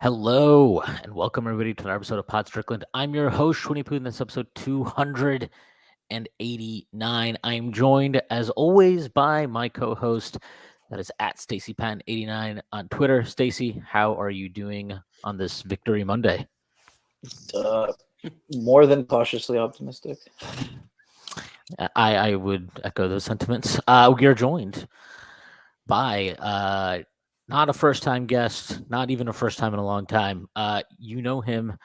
Hello, and welcome everybody to another episode of Pod Strickland. I'm your host, Shwin and this is episode 289. I am joined, as always, by my co-host, that is at StacyPatton89 on Twitter. Stacy, how are you doing on this Victory Monday? More than cautiously optimistic. I would echo those sentiments. We are joined by not a first-time guest, not even a first time in a long time. You know him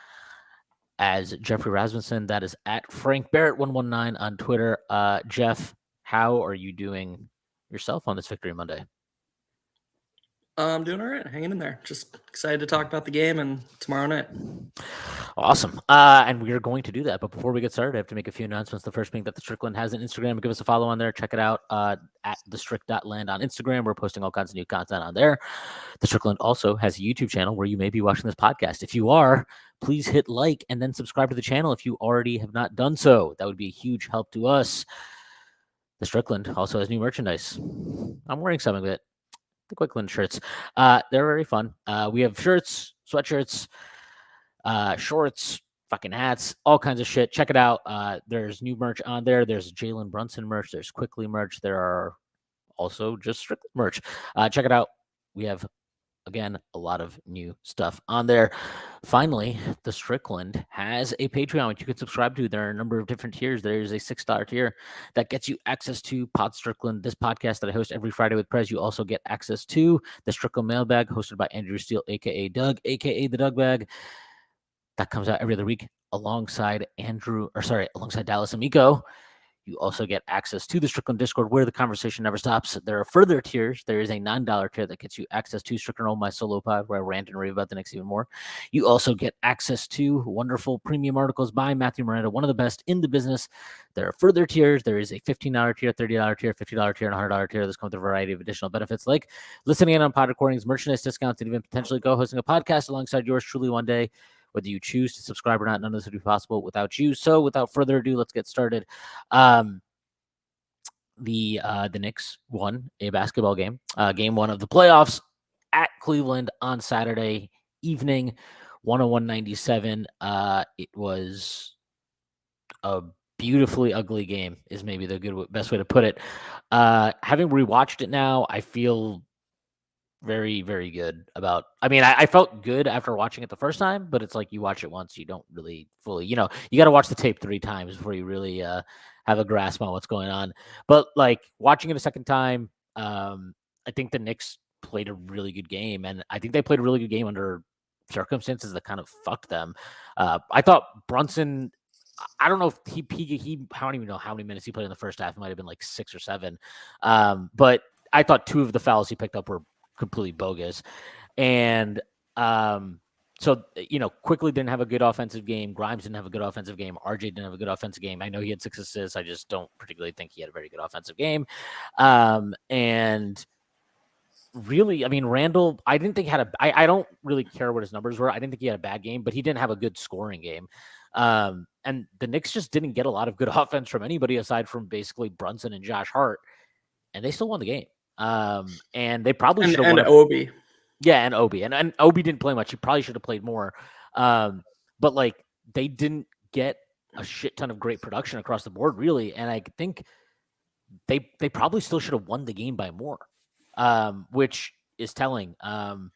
as Geoffrey Rasmussen. That is at Frank Barrett 119 on Twitter. Jeff, how are you doing yourself on this Victory Monday? I'm doing all right, hanging in there. Just excited to talk about the game and tomorrow night. Awesome. And we are going to do that. But before we get started, I have to make a few announcements. The first being that the Strickland has an Instagram. Give us a follow on there. Check it out at thestrick.land on Instagram. We're posting all kinds of new content on there. The Strickland also has a YouTube channel where you may be watching this podcast. If you are, please hit like and then subscribe to the channel if you already have not done so. That would be a huge help to us. The Strickland also has new merchandise. I'm wearing some of it. The Quickland shirts. They're very fun. We have shirts, sweatshirts, shorts, fucking hats, all kinds of shit. Check it out. There's new merch on there. There's Jalen Brunson merch. There's Quickly merch. There are also just Strickland merch. Check it out. We have, again, a lot of new stuff on there. Finally, the Strickland has a Patreon which you can subscribe to. There are a number of different tiers. There's a $6 tier that gets you access to Pod Strickland, this podcast that I host every Friday with Prez. You also get access to the Strickland Mailbag hosted by Andrew Steele, a.k.a. Doug, a.k.a. the Doug Bag. That comes out every other week alongside alongside Dallas Amico. You also get access to the Strickland Discord where the conversation never stops. There are further tiers. There is a $9 tier that gets you access to Strickland My Solo Pod where I rant and rave about the Knicks even more. You also get access to wonderful premium articles by Matthew Miranda, one of the best in the business. There are further tiers. There is a $15 tier, $30 tier, $50 tier, and $100 tier. This comes with a variety of additional benefits like listening in on pod recordings, merchandise discounts, and even potentially co-hosting a podcast alongside yours truly one day. Whether you choose to subscribe or not, none of this would be possible without you. So without further ado, let's get started. The Knicks won a basketball game, game one of the playoffs at Cleveland on Saturday evening, 101-97. It was a beautifully ugly game is maybe the best way to put it. Having rewatched it now, I feel very, very good about. I mean, I felt good after watching it the first time, but it's like you watch it once, you don't really fully, you got to watch the tape 3 times before you really have a grasp on what's going on. But like watching it a second time, I think the Knicks played a really good game, and I think they played a really good game under circumstances that kind of fucked them. I thought Brunson. I don't know if he I don't even know how many minutes he played in the first half. It might have been like 6 or 7. But I thought 2 of the fouls he picked up were completely bogus. And so, Quickly didn't have a good offensive game. Grimes didn't have a good offensive game. RJ didn't have a good offensive game. I know he had 6 assists. I just don't particularly think he had a very good offensive game. And really, I mean, Randle, I didn't think I don't really care what his numbers were. I didn't think he had a bad game, but he didn't have a good scoring game. And the Knicks just didn't get a lot of good offense from anybody aside from basically Brunson and Josh Hart. And they still won the game. And they probably should have won. And Obi. Yeah, and Obi. And Obi didn't play much. He probably should have played more. But like they didn't get a shit ton of great production across the board, really. And I think they probably still should have won the game by more, which is telling. And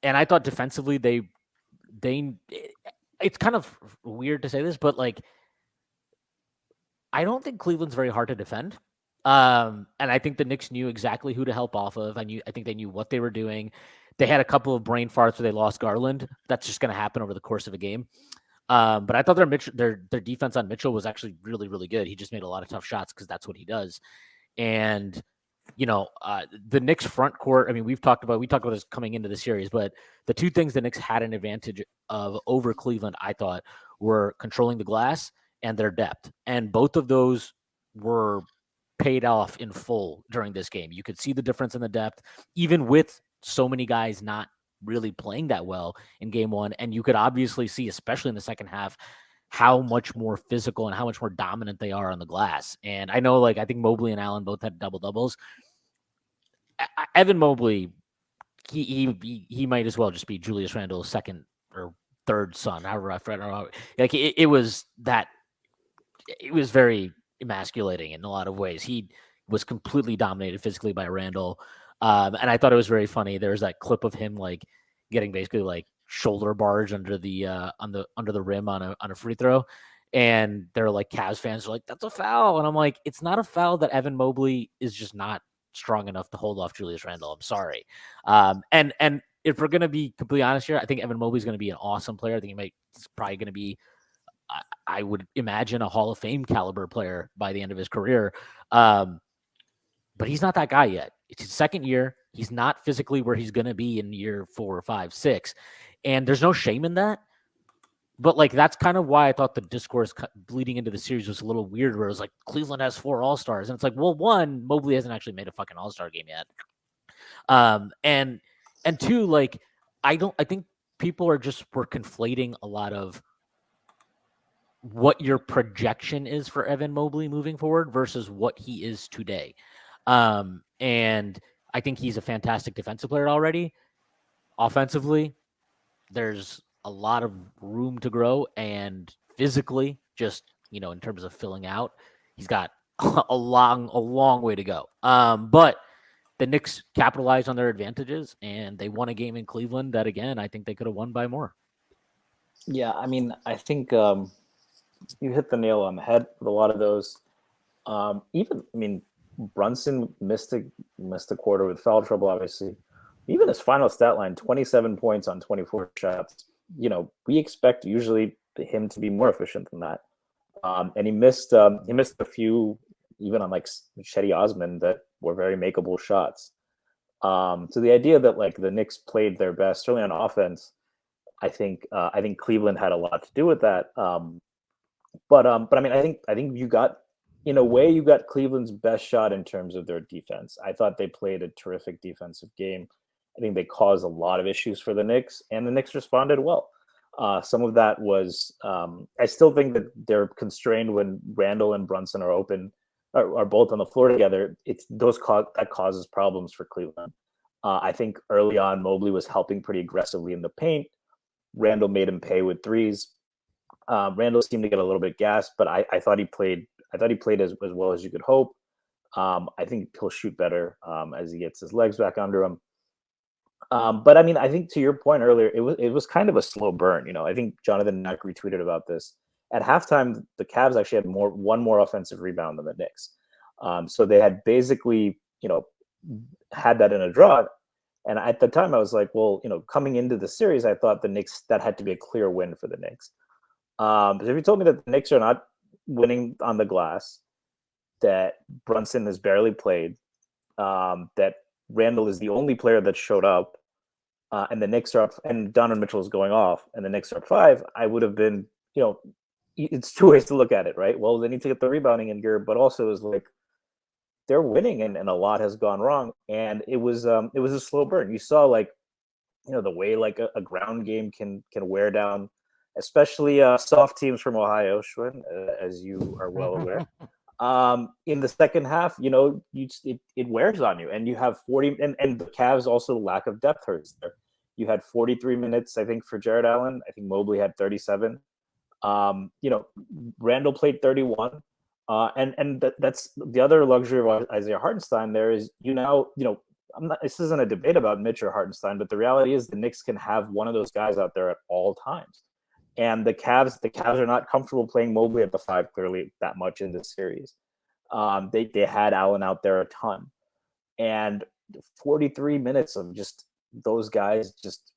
I thought defensively they it's kind of weird to say this, but like I don't think Cleveland's very hard to defend. And I think the Knicks knew exactly who to help off of. I think they knew what they were doing. They had a couple of brain farts where they lost Garland. That's just going to happen over the course of a game. But I thought their defense on Mitchell was actually really, really good. He just made a lot of tough shots because that's what he does. And the Knicks front court. I mean, we talked about this coming into the series, but the 2 things the Knicks had an advantage of over Cleveland, I thought, were controlling the glass and their depth, and both of those were paid off in full during this game. You could see the difference in the depth, even with so many guys not really playing that well in game 1. And you could obviously see, especially in the second half, how much more physical and how much more dominant they are on the glass. And I know, I think Mobley and Allen both had double-doubles. Evan Mobley he might as well just be Julius Randle's second or third son. However, I don't know. Like it was that. It was very emasculating in a lot of ways. He was completely dominated physically by Randle, and I thought it was very funny. There was that clip of him like getting basically like shoulder barge under the under the rim on a free throw, and they're like Cavs fans are like, "That's a foul," and I'm like, "It's not a foul. That Evan Mobley is just not strong enough to hold off Julius Randle. I'm sorry." And if we're gonna be completely honest here, I think Evan Mobley's gonna be an awesome player. I think he's probably gonna be, I would imagine, a Hall of Fame caliber player by the end of his career. But he's not that guy yet. It's his second year. He's not physically where he's going to be in year 4, 5, 6. And there's no shame in that. But like, that's kind of why I thought the discourse bleeding into the series was a little weird, where it was like Cleveland has 4 All-Stars. And it's like, well, one, Mobley hasn't actually made a fucking All-Star game yet. And two, like, I think people were conflating a lot of what your projection is for Evan Mobley moving forward versus what he is today. And I think he's a fantastic defensive player already. Offensively, there's a lot of room to grow, and physically, just, in terms of filling out, he's got a long way to go. But the Knicks capitalized on their advantages, and they won a game in Cleveland that, again, I think they could have won by more. Yeah, I mean, I think you hit the nail on the head with a lot of those. Brunson missed a quarter with foul trouble, obviously. Even his final stat line, 27 points on 24 shots. We expect usually him to be more efficient than that. And he missed a few, even on like Chetty Osman, that were very makeable shots. So the idea that like the Knicks played their best, certainly on offense, I think Cleveland had a lot to do with that. But I mean, I think you got, in a way, you got Cleveland's best shot in terms of their defense. I thought they played a terrific defensive game. I think they caused a lot of issues for the Knicks, and the Knicks responded well. Some of that was, I still think that they're constrained when Randle and Brunson are both on the floor together. That causes problems for Cleveland. I think early on, Mobley was helping pretty aggressively in the paint. Randle made him pay with threes. Randle seemed to get a little bit gassed, but I thought he played as well as you could hope. I think he'll shoot better as he gets his legs back under him. But I mean, I think to your point earlier, it was kind of a slow burn. I think Jonathan Knack retweeted about this. At halftime, the Cavs actually had one more offensive rebound than the Knicks. So they had basically, had that in a draw. And at the time, I was like, well, coming into the series, I thought the Knicks, that had to be a clear win for the Knicks. But if you told me that the Knicks are not winning on the glass, that Brunson has barely played, that Randle is the only player that showed up, and the Knicks are up, and Donovan Mitchell is going off, and the Knicks are up 5, I would have been, it's two ways to look at it, right? Well, they need to get the rebounding in gear, but also is like, they're winning, and a lot has gone wrong, and it was a slow burn. You saw the way like a ground game can wear down, especially soft teams from Ohio, Shwin, as you are well aware. In the second half, it wears on you, and you have 40, and the Cavs also lack of depth hurts there. You had 43 minutes, I think, for Jared Allen. I think Mobley had 37. Randle played 31. And that's the other luxury of Isaiah Hartenstein there is, this isn't a debate about Mitch or Hartenstein, but the reality is the Knicks can have one of those guys out there at all times. And the Cavs are not comfortable playing Mobley at the 5 clearly that much in this series. They had Allen out there a ton, and 43 minutes of just those guys just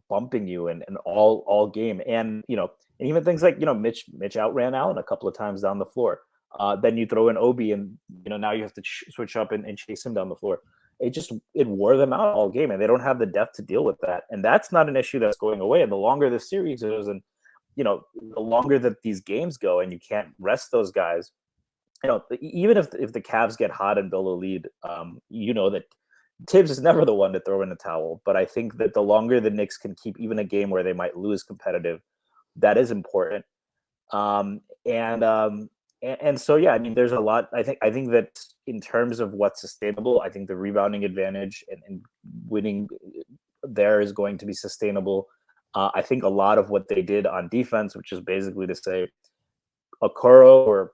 bumping you and all game, and and even things like Mitch outran Allen a couple of times down the floor. Then you throw in Obi, and now you have to switch up and chase him down the floor. It wore them out all game, and they don't have the depth to deal with that. And that's not an issue that's going away. And the longer the series is, and the longer that these games go, and you can't rest those guys, even if the Cavs get hot and build a lead, that Tibbs is never the one to throw in a towel. But I think that the longer the Knicks can keep even a game where they might lose competitive, that is important. And so, yeah, I mean, there's a lot. I think that in terms of what's sustainable, I think the rebounding advantage and winning there is going to be sustainable. I think a lot of what they did on defense, which is basically to say, Okoro or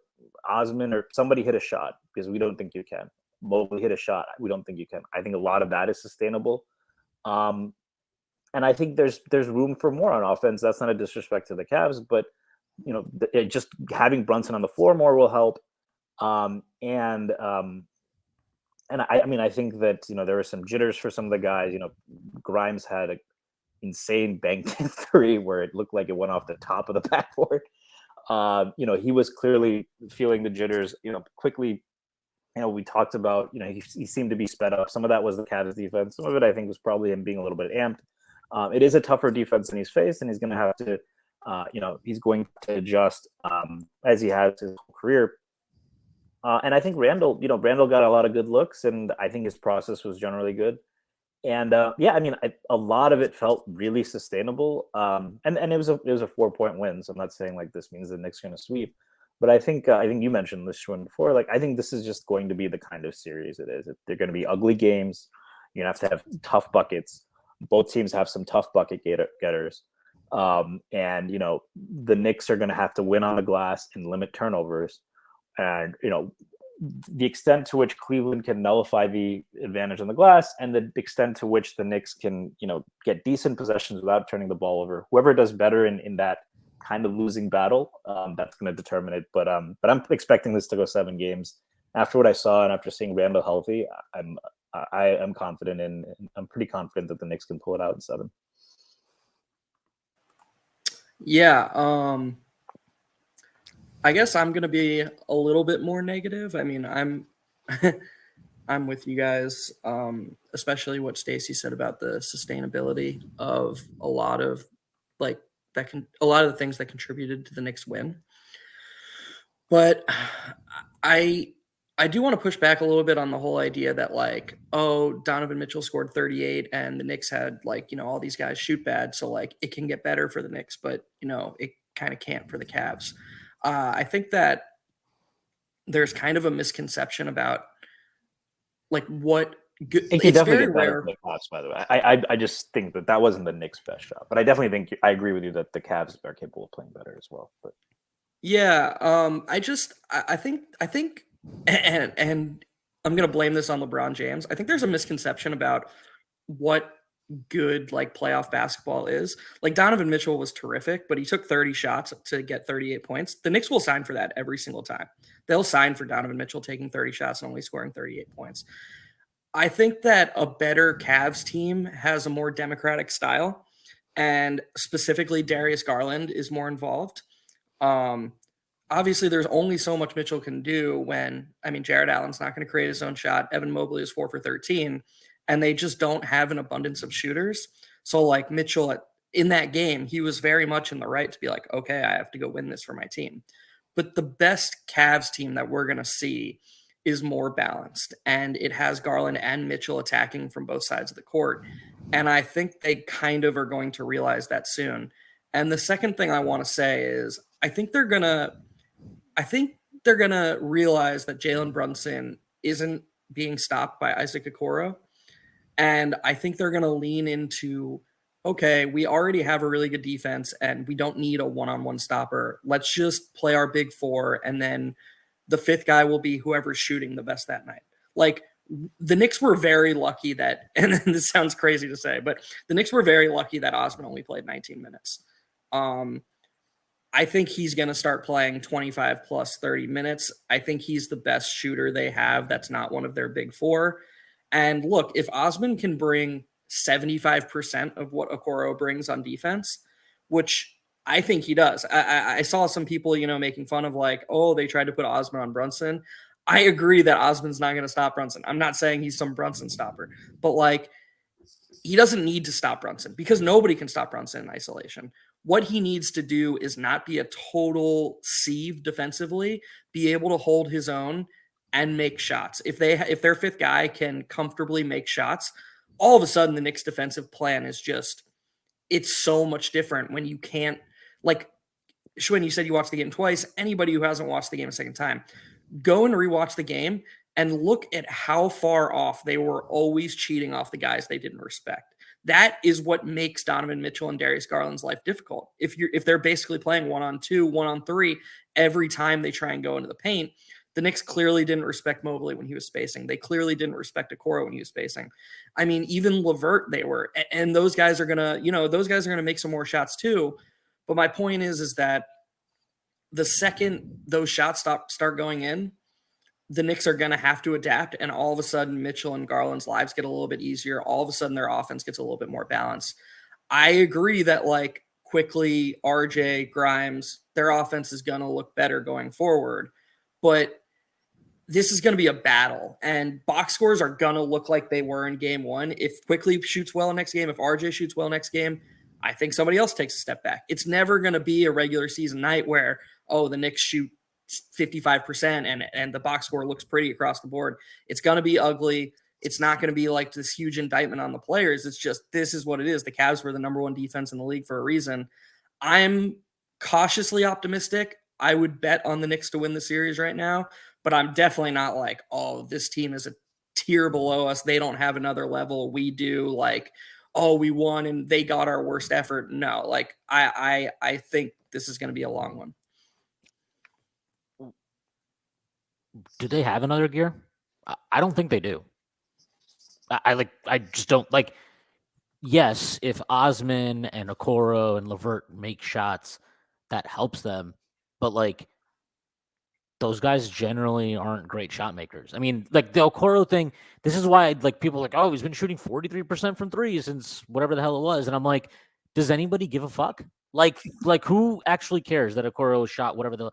Osman or somebody hit a shot because we don't think you can. Mobley hit a shot. We don't think you can. I think a lot of that is sustainable. And I think there's room for more on offense. That's not a disrespect to the Cavs, but just having Brunson on the floor more will help. And I mean, I think that there were some jitters for some of the guys. Grimes had an insane banked three where it looked like it went off the top of the backboard. He was clearly feeling the jitters. Quickly. We talked about, he seemed to be sped up. Some of that was the Cavs defense. Some of it, I think, was probably him being a little bit amped. It is a tougher defense than he's faced, and he's going to have to, he's going to adjust as he has his whole career. And I think Randle got a lot of good looks, and I think his process was generally good. And a lot of it felt really sustainable. And it was a 4-point win. So I'm not saying like this means the Knicks are going to sweep. But I think you mentioned this one before. Like, I think this is just going to be the kind of series it is. They're going to be ugly games. You're going to have tough buckets. Both teams have some tough bucket getters. And, the Knicks are going to have to win on the glass and limit turnovers. And, the extent to which Cleveland can nullify the advantage on the glass and the extent to which the Knicks can, get decent possessions without turning the ball over. Whoever does better in that kind of losing battle, that's going to determine it. But I'm expecting this to go 7 games. After what I saw and after seeing Randle healthy, I'm confident I'm pretty confident that the Knicks can pull it out in 7. Yeah, I guess I'm going to be a little bit more negative. I mean, I'm I'm with you guys, especially what Stacy said about the sustainability of a lot of the things that contributed to the Knicks win. But I do want to push back a little bit on the whole idea that Donovan Mitchell scored 38 and the Knicks had all these guys shoot bad. So it can get better for the Knicks, but it kind of can't for the Cavs. I think that there's kind of a misconception about what good. It can definitely get better for the Cavs, by the way. I just think that wasn't the Knicks' best shot, but I definitely think I agree with you that the Cavs are capable of playing better as well. But yeah, I think, and I'm gonna blame this on LeBron James. I think there's a misconception about what good playoff basketball is. Donovan Mitchell was terrific, but he took 30 shots to get 38 points. The Knicks will sign for that every single time. They'll sign for Donovan Mitchell taking 30 shots and only scoring 38 points. I think that a better Cavs team has a more democratic style, and specifically Darius Garland is more involved. Obviously, there's only so much Mitchell can do when, Jared Allen's not going to create his own shot. Evan Mobley is 4 for 13, and they just don't have an abundance of shooters. So, Mitchell, in that game, he was very much in the right to be like, okay, I have to go win this for my team. But the best Cavs team that we're going to see is more balanced, and it has Garland and Mitchell attacking from both sides of the court. And I think they kind of are going to realize that soon. And the second thing I want to say is I think they're going to realize that Jalen Brunson isn't being stopped by Isaac Okoro. And I think they're going to lean into, okay, we already have a really good defense and we don't need a one-on-one stopper. Let's just play our big 4, and then the 5th guy will be whoever's shooting the best that night. The Knicks were very lucky that, and this sounds crazy to say, but the Knicks were very lucky that Osman only played 19 minutes. I think he's going to start playing 25 plus 30 minutes. I think he's the best shooter they have. That's not one of their big 4. And look, if Osman can bring 75% of what Okoro brings on defense, which I think he does. I saw some people, making fun of they tried to put Osman on Brunson. I agree that Osman's not going to stop Brunson. I'm not saying he's some Brunson stopper, but he doesn't need to stop Brunson because nobody can stop Brunson in isolation. What he needs to do is not be a total sieve defensively, be able to hold his own and make shots. If their 5th guy can comfortably make shots, all of a sudden the Knicks' defensive plan is it's so much different when you can't, Shwin, you said you watched the game twice. Anybody who hasn't watched the game a second time, go and rewatch the game and look at how far off they were always cheating off the guys they didn't respect. That is what makes Donovan Mitchell and Darius Garland's life difficult. If they're basically playing 1-on-2, 1-on-3 every time they try and go into the paint, the Knicks clearly didn't respect Mobley when he was spacing. They clearly didn't respect Okoro when he was spacing. I mean, even LeVert, they were, and those guys are gonna make some more shots too. But my point is that the second those shots start going in, the Knicks are going to have to adapt, and all of a sudden Mitchell and Garland's lives get a little bit easier. All of a sudden their offense gets a little bit more balanced. I agree that like quickly RJ, Grimes, their offense is going to look better going forward, but this is going to be a battle, and box scores are going to look like they were in game one. If Quickly shoots well next game, if RJ shoots well next game, I think somebody else takes a step back. It's never going to be a regular season night where, oh, the Knicks shoot 55% and the box score looks pretty across the board. It's going to be ugly. It's not going to be like this huge indictment on the players. It's just, this is what it is. The Cavs were the number one defense in the league for a reason. I'm cautiously optimistic. I would bet on the Knicks to win the series right now, but I'm definitely not like, oh, this team is a tier below us. They don't have another level. We do. Like, oh, we won and they got our worst effort. No, like I think this is going to be a long one. Do they have another gear? I don't think they do. I just don't like. Yes, if Osman and Okoro and LeVert make shots, that helps them. But like, those guys generally aren't great shot makers. I mean, like the Okoro thing. This is why like people are like, oh, he's been shooting 43% from three since whatever the hell it was, and I'm like, does anybody give a fuck? Like who actually cares that Okoro shot whatever the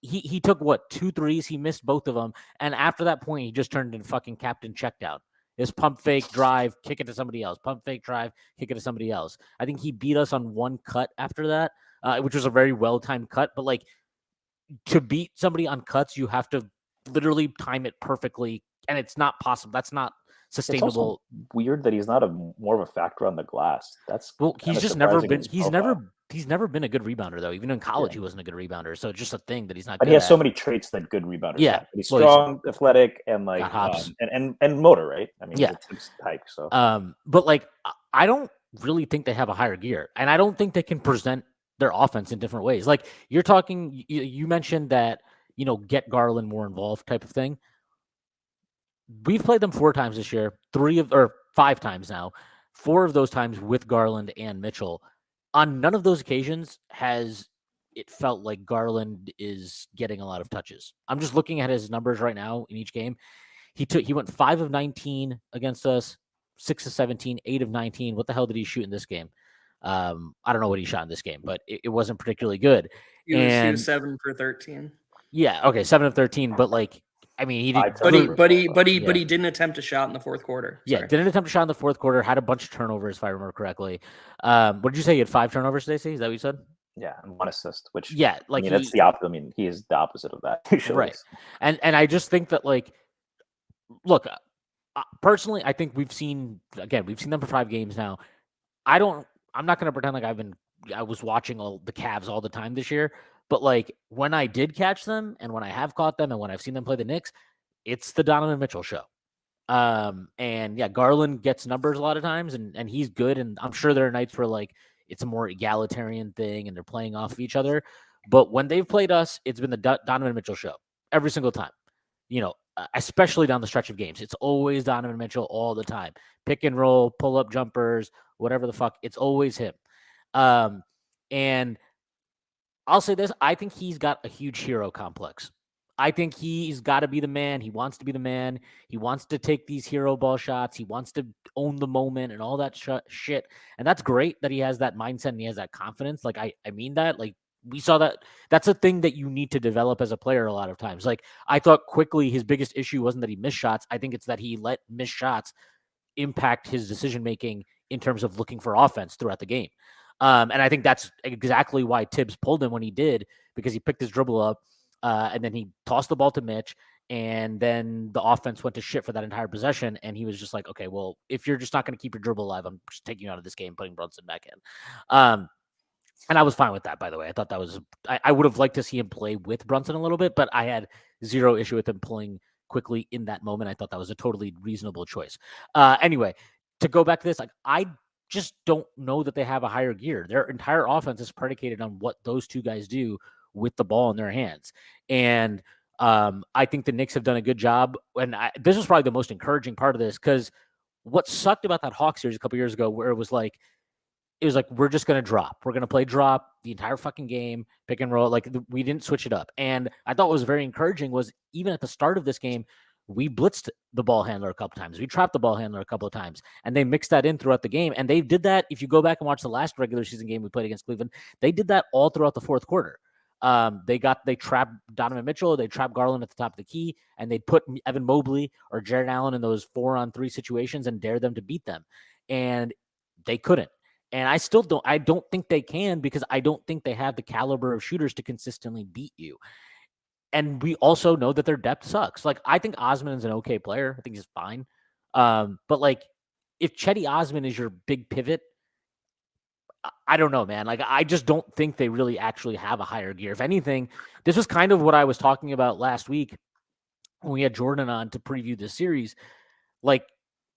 he took what 2 threes, he missed both of them, and after that point, he just turned into fucking captain checkdown. His pump fake drive, kick it to somebody else. Pump fake drive, kick it to somebody else. I think he beat us on one cut after that, which was a very well timed cut. But like to beat somebody on cuts, you have to literally time it perfectly, and it's not possible. That's not sustainable. It's also weird that he's not more of a factor on the glass. That's well, he's just never been. He's never been a good rebounder though. Even in college, he wasn't a good rebounder. So it's just a thing that he's not. But good he has at. so many traits that good rebounders Yeah, have. He's strong, athletic, and like hops. And motor, right? I mean, yeah, it's type. So, but like, I don't really think they have a higher gear, and I don't think they can present their offense in different ways. Like you're talking, you mentioned that get Garland more involved type of thing. We've played them 4 times this year, 5 times now. 4 of those times with Garland and Mitchell. On none of those occasions has it felt like Garland is getting a lot of touches. I'm just looking at his numbers right now in each game. He went 5 of 19 against us, 6 of 17, 8 of 19. What the hell did he shoot in this game? I don't know what he shot in this game, but it wasn't particularly good. He was 7 for 13. Yeah, okay, 7 of 13, but like, I mean, he did. But he didn't attempt a shot in the fourth quarter. Sorry. Yeah, didn't attempt a shot in the fourth quarter. Had a bunch of turnovers, if I remember correctly. What did you say? You had 5 turnovers, Stacey? Is that what you said? Yeah, and 1 assist. Which like that's the opposite. I mean, he is the opposite of that usually. Right. And I just think that like, look, personally, I think we've seen them for 5 games now. I'm not going to pretend like I was watching all the Cavs all the time this year. But like when I did catch them and when I have caught them and when I've seen them play the Knicks, it's the Donovan Mitchell show. And yeah, Garland gets numbers a lot of times and he's good. And I'm sure there are nights where like it's a more egalitarian thing and they're playing off of each other. But when they've played us, it's been the Donovan Mitchell show every single time, especially down the stretch of games. It's always Donovan Mitchell all the time. Pick and roll, pull up jumpers, whatever the fuck. It's always him. And I'll say this. I think he's got a huge hero complex. I think he's got to be the man. He wants to be the man. He wants to take these hero ball shots. He wants to own the moment and all that shit. And that's great that he has that mindset and he has that confidence. Like, I mean that. Like, we saw that. That's a thing that you need to develop as a player a lot of times. Like, I thought quickly his biggest issue wasn't that he missed shots. I think it's that he let missed shots impact his decision-making in terms of looking for offense throughout the game. And I think that's exactly why Tibbs pulled him when he did, because he picked his dribble up and then he tossed the ball to Mitch, and then the offense went to shit for that entire possession. And he was just like, okay, well, if you're just not going to keep your dribble alive, I'm just taking you out of this game, putting Brunson back in. And I was fine with that, by the way. I thought that was I would have liked to see him play with Brunson a little bit, but I had zero issue with him pulling quickly in that moment. I thought that was a totally reasonable choice. Anyway, to go back to this, like I just don't know that they have a higher gear. Their entire offense is predicated on what those two guys do with the ball in their hands. And I think the Knicks have done a good job. And this was probably the most encouraging part of this, because what sucked about that Hawks series a couple years ago, where it was like, we're just going to drop. We're going to play drop the entire fucking game, pick and roll. Like we didn't switch it up. And I thought what was very encouraging was even at the start of this game, we blitzed the ball handler a couple times. We trapped the ball handler a couple of times, and they mixed that in throughout the game. And they did that. If you go back and watch the last regular season game we played against Cleveland, they did that all throughout the fourth quarter. They trapped Donovan Mitchell, they trapped Garland at the top of the key, and they'd put Evan Mobley or Jared Allen in those 4-on-3 situations and dare them to beat them. And they couldn't. And I don't think they can, because I don't think they have the caliber of shooters to consistently beat you. And we also know that their depth sucks. Like, I think Osman is an okay player. I think he's fine. But like, if Chetty Osman is your big pivot, I don't know, man. Like, I just don't think they really actually have a higher gear. If anything, this was kind of what I was talking about last week when we had Jordan on to preview this series. Like,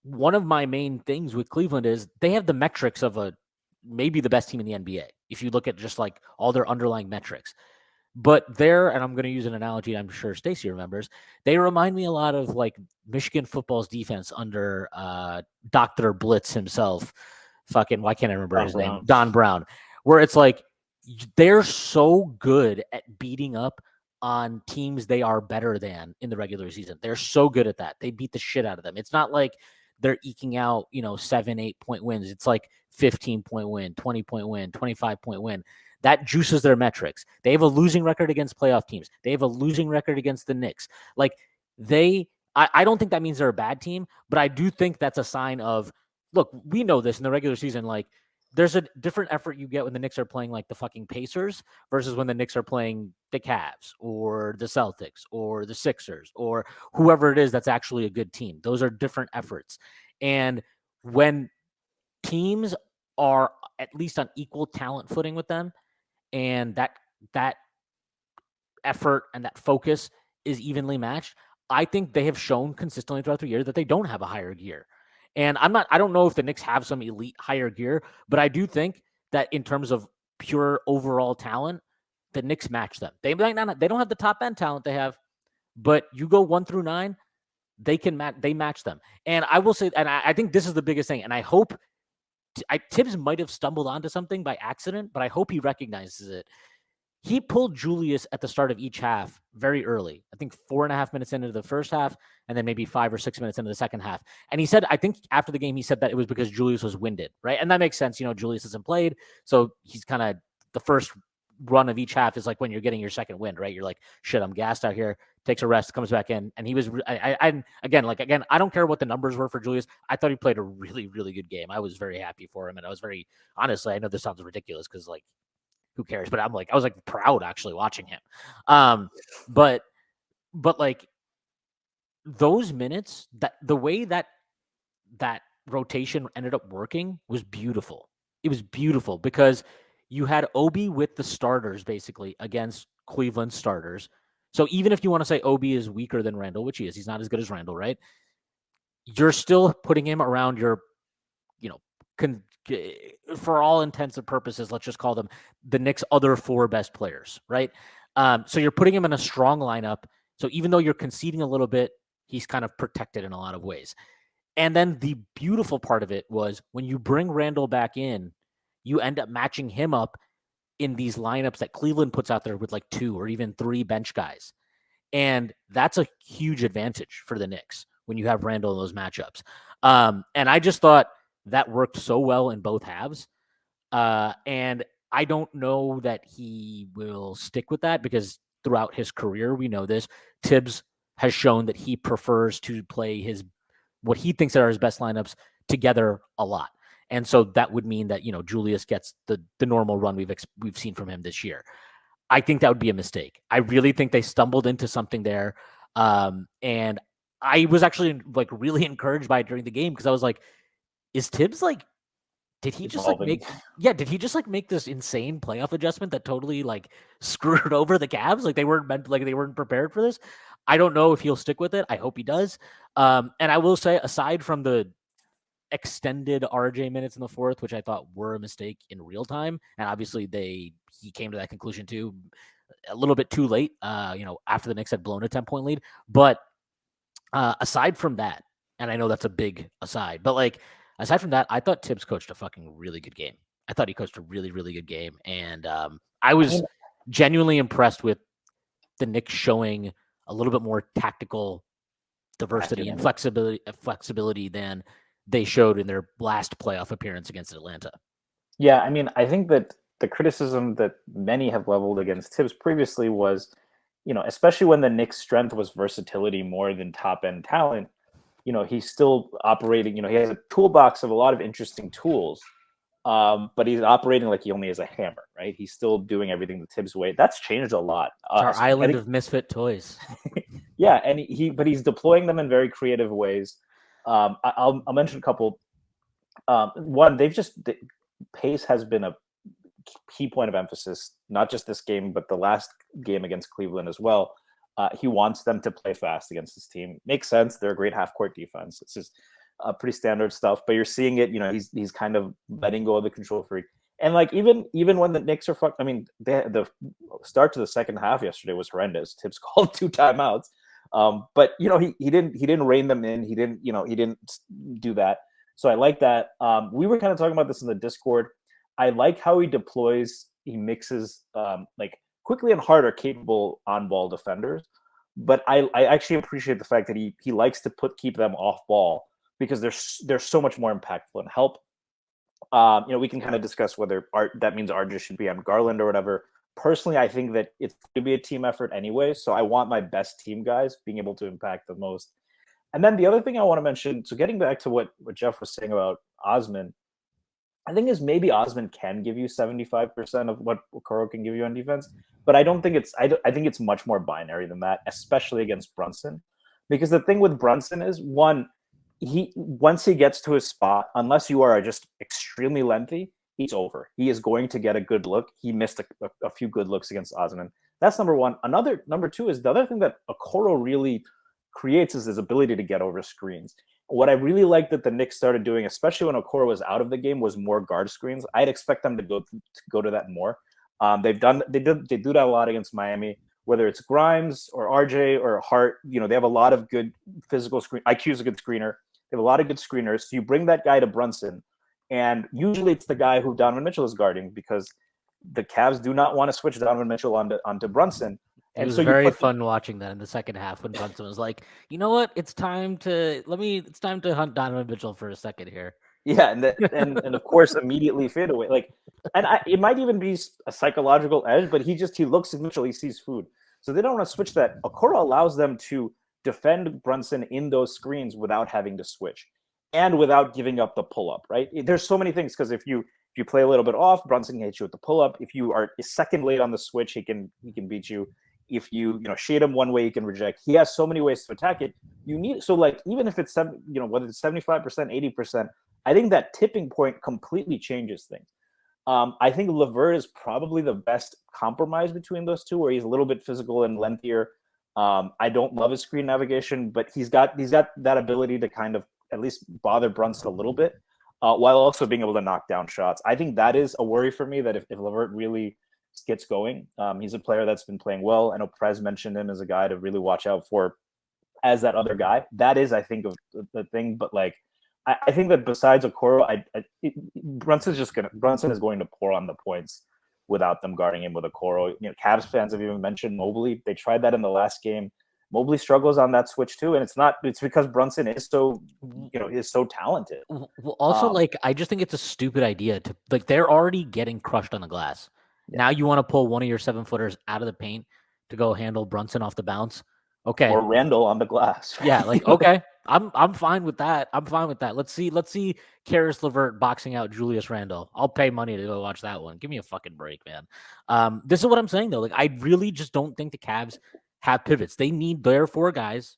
one of my main things with Cleveland is they have the metrics of maybe the best team in the NBA, if you look at just like all their underlying metrics. But and I'm going to use an analogy I'm sure Stacy remembers, they remind me a lot of like Michigan football's defense under Dr. Blitz himself. Fucking, why can't I remember his name? Don Brown. Where it's like, they're so good at beating up on teams they are better than in the regular season. They're so good at that. They beat the shit out of them. It's not like they're eking out, 7-8 point wins. It's like 15-point win, 20-point win, 25-point win. That juices their metrics. They have a losing record against playoff teams. They have a losing record against the Knicks. Like, I don't think that means they're a bad team, but I do think that's a sign of, look, we know this in the regular season. Like, there's a different effort you get when the Knicks are playing like the fucking Pacers versus when the Knicks are playing the Cavs or the Celtics or the Sixers or whoever it is that's actually a good team. Those are different efforts. And when teams are at least on equal talent footing with them, and that effort and that focus is evenly matched, I think they have shown consistently throughout the year that they don't have a higher gear. And I don't know if the Knicks have some elite higher gear, but I do think that in terms of pure overall talent, the Knicks match them. They don't have the top end talent they have, but you go 1 through 9, they match them. And I will say, and I think this is the biggest thing, and I hope Tibbs might have stumbled onto something by accident, but I hope he recognizes it. He pulled Julius at the start of each half very early. I think 4.5 minutes into the first half, and then maybe 5 or 6 minutes into the second half. And he said, I think after the game, he said that it was because Julius was winded, right? And that makes sense. Julius hasn't played, so he's kind of, the first run of each half is like when you're getting your second wind, right? You're like, shit, I'm gassed out here. Takes a rest, comes back in, and he was. Again, I don't care what the numbers were for Julius. I thought he played a really, really good game. I was very happy for him, and I was very, honestly, I know this sounds ridiculous because like, who cares? But I was like proud actually watching him. But like those minutes, that the way that rotation ended up working was beautiful. It was beautiful because you had Obi with the starters basically against Cleveland starters. So even if you want to say Obi is weaker than Randle, which he is, he's not as good as Randle, right? You're still putting him around your, for all intents and purposes, let's just call them the Knicks' other 4 best players, right? So you're putting him in a strong lineup. So even though you're conceding a little bit, he's kind of protected in a lot of ways. And then the beautiful part of it was when you bring Randle back in, you end up matching him up in these lineups that Cleveland puts out there with like 2 or even 3 bench guys. And that's a huge advantage for the Knicks when you have Randle in those matchups. And I just thought that worked so well in both halves. And I don't know that he will stick with that because throughout his career, we know this, Tibbs has shown that he prefers to play what he thinks are his best lineups together a lot. And so that would mean that, Julius gets the normal run we've seen from him this year. I think that would be a mistake. I really think they stumbled into something there. And I was actually like really encouraged by it during the game because I was like, is Tibbs like, did he just like make this insane playoff adjustment that totally like screwed over the Cavs? Like they weren't prepared for this. I don't know if he'll stick with it. I hope he does. And I will say, aside from the extended RJ minutes in the fourth, which I thought were a mistake in real time, and obviously he came to that conclusion too a little bit too late. After the Knicks had blown a 10-point lead. But aside from that, and I know that's a big aside, but like aside from that, I thought Tibbs coached a fucking really good game. I thought he coached a really, really good game, and I was genuinely impressed with the Knicks showing a little bit more tactical diversity and flexibility than they showed in their last playoff appearance against Atlanta. Yeah, I mean, I think that the criticism that many have leveled against Tibbs previously was, especially when the Knicks' strength was versatility more than top-end talent, he's still operating, he has a toolbox of a lot of interesting tools, but he's operating like he only has a hammer, right? He's still doing everything the Tibbs way. That's changed a lot. It's our island of misfit toys. Yeah, and but he's deploying them in very creative ways. I'll mention a couple. One, pace has been a key point of emphasis, not just this game, but the last game against Cleveland as well. He wants them to play fast against this team. Makes sense. They're a great half-court defense. It's just pretty standard stuff, but you're seeing it. He's kind of letting go of the control freak. And like even when the Knicks are fucked, I mean, the start to the second half yesterday was horrendous. Tibbs called 2 timeouts, but he didn't rein them in. He didn't do that. So I like that. We were kind of talking about this in the Discord. I like how he deploys. He mixes like Quickly and Hart are capable on-ball defenders, but I actually appreciate the fact that he likes to keep them off ball because they're so much more impactful and help. We can kind of discuss whether that means RJ should be on Garland or whatever. Personally, I think that it's going to be a team effort anyway, so I want my best team guys being able to impact the most. And then the other thing I want to mention, so getting back to what Jeff was saying about Osman, I think is maybe Osman can give you 75% of what Okoro can give you on defense, but I don't think I think it's much more binary than that, especially against Brunson, because the thing with Brunson is once he gets to his spot, unless you are just extremely lengthy, he's over. He is going to get a good look. He missed a few good looks against Osman. That's number one. Number two is the other thing that Okoro really creates is his ability to get over screens. What I really like that the Knicks started doing, especially when Okoro was out of the game, was more guard screens. I'd expect them to go to that more. They do that a lot against Miami, whether it's Grimes or RJ or Hart. They have a lot of good physical screen. IQ is a good screener. They have a lot of good screeners. So you bring that guy to Brunson, and usually it's the guy who Donovan Mitchell is guarding because the Cavs do not want to switch Donovan Mitchell onto Brunson. It was very fun watching that in the second half when Brunson was like, "You know what? It's time to hunt Donovan Mitchell for a second here." Yeah, and of course immediately fade away. It might even be a psychological edge, but he looks at Mitchell, he sees food, so they don't want to switch that. Okoro allows them to defend Brunson in those screens without having to switch and without giving up the pull up. Right? There's so many things because if you play a little bit off, Brunson can hit you with the pull up. If you are a second late on the switch, he can beat you. If you shade him one way, he can reject. He has so many ways to attack it. Even if it's whether it's 75%, 80%, I think that tipping point completely changes things. I think LeVert is probably the best compromise between those two, where he's a little bit physical and lengthier. I don't love his screen navigation, but he's got that ability to kind of at least bother Brunson a little bit, while also being able to knock down shots. I think that is a worry for me, that if LeVert really gets going, he's a player that's been playing well. I know Prez mentioned him as a guy to really watch out for as that other guy. That is, I think, of the thing. But I think that besides Okoro, Brunson is going to pour on the points without them guarding him with Okoro. Cavs fans have even mentioned Mobley. They tried that in the last game. Mobley struggles on that switch too, and it's because Brunson is so talented. Well, also, I just think it's a stupid idea to they're already getting crushed on the glass. Yeah. Now you want to pull one of your 7-footers out of the paint to go handle Brunson off the bounce. Okay. Or Randle on the glass. Yeah, okay. I'm fine with that. Let's see Karis LeVert boxing out Julius Randle. I'll pay money to go watch that one. Give me a fucking break, man. This is what I'm saying though. I really just don't think the Cavs have pivots. They need their 4 guys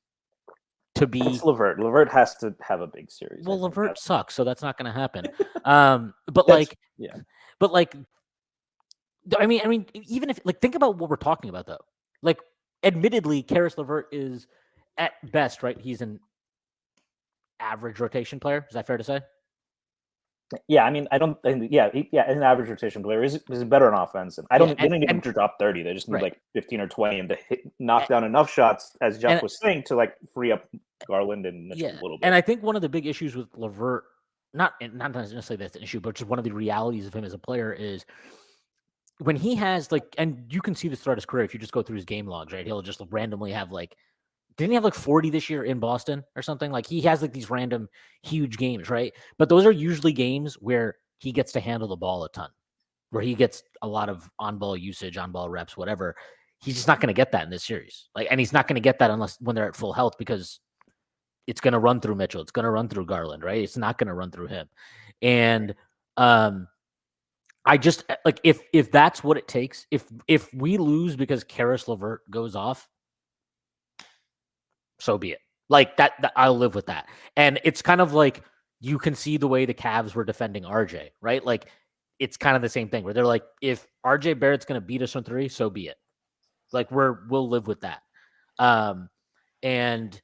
to be. It's LeVert. LeVert has to have a big series. Well, LeVert sucks, so that's not going to happen. But I mean, even if think about what we're talking about though. admittedly, Karis LeVert is at best, right? He's an average rotation player. Is that fair to say? Yeah, I mean, I don't. Yeah, an average rotation player is better on offense. And I don't. Yeah, they don't need him to drop 30. They just need right. like 15 or 20 and to knock down enough shots, as Jeff was saying, to like free up Garland and Mitchell a little bit. And I think one of the big issues with LeVert, not necessarily that's an issue, but just one of the realities of him as a player is when he has like, and you can see this throughout his career if you just go through his game logs, right? He'll just randomly have like, didn't he have like 40 this year in Boston or something? Like he has like these random huge games, right? But those are usually games where he gets to handle the ball a ton, where he gets a lot of on-ball usage, on-ball reps, whatever. He's just not going to get that in this series. Like, and he's not going to get that unless when they're at full health, because it's going to run through Mitchell. It's going to run through Garland, right? It's not going to run through him. And I just like if that's what it takes, if we lose because Karis LeVert goes off, so be it. Like that I'll live with that. And it's kind of like you can see the way the Cavs were defending RJ, right? Like it's kind of the same thing where they're like, if RJ Barrett's going to beat us on 3, so be it. Like we'll live with that. And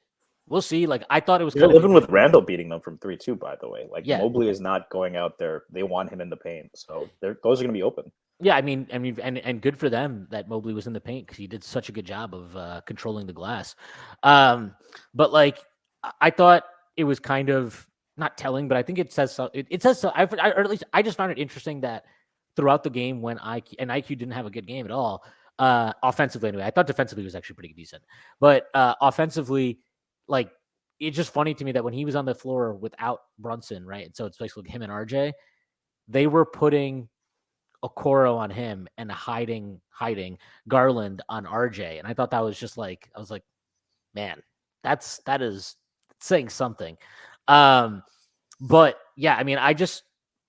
we'll see. Like I thought it was They're living with Randle beating them from 3 too, by the way. Like Mobley is not going out there. They want him in the paint. So those are going to be open. Yeah, I mean, and good for them that Mobley was in the paint because he did such a good job of controlling the glass. But like, I thought it was kind of not telling, but I think it says so. It says so. Or at least I just found it interesting that throughout the game when IQ didn't have a good game at all, offensively anyway. I thought defensively was actually pretty decent, but offensively, like it's just funny to me that when he was on the floor without Brunson, right? So it's basically him and RJ. They were putting Okoro on him and hiding Garland on RJ. And I thought that was just like, I was like, man, that is saying something. But yeah, I mean, I just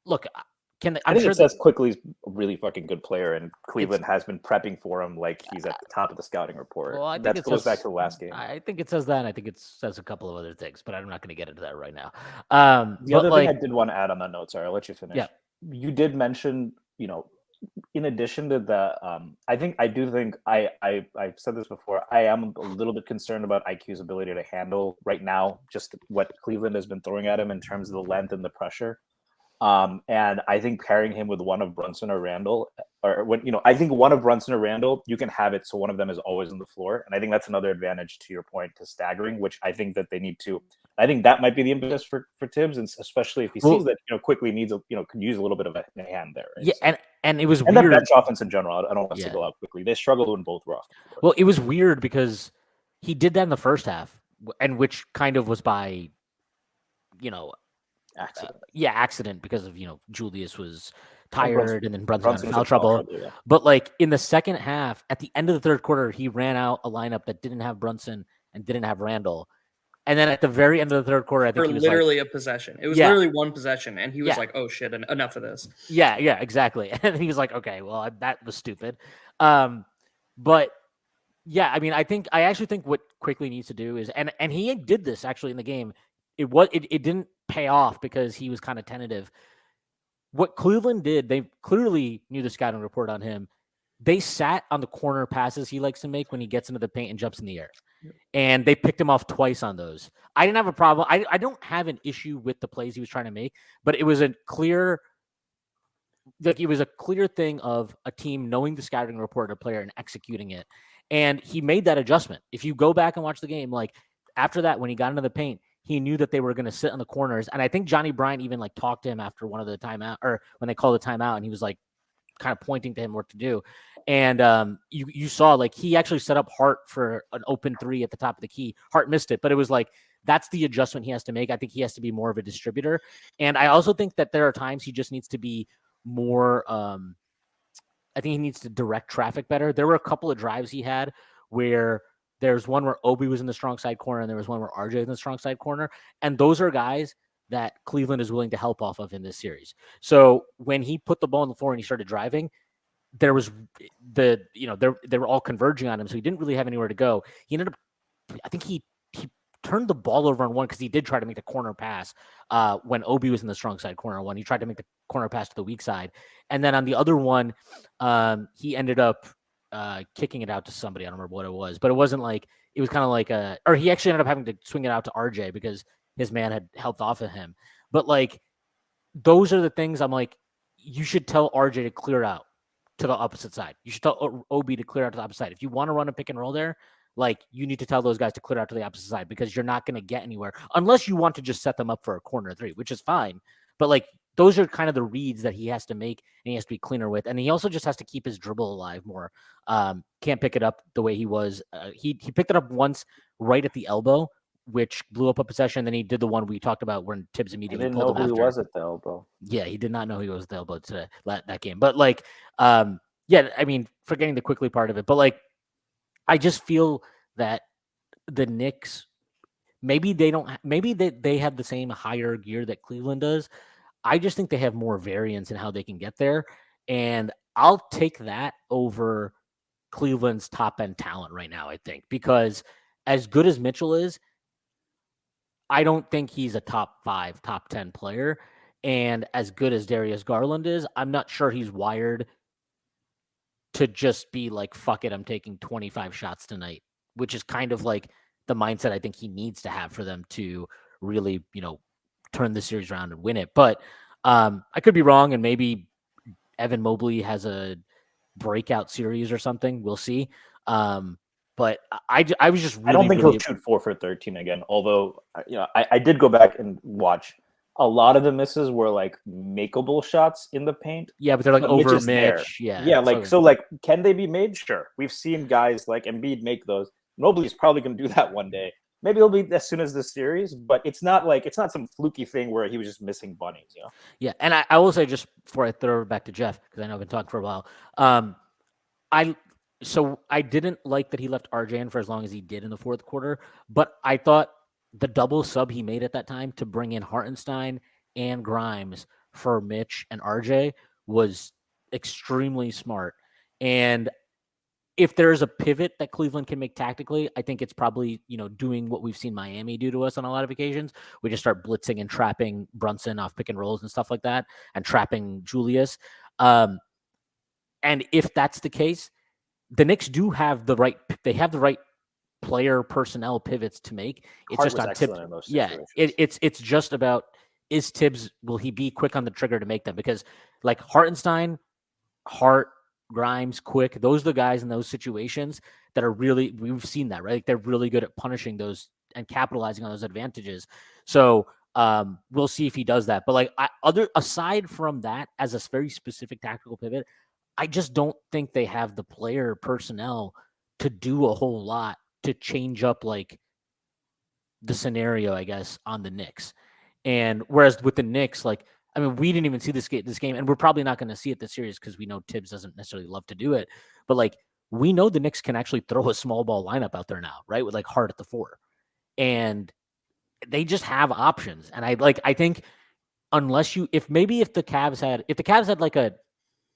look, I think it says Quickly's a really fucking good player, and Cleveland has been prepping for him like he's at the top of the scouting report. Well, I think that goes back to the last game. I think it says that, and I think it says a couple of other things, but I'm not going to get into that right now. The other thing I did want to add on that note, sorry, I'll let you finish. Yeah. You did mention, in addition to the, I've said this before, I am a little bit concerned about IQ's ability to handle right now just what Cleveland has been throwing at him in terms of the length and the pressure. And I think pairing him with one of Brunson or Randle, I think one of Brunson or Randle, you can have it so one of them is always on the floor. And I think that's another advantage to your point to staggering, which I think that they need to. I think that might be the impetus for Tibbs, and especially if he sees that Quickly needs could use a little bit of a hand there. Right? Yeah, and it was weird. And the bench offense in general, I don't want to go out quickly. They struggled when both were off. Well, it was weird because he did that in the first half, and which kind of was by, accident because of Julius was tired and then Brunson got in foul trouble. Yeah. But like in the second half, at the end of the third quarter, he ran out a lineup that didn't have Brunson and didn't have Randle. And then at the very end of the third quarter, I think he was literally a possession. It was literally one possession, and he was like, "Oh shit, enough of this." Yeah, exactly. And he was like, "Okay, well, that was stupid." But yeah, I mean, I actually think what Quickly needs to do is, and he did this actually in the game. It didn't pay off because he was kind of tentative. What Cleveland did, they clearly knew the scouting report on him. They sat on the corner passes he likes to make when he gets into the paint and jumps in the air. And they picked him off twice on those. I didn't have a problem. I don't have an issue with the plays he was trying to make, but it was a clear thing of a team knowing the scouting report of a player and executing it. And he made that adjustment. If you go back and watch the game, like after that, when he got into the paint, he knew that they were going to sit on the corners. And I think Johnny Bryant even like talked to him after one of the timeout, or when they called the timeout, and he was like kind of pointing to him what to do. And you saw like he actually set up Hart for an open 3 at the top of the key. Hart missed it, but it was like that's the adjustment he has to make. I think he has to be more of a distributor. And I also think that there are times he just needs to be more I think he needs to direct traffic better. There were a couple of drives he had where there's one where Obi was in the strong side corner and there was one where RJ was in the strong side corner. And those are guys that Cleveland is willing to help off of in this series. So when he put the ball on the floor and he started driving, there was they were all converging on him. So he didn't really have anywhere to go. He ended up, I think he turned the ball over on one because he did try to make the corner pass when Obi was in the strong side corner one. He tried to make the corner pass to the weak side. And then on the other one, he ended up kicking it out to somebody. I don't remember what it was, but it wasn't like it was kind of like or he actually ended up having to swing it out to RJ because his man had helped off of him. But like those are the things I'm like, you should tell RJ to clear out to the opposite side. You should tell OB to clear out to the opposite side. If you want to run a pick and roll there, like you need to tell those guys to clear out to the opposite side because you're not going to get anywhere unless you want to just set them up for a corner three, which is fine. But like those are kind of the reads that he has to make and he has to be cleaner with. And he also just has to keep his dribble alive more. Can't pick it up the way he was. He picked it up once right at the elbow, which blew up a possession. Then he did the one we talked about when Tibbs immediately pulled him after. He didn't know who he was at the elbow. Yeah, he did not know he was at the elbow today, that game. But like, yeah, I mean, forgetting the quickly part of it, but like, I just feel that the Knicks, maybe they have the same higher gear that Cleveland does. I just think they have more variance in how they can get there. And I'll take that over Cleveland's top end talent right now, I think, because as good as Mitchell is, I don't think he's a top 5, top 10 player. And as good as Darius Garland is, I'm not sure he's wired to just be like, fuck it, I'm taking 25 shots tonight, which is kind of like the mindset I think he needs to have for them to really, turn the series around and win it. But I could be wrong, and maybe Evan Mobley has a breakout series or something. We'll see. But I was just really, I don't think really... he'll shoot 4 for 13 again. Although, I did go back and watch. A lot of the misses were like makeable shots in the paint. Yeah, but they're like over Mitch. Yeah, like can they be made? Sure. We've seen guys like Embiid make those. Mobley's probably going to do that one day. Maybe it'll be as soon as this series, but it's not some fluky thing where he was just missing bunnies, Yeah, and I will say, just before I throw it back to Jeff, because I know I've been talking for a while, So I didn't like that he left RJ in for as long as he did in the fourth quarter, but I thought the double sub he made at that time to bring in Hartenstein and Grimes for Mitch and RJ was extremely smart. And if there's a pivot that Cleveland can make tactically, I think it's probably, doing what we've seen Miami do to us on a lot of occasions. We just start blitzing and trapping Brunson off pick and rolls and stuff like that, and trapping Julius. And if that's the case, the Knicks do have the right player personnel pivots to make. It's Hart just on Tibbs. Yeah, it's just about, is Tibbs, will he be quick on the trigger to make them? Because like Hartenstein, Hart, Grimes, Quick, those are the guys in those situations that are really, we've seen that, right? Like they're really good at punishing those and capitalizing on those advantages. So we'll see if he does that. But like aside from that, as a very specific tactical pivot, I just don't think they have the player personnel to do a whole lot to change up like the scenario, I guess, on the Knicks. And whereas with the Knicks, like, I mean, we didn't even see this game, and we're probably not going to see it this series because we know Tibbs doesn't necessarily love to do it. But like, we know the Knicks can actually throw a small ball lineup out there now, right? With like Hart at the 4, and they just have options. And I think unless if the Cavs had like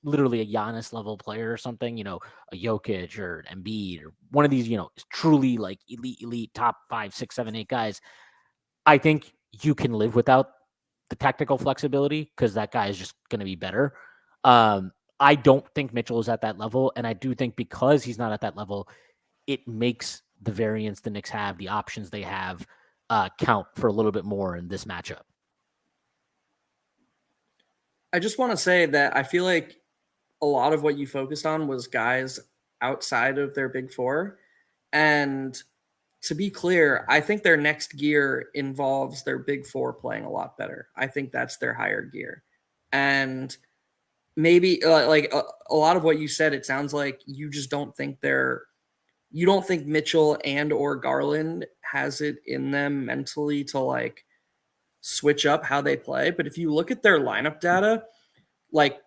literally a Giannis level player or something, a Jokic or Embiid or one of these, truly like elite top 5, 6, 7, 8 guys, I think you can live without the tactical flexibility because that guy is just going to be better. I don't think Mitchell is at that level. And I do think because he's not at that level, it makes the variance the Knicks have, the options they have, count for a little bit more in this matchup. I just want to say that I feel like a lot of what you focused on was guys outside of their big 4. And to be clear, I think their next gear involves their big 4 playing a lot better. I think that's their higher gear. And maybe like a lot of what you said, it sounds like you just don't think you don't think Mitchell and or Garland has it in them mentally to like switch up how they play. But if you look at their lineup data, like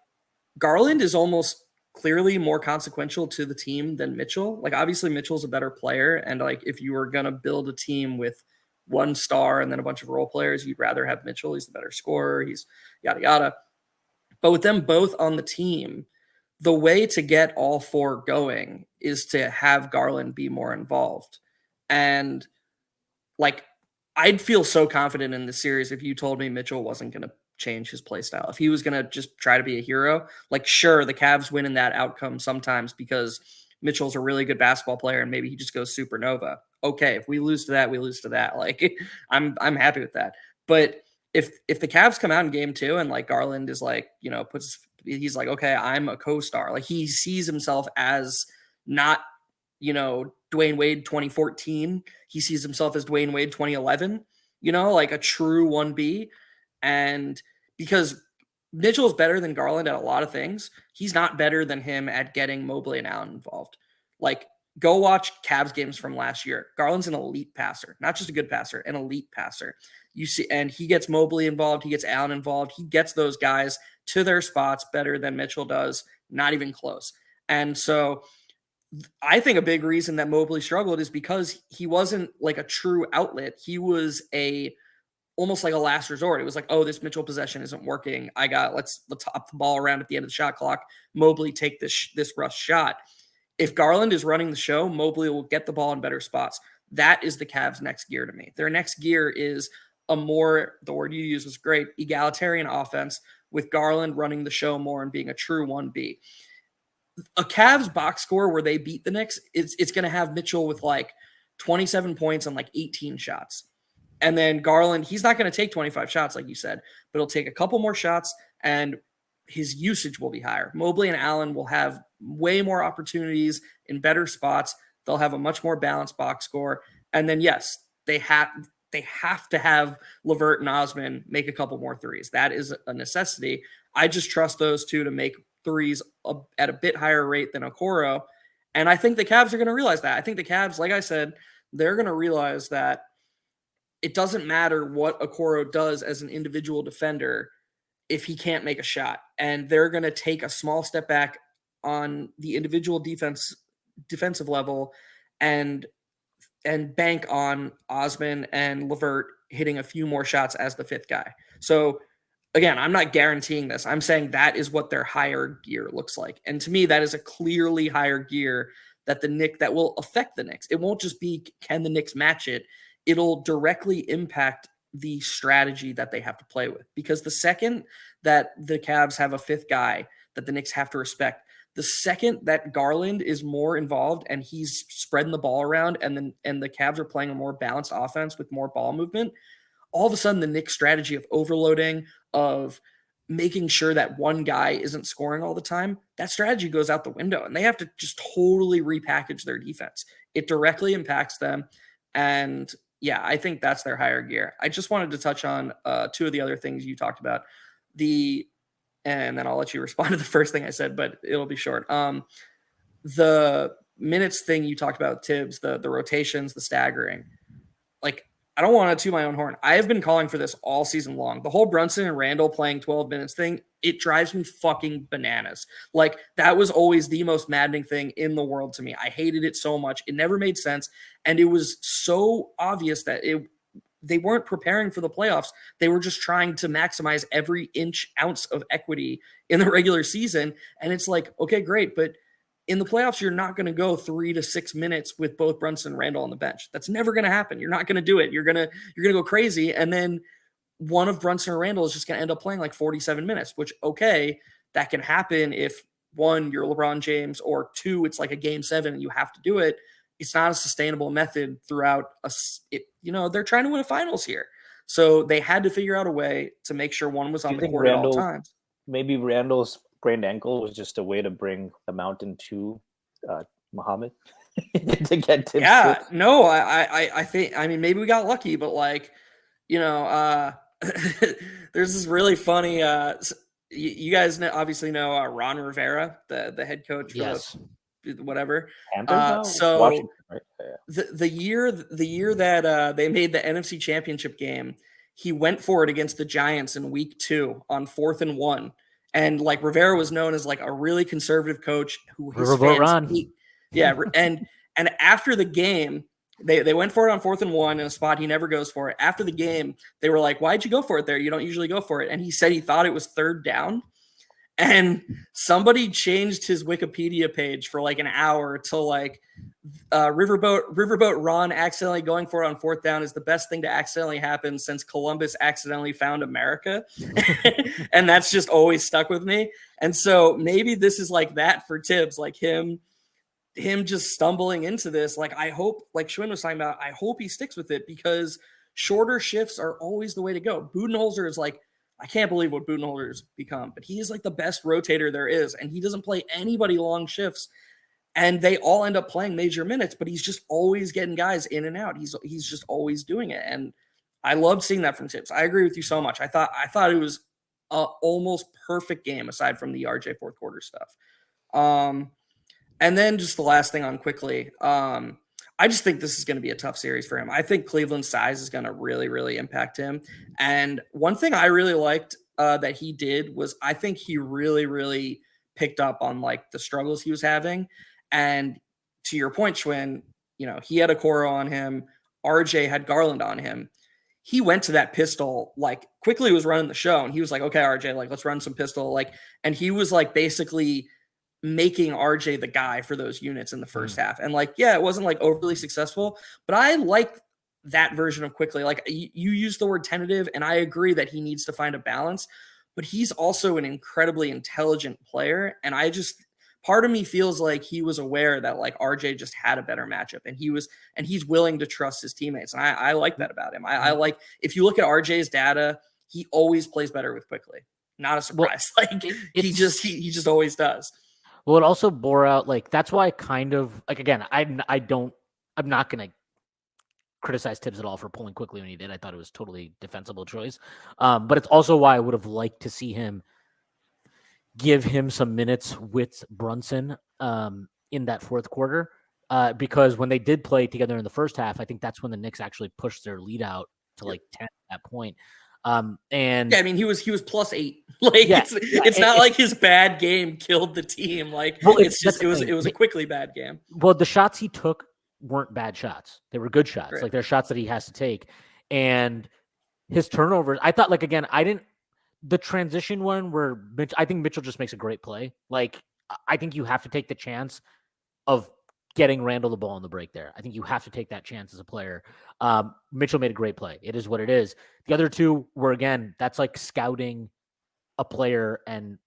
Garland is almost clearly more consequential to the team than Mitchell. Like obviously Mitchell's a better player. And like, if you were going to build a team with one star and then a bunch of role players, you'd rather have Mitchell. He's the better scorer. He's yada, yada. But with them both on the team, the way to get all 4 going is to have Garland be more involved. And like, I'd feel so confident in the series if you told me Mitchell wasn't going to change his play style. If he was going to just try to be a hero, like sure, the Cavs win in that outcome sometimes because Mitchell's a really good basketball player and maybe he just goes supernova. Okay, if we lose to that, we lose to that. Like I'm happy with that. But if the Cavs come out in game 2 and like Garland is like, he's like, okay, I'm a co-star. Like he sees himself as not, Dwayne Wade 2014. He sees himself as Dwayne Wade 2011, like a true 1B. And because Mitchell's better than Garland at a lot of things, he's not better than him at getting Mobley and Allen involved. Like, go watch Cavs games from last year. Garland's an elite passer, not just a good passer, an elite passer. You see, and he gets Mobley involved, he gets Allen involved, he gets those guys to their spots better than Mitchell does, not even close. And so I think a big reason that Mobley struggled is because he wasn't like a true outlet. He was almost like a last resort. It was like, oh, this Mitchell possession isn't working. Let's hop the ball around at the end of the shot clock. Mobley take this rush shot. If Garland is running the show, Mobley will get the ball in better spots. That is the Cavs' next gear to me. Their next gear is the word you used was great, egalitarian offense with Garland running the show more and being a true 1B. A Cavs box score where they beat the Knicks, it's going to have Mitchell with like 27 points on like 18 shots. And then Garland, he's not going to take 25 shots, like you said, but he'll take a couple more shots and his usage will be higher. Mobley and Allen will have way more opportunities in better spots. They'll have a much more balanced box score. And then, yes, they have to have LeVert and Osman make a couple more threes. That is a necessity. I just trust those two to make threes at a bit higher rate than Okoro. And I think the Cavs are going to realize that. I think the Cavs, like I said, they're going to realize that it doesn't matter what Okoro does as an individual defender if he can't make a shot. And they're going to take a small step back on the individual defensive level and bank on Osman and LeVert hitting a few more shots as the fifth guy. So again, I'm not guaranteeing this. I'm saying that is what their higher gear looks like. And to me, that is a clearly higher gear that will affect the Knicks. It won't just be, can the Knicks match it? It'll directly impact the strategy that they have to play with. Because the second that the Cavs have a fifth guy that the Knicks have to respect, the second that Garland is more involved and he's spreading the ball around and the Cavs are playing a more balanced offense with more ball movement, all of a sudden the Knicks strategy of overloading, of making sure that one guy isn't scoring all the time, that strategy goes out the window and they have to just totally repackage their defense. It directly impacts them. And yeah, I think that's their higher gear. I just wanted to touch on two of the other things you talked about. And then I'll let you respond to the first thing I said, but it'll be short. The minutes thing you talked about, Tibbs, the rotations, the staggering. Like, I don't want to toot my own horn. I have been calling for this all season long. The whole Brunson and Randle playing 12 minutes thing, it drives me fucking bananas. Like, that was always the most maddening thing in the world to me. I hated it so much. It never made sense. And it was so obvious that they weren't preparing for the playoffs. They were just trying to maximize every ounce of equity in the regular season. And it's like, okay, great. But in the playoffs, you're not going to go 3 to 6 minutes with both Brunson and Randle on the bench. That's never going to happen. You're not going to do it. You're going to go crazy. And then one of Brunson or Randle is just going to end up playing like 47 minutes, which, okay, that can happen if one, you're LeBron James, or two, it's like a game 7 and you have to do it. It's not a sustainable method throughout they're trying to win a finals here. So they had to figure out a way to make sure one was on the court at all times. Maybe Randall's sprained ankle was just a way to bring the mountain to Muhammad to get Tibbs. Yeah, no, I think, maybe we got lucky, but like, there's this really funny, you guys obviously know Ron Rivera, the head coach for yes. Whatever. So Washington, right? Yeah. The year that they made the NFC Championship game, he went for it against the Giants in week 2 on 4th and 1. And like Rivera was known as like a really conservative coach who his Riverboat Ron. And after the game, they went for it on 4th and 1 in a spot he never goes for it. After the game, they were like, "Why'd you go for it there? You don't usually go for it." And he said he thought it was 3rd down. And somebody changed his Wikipedia page for like an hour to like Riverboat Ron accidentally going for it on 4th down is the best thing to accidentally happen since Columbus accidentally found America. And that's just always stuck with me. And so maybe this is like that for Tibbs, like him him just stumbling into this, like, I hope, like Shwin was talking about, I hope he sticks with it because shorter shifts are always the way to go. Budenholzer is like, I can't believe what Budenholzer's become, but he is like the best rotator there is, and he doesn't play anybody long shifts, and they all end up playing major minutes, but he's just always getting guys in and out. He's just always doing it, and I loved seeing that from Tibbs. I agree with you so much. I thought it was a almost perfect game aside from the RJ fourth quarter stuff. And then just the last thing on quickly, I just think this is going to be a tough series for him. I think Cleveland's size is going to really, really impact him. And one thing I really liked that he did was I think he really, really picked up on like the struggles he was having. And to your point, Schwinn, you know, he had a Okoro on him. RJ had Garland on him. He went to that pistol, like quickly was running the show. And he was like, okay, RJ, like, let's run some pistol. Like, and he was like basically making RJ the guy for those units in the first half. And like, yeah, it wasn't like overly successful, but I like that version of quickly. Like you use the word tentative, and I agree that he needs to find a balance, but he's also an incredibly intelligent player. And part of me feels like he was aware that like RJ just had a better matchup, and he's willing to trust his teammates. And I like that about him. I like, if you look at RJ's data, he always plays better with quickly. Not a surprise. Well, like he just always does. Well, it also bore out, like, that's why I kind of, like, again, I'm not going to criticize Tibbs at all for pulling quickly when he did. I thought it was totally defensible choice. But it's also why I would have liked to see him give him some minutes with Brunson in that fourth quarter. Because when they did play together in the first half, I think that's when the Knicks actually pushed their lead out to like 10 at that point. And yeah, I mean, he was +8. Like, yeah, it's not like his bad game killed the team. Like, well, it was a quickly bad game. Well, the shots he took weren't bad shots; they were good shots. Right. Like, they're shots that he has to take. And his turnovers, I thought, like, again, the transition one where I think Mitchell just makes a great play. Like, I think you have to take the chance of getting Randle the ball on the break there. I think you have to take that chance as a player. Mitchell made a great play. It is what it is. The other two were, again, that's like scouting a player and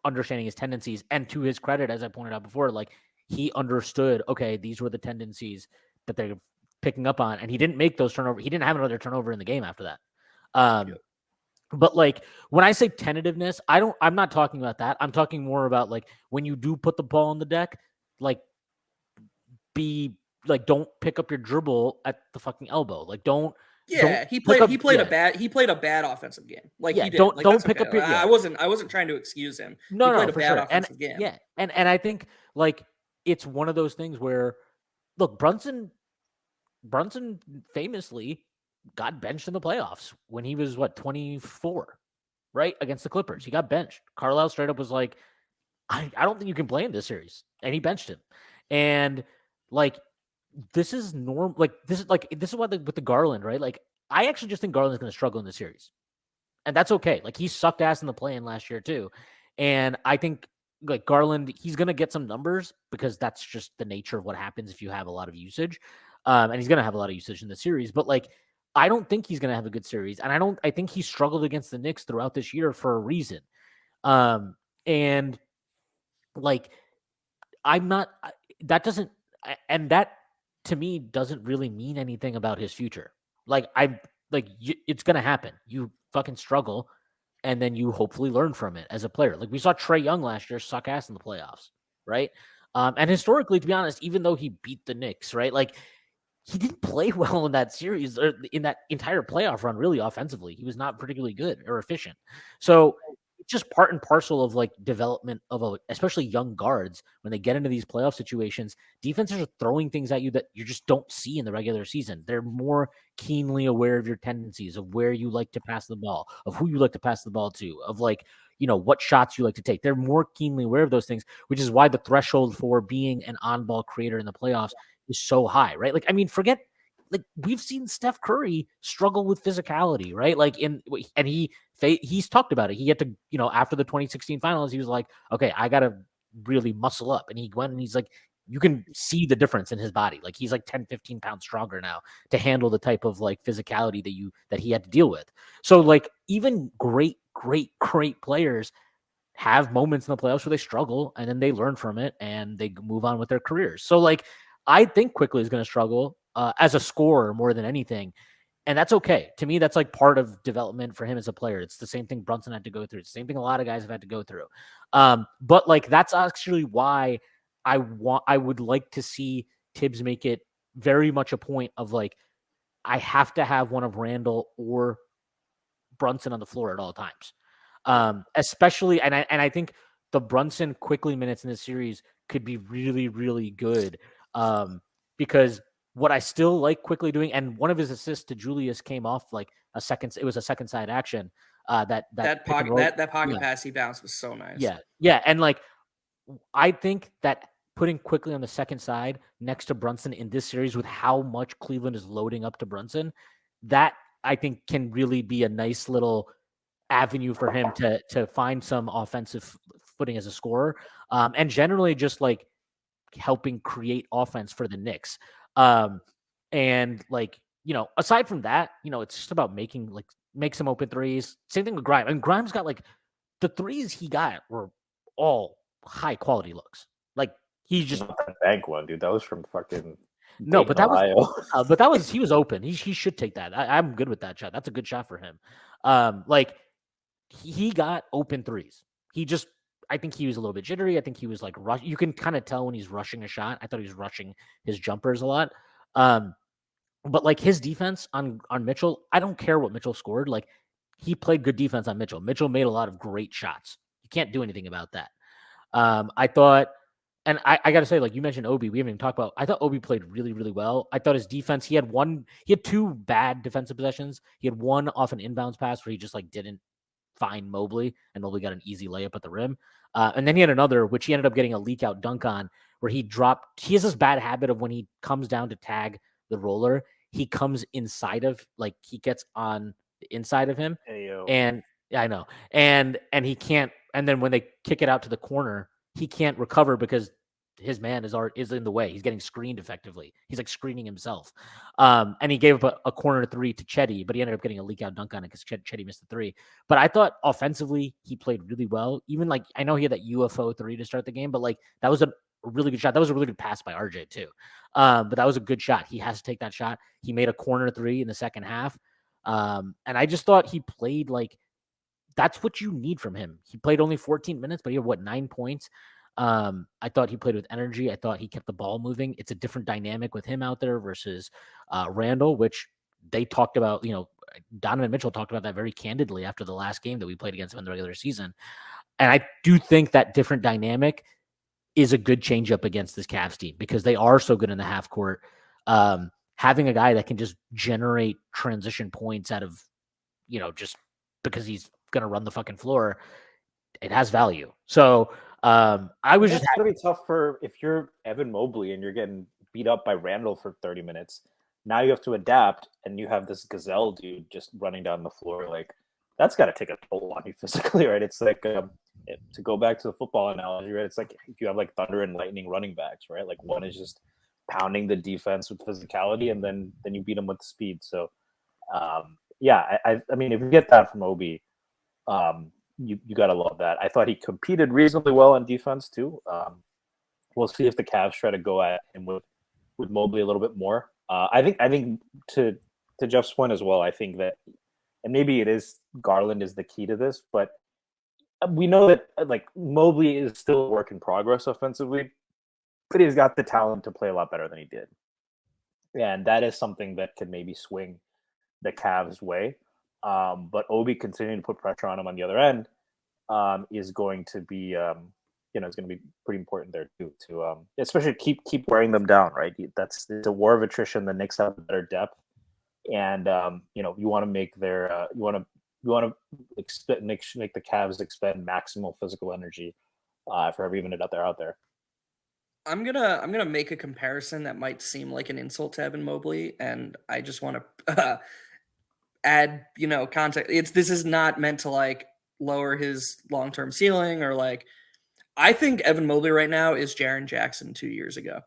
understanding his tendencies. And to his credit, as I pointed out before, like, he understood, okay, these were the tendencies that they're picking up on. And he didn't make those turnovers. He didn't have another turnover in the game after that. But like, when I say tentativeness, I'm not talking about that. I'm talking more about like, when you do put the ball on the deck, like, don't pick up your dribble at the fucking elbow. Like, don't. Yeah, he played a bad offensive game. Like, yeah, he did. Don't pick okay. up your. Yeah. I wasn't trying to excuse him. No, he played a bad offensive game. Yeah, and I think like it's one of those things where, look, Brunson famously got benched in the playoffs when he was 24, right, against the Clippers. He got benched. Carlisle straight up was like, I don't think you can play in this series, and he benched him. And like, this is normal. Like, this is why with the Garland, right? Like, I actually just think Garland's going to struggle in this series, and that's okay. Like, he sucked ass in the play-in last year too, and I think like Garland, he's going to get some numbers because that's just the nature of what happens if you have a lot of usage, and he's going to have a lot of usage in the series. But like, I don't think he's going to have a good series, and I think he struggled against the Knicks throughout this year for a reason, and like, that to me doesn't really mean anything about his future. Like, it's going to happen. You fucking struggle, and then you hopefully learn from it as a player. Like, we saw Trae Young last year suck ass in the playoffs, right? And historically, to be honest, even though he beat the Knicks, right? Like, he didn't play well in that series or in that entire playoff run, really, offensively. He was not particularly good or efficient. So it's just part and parcel of like development of especially young guards. When they get into these playoff situations, defenses are throwing things at you that you just don't see in the regular season. They're more keenly aware of your tendencies, of where you like to pass the ball, of who you like to pass the ball to, of like, you know, what shots you like to take. They're more keenly aware of those things, which is why the threshold for being an on-ball creator in the playoffs is so high, right? Like, I mean, like, we've seen Steph Curry struggle with physicality, right? Like, and he's talked about it. He had to, you know, after the 2016 finals, he was like, okay, I got to really muscle up. And he went and he's like, you can see the difference in his body. Like, he's like 10, 15 pounds stronger now to handle the type of like physicality that he had to deal with. So like, even great players have moments in the playoffs where they struggle, and then they learn from it and they move on with their careers. So like, I think Quickly is going to struggle as a scorer more than anything. And that's okay. To me, that's like part of development for him as a player. It's the same thing Brunson had to go through. It's the same thing a lot of guys have had to go through. But like, that's actually why I would like to see Tibbs make it very much a point of like, I have to have one of Randle or Brunson on the floor at all times. Especially, and I think the Brunson Quickly minutes in this series could be really, really good. Because what I still like Quickly doing, and one of his assists to Julius came off like it was a second side action. That pick and pocket roll. that pocket Yeah. pass he bounced was so nice. Yeah, and like, I think that putting Quickly on the second side next to Brunson in this series with how much Cleveland is loading up to Brunson, that I think can really be a nice little avenue for him to find some offensive footing as a scorer, and generally just like helping create offense for the Knicks. And like, aside from that, it's just about make some open threes. Same thing with Grimes. And Grimes got like the threes he got were all high quality looks. Like he's just Not that bank one, dude. That was from fucking no, but Dayton, Ohio. he was open. He should take that. I'm good with that shot. That's a good shot for him. Like he got open threes. I think he was a little bit jittery. I think he was like you can kind of tell when he's rushing a shot. I thought he was rushing his jumpers a lot. But like his defense on Mitchell, I don't care what Mitchell scored. Like he played good defense on Mitchell. Mitchell made a lot of great shots. You can't do anything about that. I thought, and I got to say, like you mentioned Obi, we haven't even talked about. I thought Obi played really, really well. I thought his defense. He had two bad defensive possessions. He had one off an inbounds pass where he just like didn't find Mobley, and Mobley got an easy layup at the rim. And then he had another, which he ended up getting a leak out dunk on, where he has this bad habit of when he comes down to tag the roller, he comes inside of, like he gets on the inside of him. Ayo. And yeah, I know. And he can't, and then when they kick it out to the corner, he can't recover because his man is in the way. He's getting screened effectively. He's like screening himself. And he gave up a corner three to Chetty, but he ended up getting a leak out dunk on it because Chetty missed the three. But I thought offensively he played really well. Even like, I know he had that UFO three to start the game, but like that was a really good shot. That was a really good pass by RJ too. But that was a good shot. He has to take that shot. He made a corner three in the second half. And I just thought he played like, that's what you need from him. He played only 14 minutes, but he had 9 points. I thought he played with energy. I thought he kept the ball moving. It's a different dynamic with him out there versus Randle, which they talked about, Donovan Mitchell talked about that very candidly after the last game that we played against him in the regular season. And I do think that different dynamic is a good changeup against this Cavs team because they are so good in the half court. Having a guy that can just generate transition points out of, just because he's going to run the fucking floor, it has value. So I was just going to be tough for if you're Evan Mobley and you're getting beat up by Randle for 30 minutes. Now you have to adapt, and you have this gazelle dude just running down the floor. Like that's got to take a toll on you physically, right? It's like to go back to the football analogy, right? It's like if you have like thunder and lightning running backs, right? Like one is just pounding the defense with physicality, and then you beat them with speed. So yeah, I mean, if you get that from Obi, you got to love that. I thought he competed reasonably well on defense too. We'll see if the Cavs try to go at him with Mobley a little bit more. I think to Jeff's point as well, I think that, and maybe it is Garland is the key to this, but we know that like Mobley is still a work in progress offensively, but he's got the talent to play a lot better than he did. And that is something that could maybe swing the Cavs' way. But Obi continuing to put pressure on him on the other end is going to be, it's going to be pretty important there too. To especially keep wearing them down, right? It's a war of attrition. The Knicks have better depth, and you want to make their you want to make the Cavs expend maximal physical energy for every minute out there. I'm gonna make a comparison that might seem like an insult to Evan Mobley, and I just want to add, context. This is not meant to like lower his long-term ceiling or like. I think Evan Mobley right now is Jaren Jackson 2 years ago.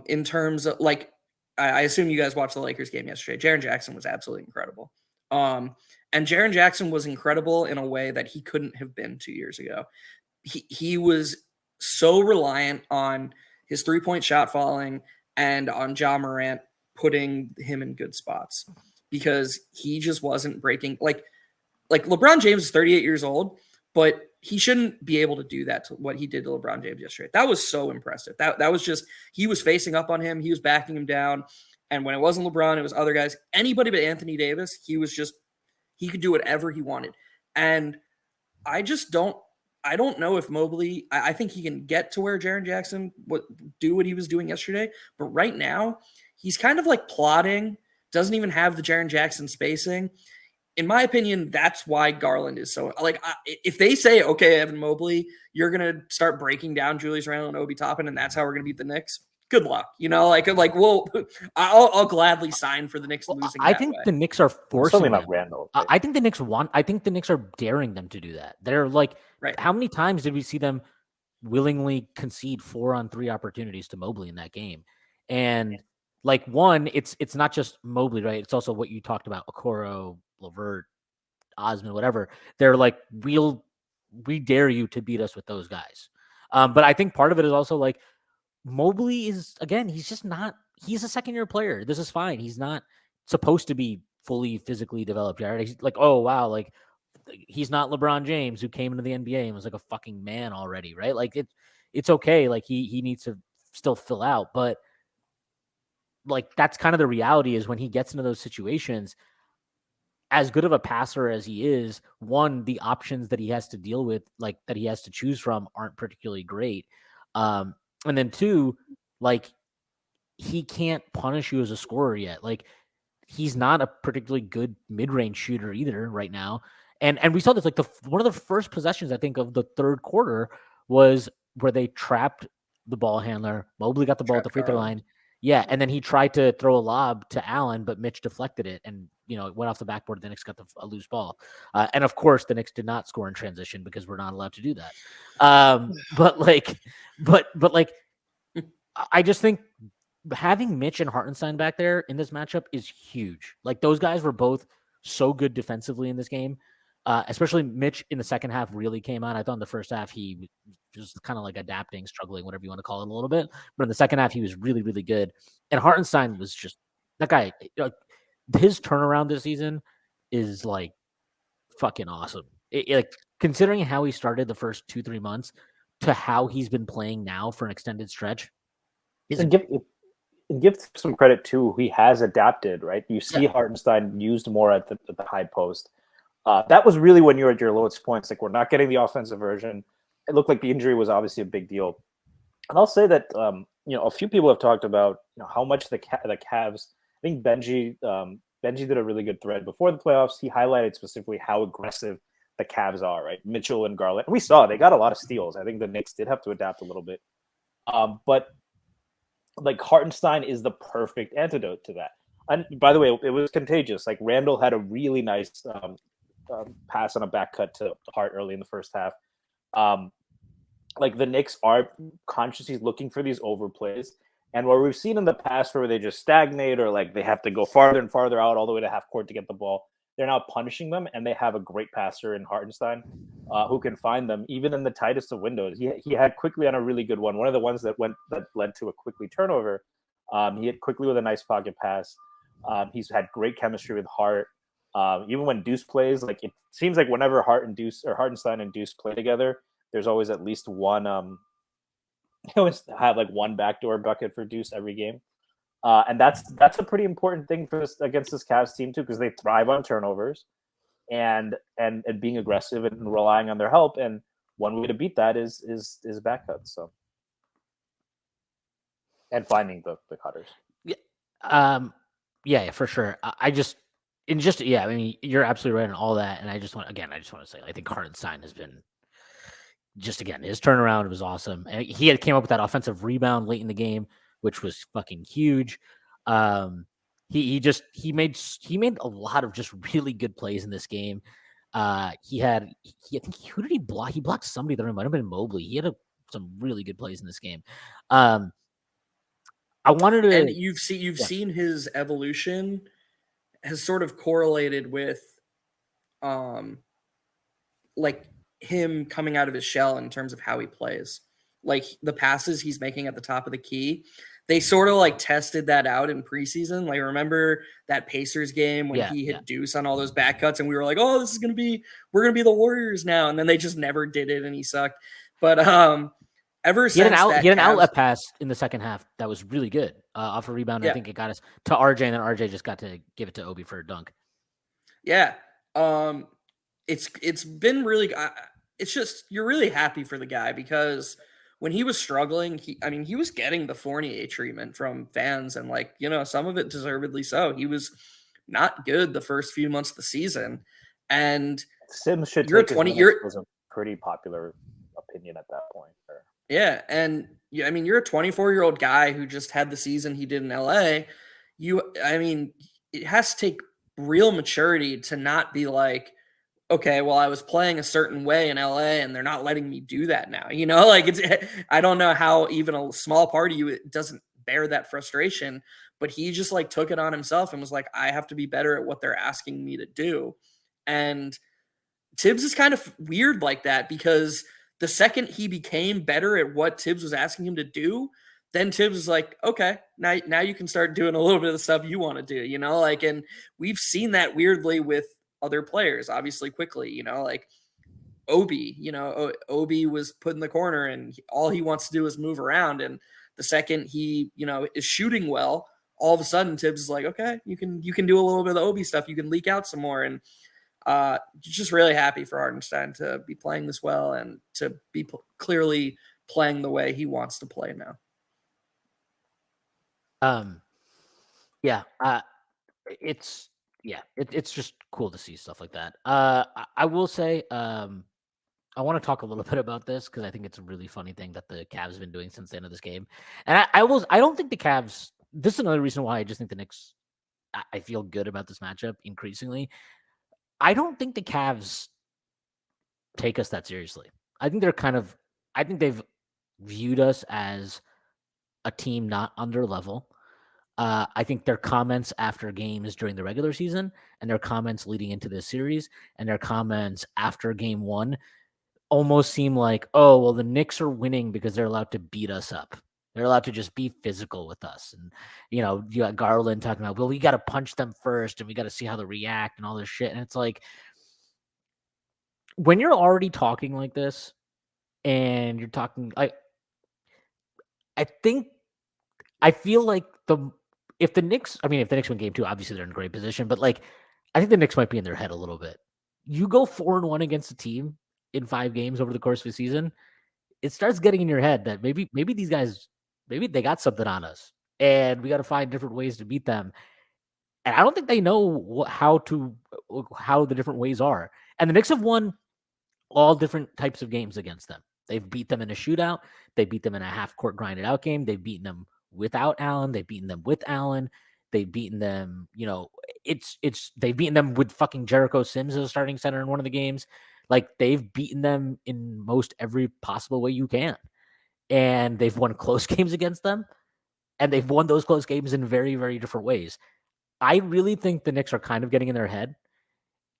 In terms of like, I assume you guys watched the Lakers game yesterday. Jaren Jackson was absolutely incredible. And Jaren Jackson was incredible in a way that he couldn't have been 2 years ago. He was so reliant on his 3-point shot falling and on Ja Morant putting him in good spots because he just wasn't breaking. Like LeBron James is 38 years old, but he shouldn't be able to do that to what he did to LeBron James yesterday. That was so impressive. That was just, he was facing up on him. He was backing him down. And when it wasn't LeBron, it was other guys. Anybody but Anthony Davis, he could do whatever he wanted. And I don't know if Mobley, I think he can get to where Jaren Jackson would do what he was doing yesterday. But right now, he's kind of like plodding, doesn't even have the Jaren Jackson spacing. In my opinion, that's why Garland is so like. If they say, "Okay, Evan Mobley, you're gonna start breaking down Julius Randle and Obi Toppin, and that's how we're gonna beat the Knicks," good luck. Well, I'll gladly sign for the Knicks losing. I think the Knicks are forcing. Certainly not Randle. Right? I think the Knicks want. I think the Knicks are daring them to do that. They're like, right. How many times did we see them willingly concede 4-on-3 opportunities to Mobley in that game? And like one, it's not just Mobley, right? It's also what you talked about, Okoro, LeVert, Osman, whatever. They're like, we dare you to beat us with those guys. But I think part of it is also like Mobley is, again, he's just not, he's a second-year player. This is fine. He's not supposed to be fully physically developed yet. He's like, oh, wow, like he's not LeBron James who came into the NBA and was like a fucking man already, right? Like it's okay. Like he needs to still fill out. But like that's kind of the reality is when he gets into those situations, as good of a passer as he is, one, the options that he has to deal with, like that he has to choose from, aren't particularly great. And then two, like he can't punish you as a scorer yet. Like he's not a particularly good mid-range shooter either right now. And we saw this, like one of the first possessions, I think, of the third quarter was where they trapped the ball handler. Mobley got the ball at the free throw line. Yeah, and then he tried to throw a lob to Allen, but Mitch deflected it, and it went off the backboard. The Knicks got a loose ball, and of course, the Knicks did not score in transition because we're not allowed to do that. But I just think having Mitch and Hartenstein back there in this matchup is huge. Like those guys were both so good defensively in this game. Especially Mitch in the second half really came on. I thought in the first half he was kind of like adapting, struggling, whatever you want to call it a little bit. But in the second half, he was really, really good. And Hartenstein was just that guy. His turnaround this season is like fucking awesome. Like considering how he started the first 2-3 months to how he's been playing now for an extended stretch. And give some credit too. He has adapted, right? You see Hartenstein used more at the high post. That was really when you're at your lowest points. Like we're not getting the offensive version. It looked like the injury was obviously a big deal. And I'll say that a few people have talked about how much the Cavs. I think Benji did a really good thread before the playoffs. He highlighted specifically how aggressive the Cavs are. Right, Mitchell and Garland. We saw they got a lot of steals. I think the Knicks did have to adapt a little bit. But like Hartenstein is the perfect antidote to that. And by the way, it was contagious. Like Randle had a really nice pass on a back cut to Hart early in the first half. Like the Knicks are consciously looking for these overplays, and what we've seen in the past where they just stagnate or like they have to go farther and farther out all the way to half court to get the ball, they're now punishing them, and they have a great passer in Hartenstein who can find them even in the tightest of windows. He had quickly on a really good one of the ones that led to a quickly turnover. He hit quickly with a nice pocket pass. He's had great chemistry with Hart. Even when Deuce plays, like it seems like whenever Hartenstein and Deuce play together, there's always at least one. They always have like one backdoor bucket for Deuce every game, and that's a pretty important thing against this Cavs team too, because they thrive on turnovers, and being aggressive and relying on their help. And one way to beat that is back cuts. So, and finding the cutters. Yeah, for sure. I mean, you're absolutely right on all that. And I just want to say, I think Hartenstein has been just, again, his turnaround was awesome. And he came up with that offensive rebound late in the game, which was fucking huge. He made a lot of just really good plays in this game. I think who did he block? He blocked somebody that might have been Mobley. He had some really good plays in this game. I wanted to, and you've seen his evolution has sort of correlated with like him coming out of his shell in terms of how he plays. Like the passes he's making at the top of the key, they sort of like tested that out in preseason. Like remember that Pacers game when he hit Deuce on all those back cuts and we were like, oh, we're gonna be the Warriors now. And then they just never did it and he sucked. But ever he had since an outlet pass in the second half that was really good off a rebound. I think it got us to RJ, and then RJ just got to give it to Obi for a dunk. Yeah. It's been really, it's just, you're really happy for the guy because when he was struggling, he was getting the Fournier treatment from fans and like, some of it deservedly so. He was not good the first few months of the season. And Sims should take his minutes was a pretty popular opinion at that point. Yeah. And you're a 24-year-old guy who just had the season he did in LA. It has to take real maturity to not be like, okay, well, I was playing a certain way in LA and they're not letting me do that now. I don't know how even a small part of you doesn't bear that frustration, but he just like took it on himself and was like, I have to be better at what they're asking me to do. And Tibbs is kind of weird like that because the second he became better at what Tibbs was asking him to do, then Tibbs was like, okay, now you can start doing a little bit of the stuff you want to do, and we've seen that weirdly with other players, obviously quickly, like Obi, Obi was put in the corner and all he wants to do is move around. And the second he, is shooting well, all of a sudden Tibbs is like, okay, you can do a little bit of the Obi stuff. You can leak out some more. And just really happy for Hartenstein to be playing this well and to be clearly playing the way he wants to play now. It's just cool to see stuff like that. I will say, I want to talk a little bit about this because I think it's a really funny thing that the Cavs have been doing since the end of this game. And I don't think the Cavs, this is another reason why I just think the Knicks, I feel good about this matchup increasingly. I don't think the Cavs take us that seriously. I think they've viewed us as a team not under level. I think their comments after games during the regular season and their comments leading into this series and their comments after game one almost seem like, oh, well, the Knicks are winning because they're allowed to beat us up. They're allowed to just be physical with us. And, you got Garland talking about, well, we got to punch them first and we got to see how they react and all this shit. And it's like, when you're already talking like this and you're talking, I feel like if the Knicks win game two, obviously they're in a great position, but like, I think the Knicks might be in their head a little bit. You go 4-1 against a team in 5 games over the course of the season, it starts getting in your head that maybe these guys, maybe they got something on us and we got to find different ways to beat them. And I don't think they know how the different ways are. And the Knicks have won all different types of games against them. They've beat them in a shootout. They beat them in a half-court grinded out game. They've beaten them without Allen. They've beaten them with Allen. They've beaten them, they've beaten them with fucking Jericho Sims as a starting center in one of the games. Like, they've beaten them in most every possible way you can. And they've won close games against them. And they've won those close games in very, very different ways. I really think the Knicks are kind of getting in their head.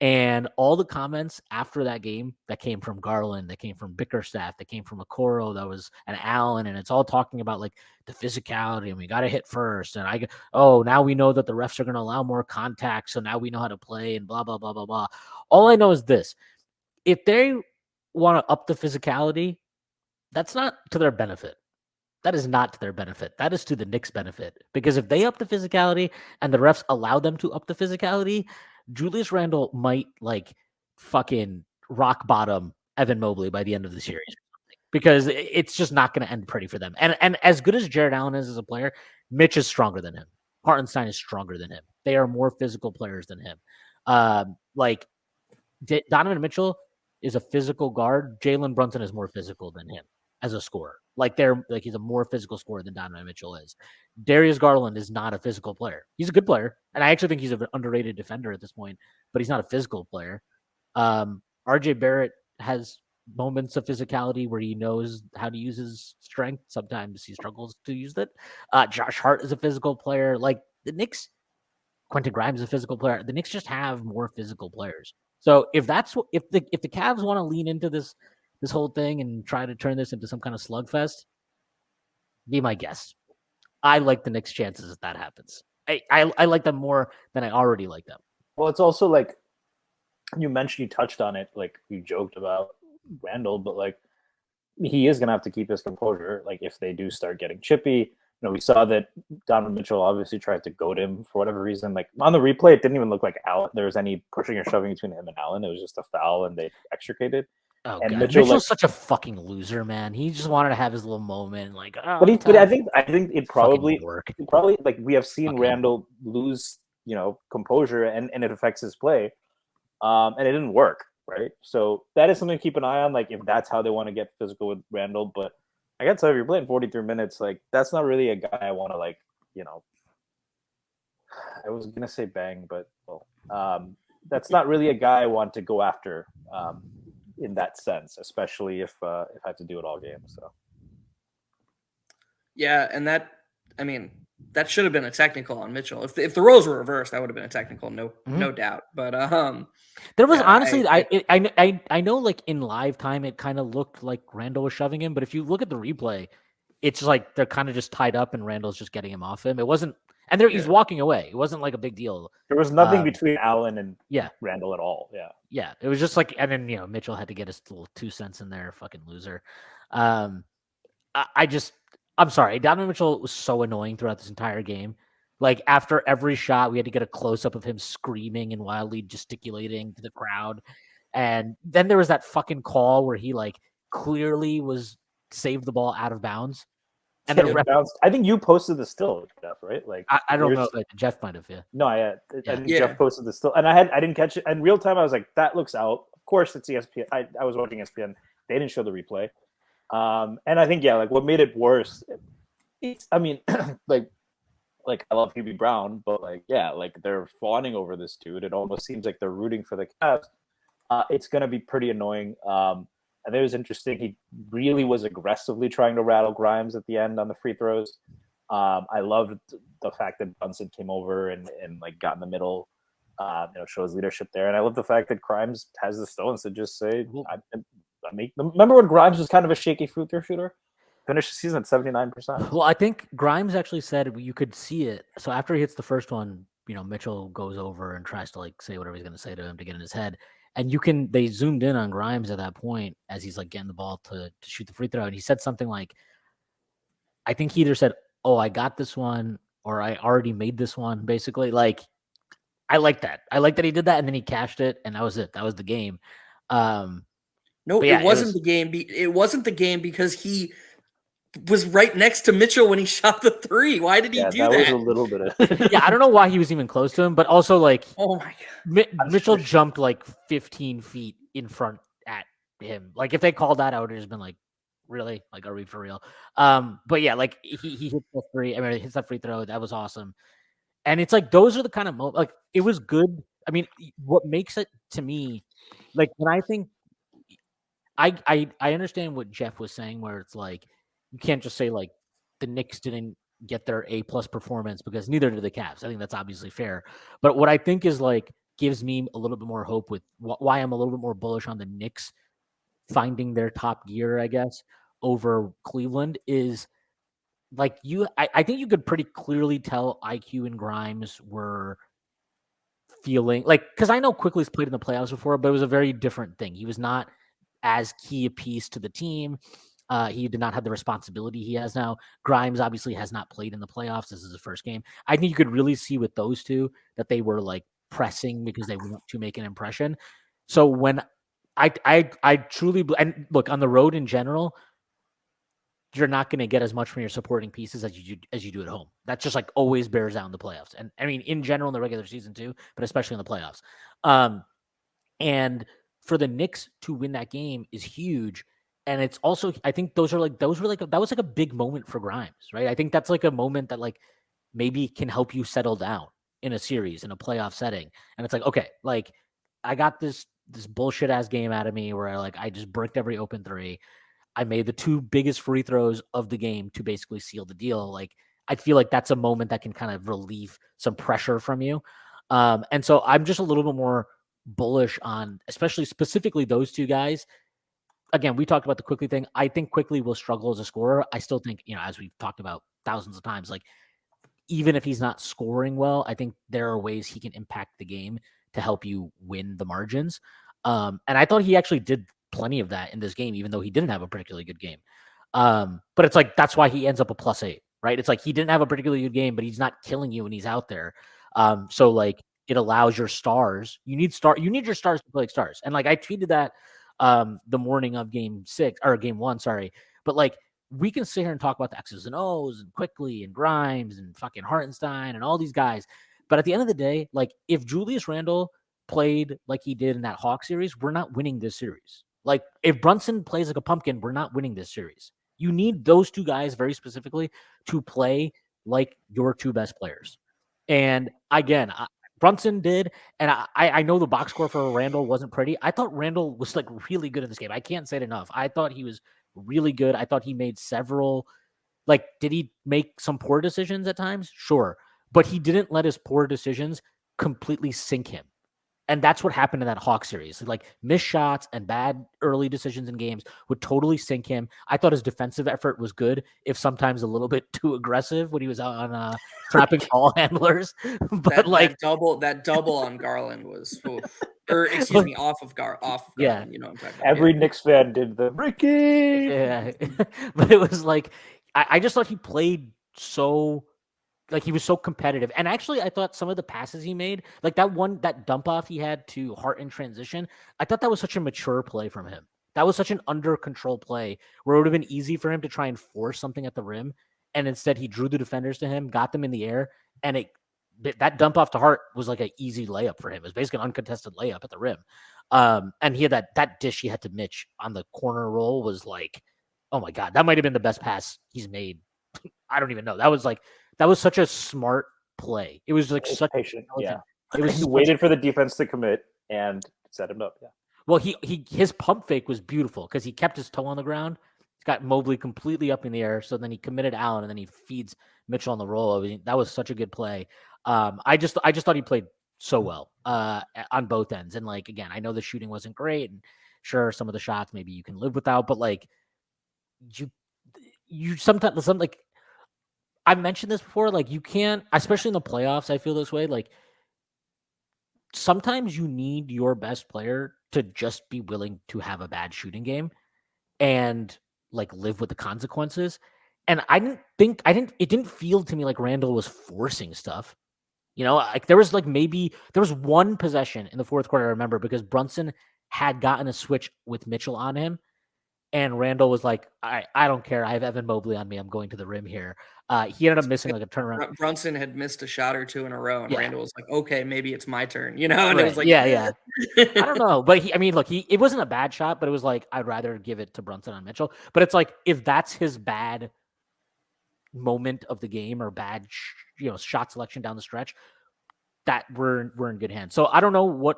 And all the comments after that game that came from Garland, that came from Bickerstaff, that came from Okoro, that was an Allen, and it's all talking about like the physicality and we got to hit first. And now we know that the refs are going to allow more contact. So now we know how to play and blah, blah, blah, blah, blah. All I know is this. If they want to up the physicality, that's not to their benefit. That is not to their benefit. That is to the Knicks' benefit. Because if they up the physicality and the refs allow them to up the physicality, Julius Randle might like fucking rock bottom Evan Mobley by the end of the series. Because it's just not going to end pretty for them. And as good as Jared Allen is as a player, Mitch is stronger than him. Hartenstein is stronger than him. They are more physical players than him. Donovan Mitchell is a physical guard. Jalen Brunson is more physical than him as a scorer. He's a more physical scorer than Donovan Mitchell is. Darius Garland is not a physical player. He's a good player, and I actually think he's an underrated defender at this point, but he's not a physical player. RJ Barrett has moments of physicality where he knows how to use his strength. Sometimes he struggles to use it. Josh Hart is a physical player. Like, the Knicks Quentin Grimes is a physical player. The Knicks just have more physical players. So if the Cavs want to lean into this whole thing and try to turn this into some kind of slugfest, be my guest. I like the Knicks' chances if that happens. I like them more than I already like them. Well, it's also like you mentioned, you touched on it, like you joked about Randle, but like he is gonna have to keep his composure. Like if they do start getting chippy, we saw that Donovan Mitchell obviously tried to goad him for whatever reason. Like on the replay, it didn't even look like there was any pushing or shoving between him and Allen. It was just a foul, and they extricated. Oh and god, Mitchell's such a fucking loser, man. He just wanted to have his little moment, like. Oh, but I think it probably work. like we have seen Randle lose, composure, and it affects his play, and it didn't work, right? So that is something to keep an eye on, like if that's how they want to get physical with Randle. But I gotta tell you, if you're playing 43 minutes, like that's not really a guy I want to I was gonna say bang, but that's not really a guy I want to go after. In that sense, especially if I have to do it all game. So yeah, and that should have been a technical on Mitchell. If the roles were reversed, that would have been a technical, no doubt. But there was honestly, I know, like in live time, it kind of looked like Randle was shoving him, but if you look at the replay, it's like they're kind of just tied up and Randle's just getting him off him. It wasn't, and he's walking away. It wasn't like a big deal. There was nothing between Allen and yeah Randle at all. Yeah. It was just like, and then Mitchell had to get his little 2 cents in there. Fucking loser. I'm sorry. Donovan Mitchell was so annoying throughout this entire game. Like after every shot, we had to get a close up of him screaming and wildly gesticulating to the crowd. And then there was that fucking call where he like clearly saved the ball out of bounds. And I think you posted the still, Jeff, right? Like I don't know if Jeff might have. Yeah. No, I think Jeff posted the still, and I didn't catch it in real time. I was like, that looks out. Of course, it's ESPN. I was watching ESPN. They didn't show the replay, and I think like what made it worse. Like I love Hubie Brown, but like they're fawning over this dude. It almost seems like they're rooting for the Cavs. It's gonna be pretty annoying. I think it was interesting. He really was aggressively trying to rattle Grimes at the end on the free throws. I loved the fact that Brunson came over and like got in the middle, show his leadership there. And I love the fact that Grimes has the stones to just say, remember when Grimes was kind of a shaky free throw shooter? Finished the season at 79%. Well, I think Grimes actually said you could see it. So after he hits the first one, Mitchell goes over and tries to like say whatever he's going to say to him to get in his head. And they zoomed in on Grimes at that point as he's like getting the ball to shoot the free throw. And he said something like, I think he either said, "Oh, I got this one," or "I already made this one." Basically, like, I like that. I like that he did that, and then he cashed it, and that was it. That was the game. No, it wasn't the game. It wasn't the game because he was right next to Mitchell when he shot the 3. Why did he do that? That was a little bit of I don't know why he was even close to him, but also like, oh my god, Mitchell jumped like 15 feet in front at him. Like if they called that, I would have just been like, really? Like, are we for real? But yeah, like he hit the 3. I mean, he hits that free throw. That was awesome. And it's like those are the kind of moments. Like it was good. I mean, what makes it to me, like when I think, I understand what Jeff was saying, where it's like you can't just say like the Knicks didn't get their A+ performance because neither did the Cavs. I think that's obviously fair. But what I think is like gives me a little bit more hope with why I'm a little bit more bullish on the Knicks finding their top gear, I guess, over Cleveland is like I think you could pretty clearly tell IQ and Grimes were feeling like, because I know Quickly's played in the playoffs before, but it was a very different thing. He was not as key a piece to the team. He did not have the responsibility he has now. Grimes obviously has not played in the playoffs. This is his first game. I think you could really see with those two that they were like pressing because they want to make an impression. So when I truly, and look, on the road in general, you're not going to get as much from your supporting pieces as you do at home. That just like always bears out in the playoffs. And I mean, in general, in the regular season too, but especially in the playoffs. And for the Knicks to win that game is huge. And it's also, I think that was like a big moment for Grimes, right? I think that's like a moment that like maybe can help you settle down in a series, in a playoff setting. And it's like, okay, like I got this bullshit ass game out of me where I just bricked every open 3. I made the 2 biggest free throws of the game to basically seal the deal. Like I feel like that's a moment that can kind of relieve some pressure from you. And so I'm just a little bit more bullish on, especially specifically those two guys. Again, we talked about the Quickly thing. I think Quickly will struggle as a scorer. I still think, as we've talked about thousands of times, like even if he's not scoring well, I think there are ways he can impact the game to help you win the margins. And I thought he actually did plenty of that in this game, even though he didn't have a particularly good game. But it's like, that's why he ends up a +8, right? It's like, he didn't have a particularly good game, but he's not killing you when he's out there. So like it allows your stars, you need your stars to play like stars. And like, I tweeted that, the morning of game 1, sorry. But like, we can sit here and talk about the X's and O's and Quickly and Grimes and fucking Hartenstein and all these guys. But at the end of the day, like if Julius Randle played like he did in that Hawk series, we're not winning this series. Like if Brunson plays like a pumpkin, we're not winning this series. You need those two guys very specifically to play like your two best players. And again, Brunson did, and I know the box score for Randle wasn't pretty. I thought Randle was like really good in this game. I can't say it enough. I thought he was really good. I thought he made several, like, did he make some poor decisions at times? Sure. But he didn't let his poor decisions completely sink him. And that's what happened in that Hawk series. Like missed shots and bad early decisions in games would totally sink him. I thought his defensive effort was good, if sometimes a little bit too aggressive when he was out on trapping ball handlers. But that double on Garland was, or excuse me, off of Garland. Yeah. You know what I'm talking about. Every Knicks fan did the Ricky. Yeah. But it was like, I just thought he played so, like he was so competitive. And actually, I thought some of the passes he made, like that dump off he had to Hart in transition, I thought that was such a mature play from him. That was such an under control play where it would have been easy for him to try and force something at the rim. And instead he drew the defenders to him, got them in the air. And that dump off to Hart was like an easy layup for him. It was basically an uncontested layup at the rim. And he had that dish he had to Mitch on the corner roll was like, oh my God, that might've been the best pass he's made. I don't even know. That was such a smart play. It was like such patient. Yeah. It was He waited for the defense to commit and set him up. Yeah. Well, his pump fake was beautiful because he kept his toe on the ground. He's got Mobley completely up in the air. So then he committed Allen and then he feeds Mitchell on the roll. I mean, that was such a good play. I just thought he played so well on both ends. And like, again, I know the shooting wasn't great, and sure, some of the shots maybe you can live without, but like you sometimes like, I've mentioned this before, like you can't, especially in the playoffs, I feel this way. Like sometimes you need your best player to just be willing to have a bad shooting game and like live with the consequences. And it didn't feel to me like Randle was forcing stuff. Like there was one possession in the fourth quarter, I remember, because Brunson had gotten a switch with Mitchell on him. And Randle was like, I don't care. I have Evan Mobley on me. I'm going to the rim here. He ended up missing like a turnaround. Brunson had missed a shot or two in a row, and Randle was like, okay, maybe it's my turn, and right. It was like, yeah. I don't know. But it wasn't a bad shot, but it was like, I'd rather give it to Brunson on Mitchell. But it's like, if that's his bad moment of the game or bad, shot selection down the stretch, that we're in good hands. So I don't know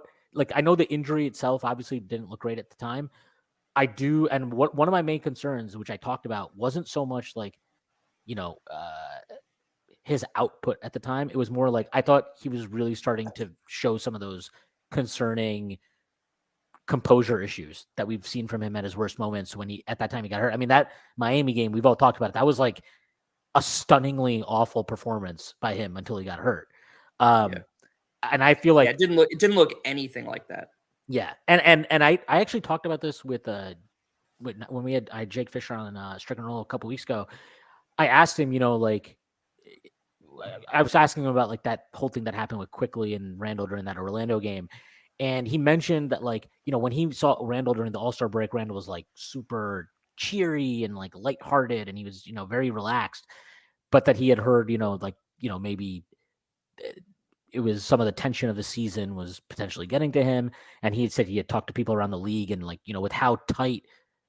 I know the injury itself obviously didn't look great at the time. I do, and one of my main concerns, which I talked about, wasn't so much like, his output at the time. It was more like I thought he was really starting to show some of those concerning composure issues that we've seen from him at his worst moments when at that time he got hurt. I mean, that Miami game, we've all talked about it. That was like a stunningly awful performance by him until he got hurt. And I feel like it didn't look anything like that. Yeah, and I actually talked about this with when I had Jake Fisher on Strickland a couple weeks ago. I asked him, like, I was asking him about like that whole thing that happened with Quickly and Randle during that Orlando game, and he mentioned that like when he saw Randle during the All-Star break, Randle was like super cheery and like lighthearted, and he was very relaxed, but that he had heard maybe it was some of the tension of the season was potentially getting to him. And he had said he had talked to people around the league and like, with how tight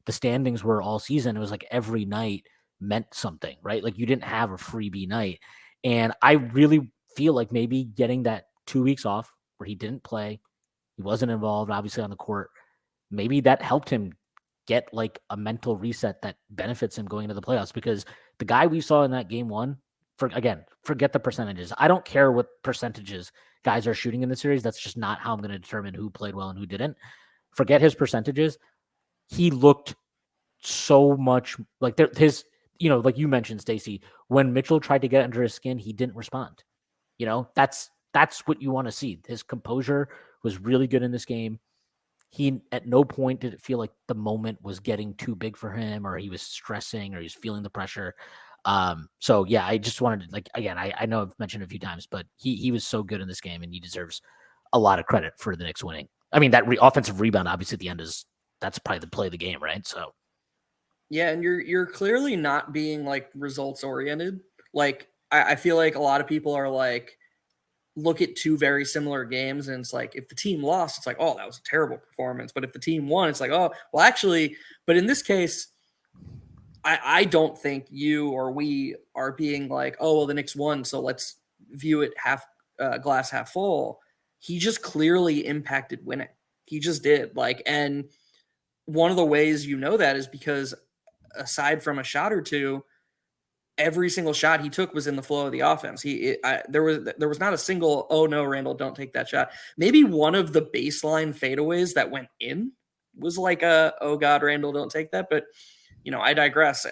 the standings were all season, it was like every night meant something, right? Like you didn't have a freebie night. And I really feel like maybe getting that 2 weeks off where he didn't play, he wasn't involved obviously on the court, maybe that helped him get like a mental reset that benefits him going into the playoffs, because the guy we saw in that game 1 forget the percentages. I don't care what percentages guys are shooting in the series. That's just not how I'm going to determine who played well and who didn't. Forget his percentages. He looked so much like his, like you mentioned, Stacy, when Mitchell tried to get under his skin, he didn't respond. That's what you want to see. His composure was really good in this game. He at no point did it feel like the moment was getting too big for him, or he was stressing, or he was feeling the pressure. So yeah, I just wanted to, again, I know I've mentioned it a few times, but he was so good in this game, and he deserves a lot of credit for the Knicks winning. I mean, that offensive rebound, obviously at the end that's probably the play of the game, right? So yeah, and you're clearly not being results oriented. I feel like a lot of people are look at two very similar games, and it's if the team lost, it's oh, that was a terrible performance. But if the team won, it's oh, well, actually. But in this case, I don't think you or we are being oh, well, the Knicks won, so let's view it glass half full. He just clearly impacted winning. He just did. And one of the ways that is because aside from a shot or two, every single shot he took was in the flow of the offense. There was not a single, oh no, Randle, don't take that shot. Maybe one of the baseline fadeaways that went in was oh God, Randle, don't take that. But I digress.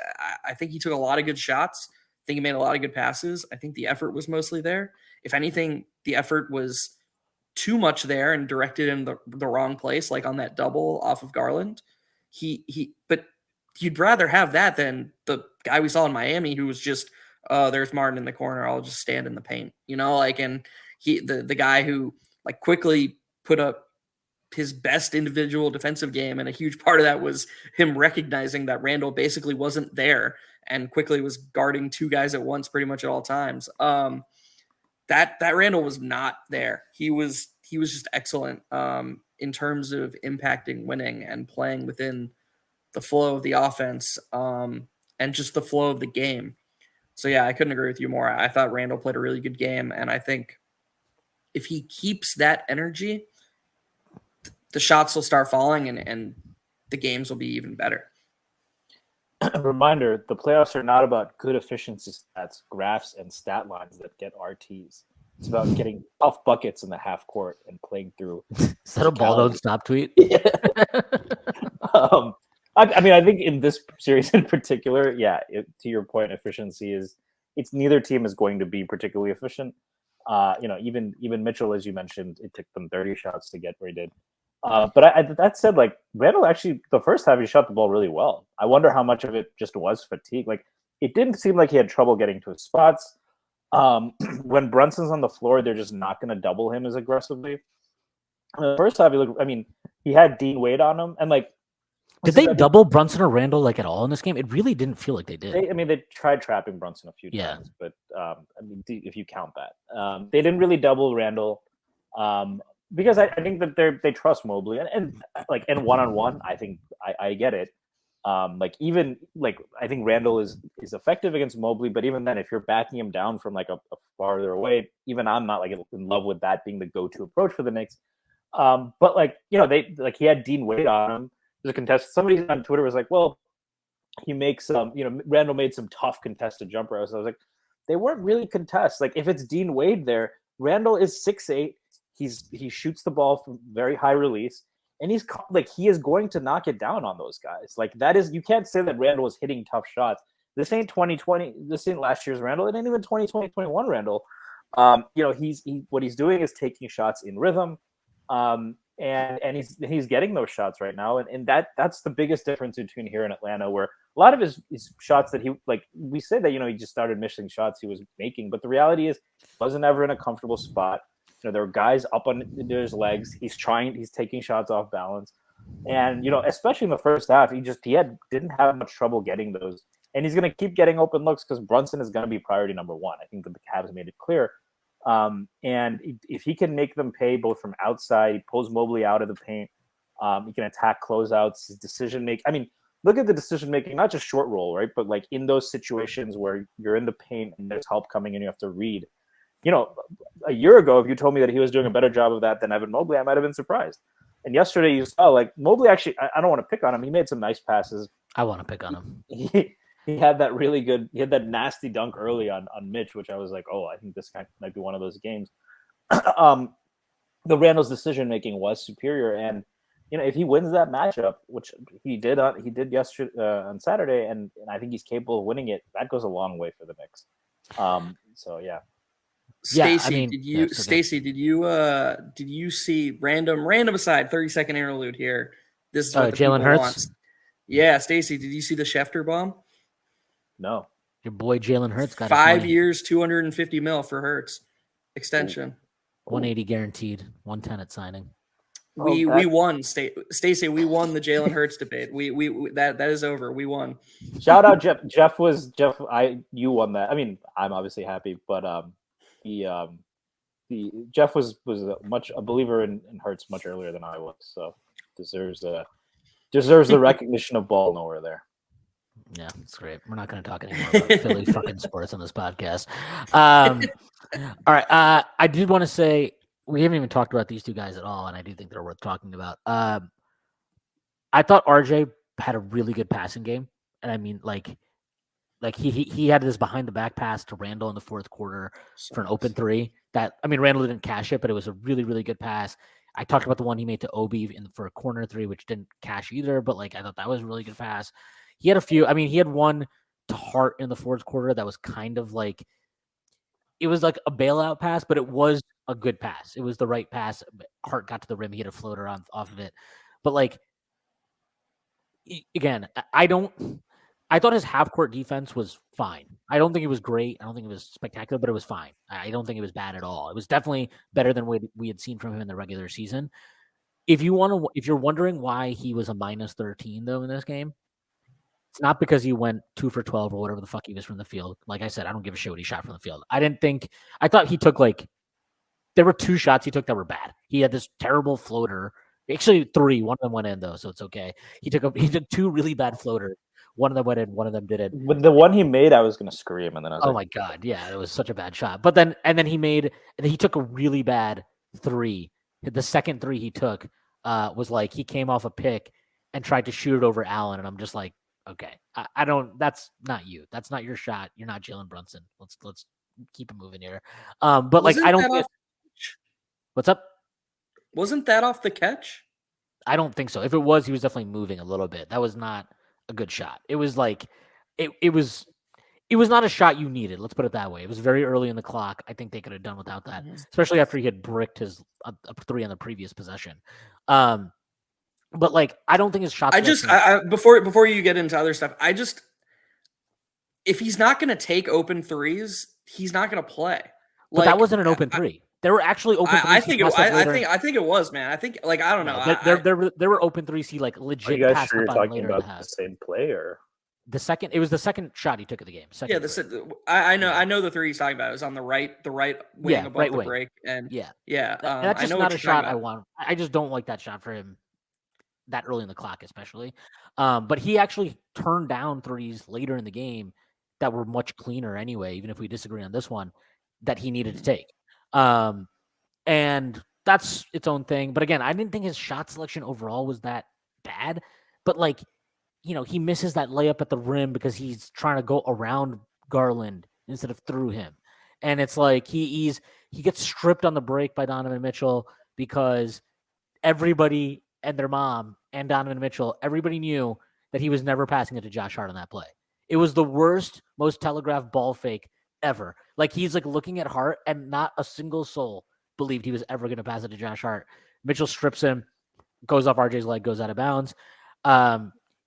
I think he took a lot of good shots. I think he made a lot of good passes. I think the effort was mostly there. If anything, the effort was too much there and directed in the wrong place, on that double off of Garland. But you'd rather have that than the guy we saw in Miami who was just, oh, there's Martin in the corner, I'll just stand in the paint, and the guy who quickly put up his best individual defensive game, and a huge part of that was him recognizing that Randle basically wasn't there and quickly was guarding two guys at once pretty much at all times. That Randle was not there. He was just excellent in terms of impacting winning and playing within the flow of the offense and just the flow of the game. So yeah, I couldn't agree with you more. I thought Randle played a really good game, and I think if he keeps that energy, the shots will start falling and the games will be even better. A reminder, the playoffs are not about good efficiency stats, graphs, and stat lines that get RTs. It's about getting tough buckets in the half court and playing through. Is that a ball don't stop tweet? Yeah. I think in this series in particular, to your point, efficiency it's neither team is going to be particularly efficient. Even Mitchell, as you mentioned, it took them 30 shots to get where he did. But that said, Randle actually, the first half, he shot the ball really well. I wonder how much of it just was fatigue. It didn't seem like he had trouble getting to his spots. When Brunson's on the floor, they're just not going to double him as aggressively. The first half, he had Dean Wade on him, and did they double Brunson or Randle at all in this game? It really didn't feel like they did. They tried trapping Brunson a few times, but if you count that, they didn't really double Randle. Because I think that they trust Mobley and one-on-one, I think I get it. I think Randle is effective against Mobley, but even then, if you're backing him down from a farther away, even I'm not in love with that being the go-to approach for the Knicks. But he had Dean Wade on him. There's a contest. Somebody on Twitter was well, he makes Randle made some tough contested jumper. So I was they weren't really contests. If it's Dean Wade there, Randle is 6'8". He shoots the ball from very high release, and he is going to knock it down on those guys. That is, you can't say that Randle is hitting tough shots. This ain't 2020. This ain't last year's Randle. It ain't even 2020, 21 Randle. What he's doing is taking shots in rhythm, and he's getting those shots right now, and that's the biggest difference between here and Atlanta, where a lot of his shots that he we say that he just started missing shots he was making, but the reality is he wasn't ever in a comfortable spot. There were guys up on his legs. He's taking shots off balance. And, especially in the first half, he didn't have much trouble getting those. And he's going to keep getting open looks because Brunson is going to be priority number one. I think that the Cavs made it clear. And if he can make them pay both from outside, he pulls Mobley out of the paint. He can attack closeouts, his decision making. I mean, look at the decision making, not just short roll, right? But in those situations where you're in the paint and there's help coming and you have to read. A year ago, if you told me that he was doing a better job of that than Evan Mobley, I might have been surprised. And yesterday, you saw Mobley actually. I don't want to pick on him. He made some nice passes. I want to pick on him. he had that really good. He had that nasty dunk early on Mitch, which I was like, oh, I think this guy might be one of those games. The Randle's decision making was superior, and if he wins that matchup, which he did yesterday on Saturday, and I think he's capable of winning it, that goes a long way for the Knicks. So yeah. Stacy, did you see random aside 30-second interlude here? This is what the Jalen people Hurts want. Yeah, Stacy, did you see the Schefter bomb? No. Your boy Jalen Hurts got 5 years, $250 million for Hurts extension. 180 guaranteed, 110 at signing. We won, Stacy. We won the Jalen Hurts debate. We that is over. We won. Shout out Jeff. You won that. I mean, I'm obviously happy, but Jeff was a believer in Hurts much earlier than I was, so deserves the recognition of ball nowhere there. Yeah, it's great. We're not going to talk anymore about Philly fucking sports on this podcast. All right. I did want to say we haven't even talked about these two guys at all, and I do think they're worth talking about. I thought RJ had a really good passing game, and I mean, like he had this behind the back pass to Randle in the fourth quarter for an open three. Randle didn't cash it, but it was a really, really good pass. I talked about the one he made to Obi for a corner three, which didn't cash either, but I thought that was a really good pass. He had a few. He had one to Hart in the fourth quarter that was kind of it was like a bailout pass, but it was a good pass. It was the right pass. Hart got to the rim. He had a floater off of it. But again, I thought his half-court defense was fine. I don't think it was great. I don't think it was spectacular, but it was fine. I don't think it was bad at all. It was definitely better than we had seen from him in the regular season. If you're wondering why he was a -13 though in this game, it's not because he went 2 for 12 or whatever the fuck he was from the field. Like I said, I don't give a shit what he shot from the field. I thought he took there were 2 shots he took that were bad. He had this terrible floater. Actually 3. One of them went in though, so it's okay. He took 2 really bad floaters. One of them went in, one of them didn't. But the one he made, I was going to scream, and then I was my god, yeah, it was such a bad shot. But then he took a really bad 3. The second 3 he took was he came off a pick and tried to shoot it over Allen, and I'm just like, okay, I don't. That's not you. That's not your shot. You're not Jalen Brunson. Let's keep it moving here. But I don't. What's up? Wasn't that off the catch? I don't think so. If it was, he was definitely moving a little bit. That was not a good shot. It was it was not a shot you needed. Let's put it that way. It was very early in the clock. I think they could have done without that, especially after he had bricked his a 3 on the previous possession. But I don't think his shot. Before you get into other stuff, if he's not going to take open threes, he's not going to play. But that wasn't an open 3. There were actually open threes. I think it was, man. I think I don't know. There were open threes he legit. Are you guys sure you're talking about the same play or it was the second shot he took of the game. I know the 3 he's talking about. It was on the right wing above the break, and that's just not a shot I want. I just don't like that shot for him that early in the clock, especially. But he actually turned down threes later in the game that were much cleaner anyway, even if we disagree on this one, that he needed to take. And that's its own thing. But again, I didn't think his shot selection overall was that bad. But he misses that layup at the rim because he's trying to go around Garland instead of through him. And it's he gets stripped on the break by Donovan Mitchell because everybody and their mom and Donovan Mitchell, everybody knew that he was never passing it to Josh Hart on that play. It was the worst, most telegraphed ball fake ever. He's looking at Hart, and not a single soul believed he was ever going to pass it to Josh Hart. Mitchell strips him, goes off RJ's leg, goes out of bounds.